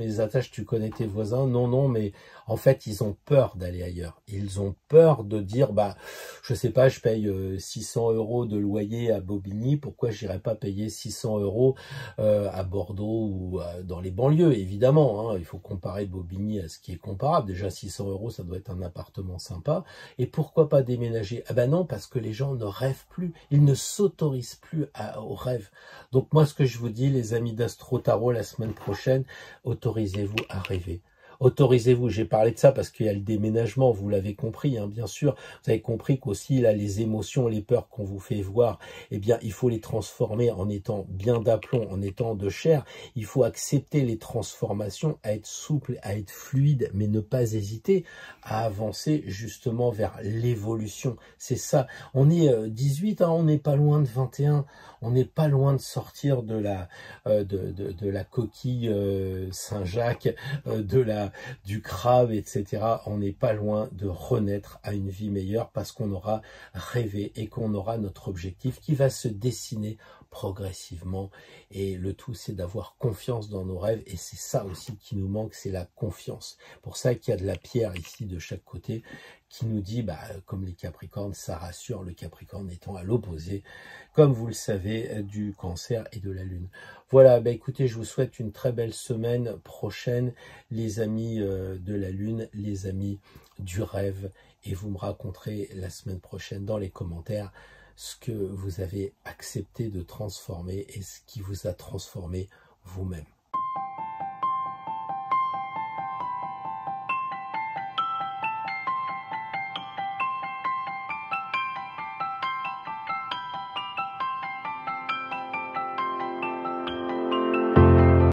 tu connais tes voisins. » Non, non, mais en fait, ils ont peur d'aller ailleurs. Ils ont peur de dire « je sais pas, je paye 600 € de loyer à Bobigny, pourquoi j'irais pas payer 600 € à Bordeaux ou dans les banlieues ?» Évidemment, hein, il faut comparer Bobigny à ce qui est comparable. Déjà, 600 €, ça doit être un appartement sympa. Et pourquoi pas déménager? Ah ben non, parce que les gens ne rêvent plus, ils ne s'autorisent plus au rêve. Donc moi, ce que je vous dis, les amis d'Astro Tarot, la semaine prochaine, autorisez-vous à rêver. Autorisez-vous, j'ai parlé de ça parce qu'il y a le déménagement, vous l'avez compris, hein, bien sûr. Vous avez compris qu'aussi, là, les émotions, les peurs qu'on vous fait voir, eh bien, il faut les transformer en étant bien d'aplomb, en étant de chair. Il faut accepter les transformations, à être souple, à être fluide, mais ne pas hésiter à avancer justement vers l'évolution. C'est ça. On est 18, hein, on n'est pas loin de 21. On n'est pas loin de sortir de la coquille Saint-Jacques, du crabe, etc. On n'est pas loin de renaître à une vie meilleure parce qu'on aura rêvé et qu'on aura notre objectif qui va se dessiner progressivement. Et le tout, c'est d'avoir confiance dans nos rêves. Et c'est ça aussi qui nous manque, c'est la confiance. Pour ça qu'il y a de la pierre ici de chaque côté qui nous dit, comme les Capricornes, ça rassure, le Capricorne étant à l'opposé, comme vous le savez, du Cancer et de la Lune. Voilà, écoutez, je vous souhaite une très belle semaine prochaine, les amis de la Lune, les amis du rêve, et vous me raconterez la semaine prochaine dans les commentaires ce que vous avez accepté de transformer et ce qui vous a transformé vous-même.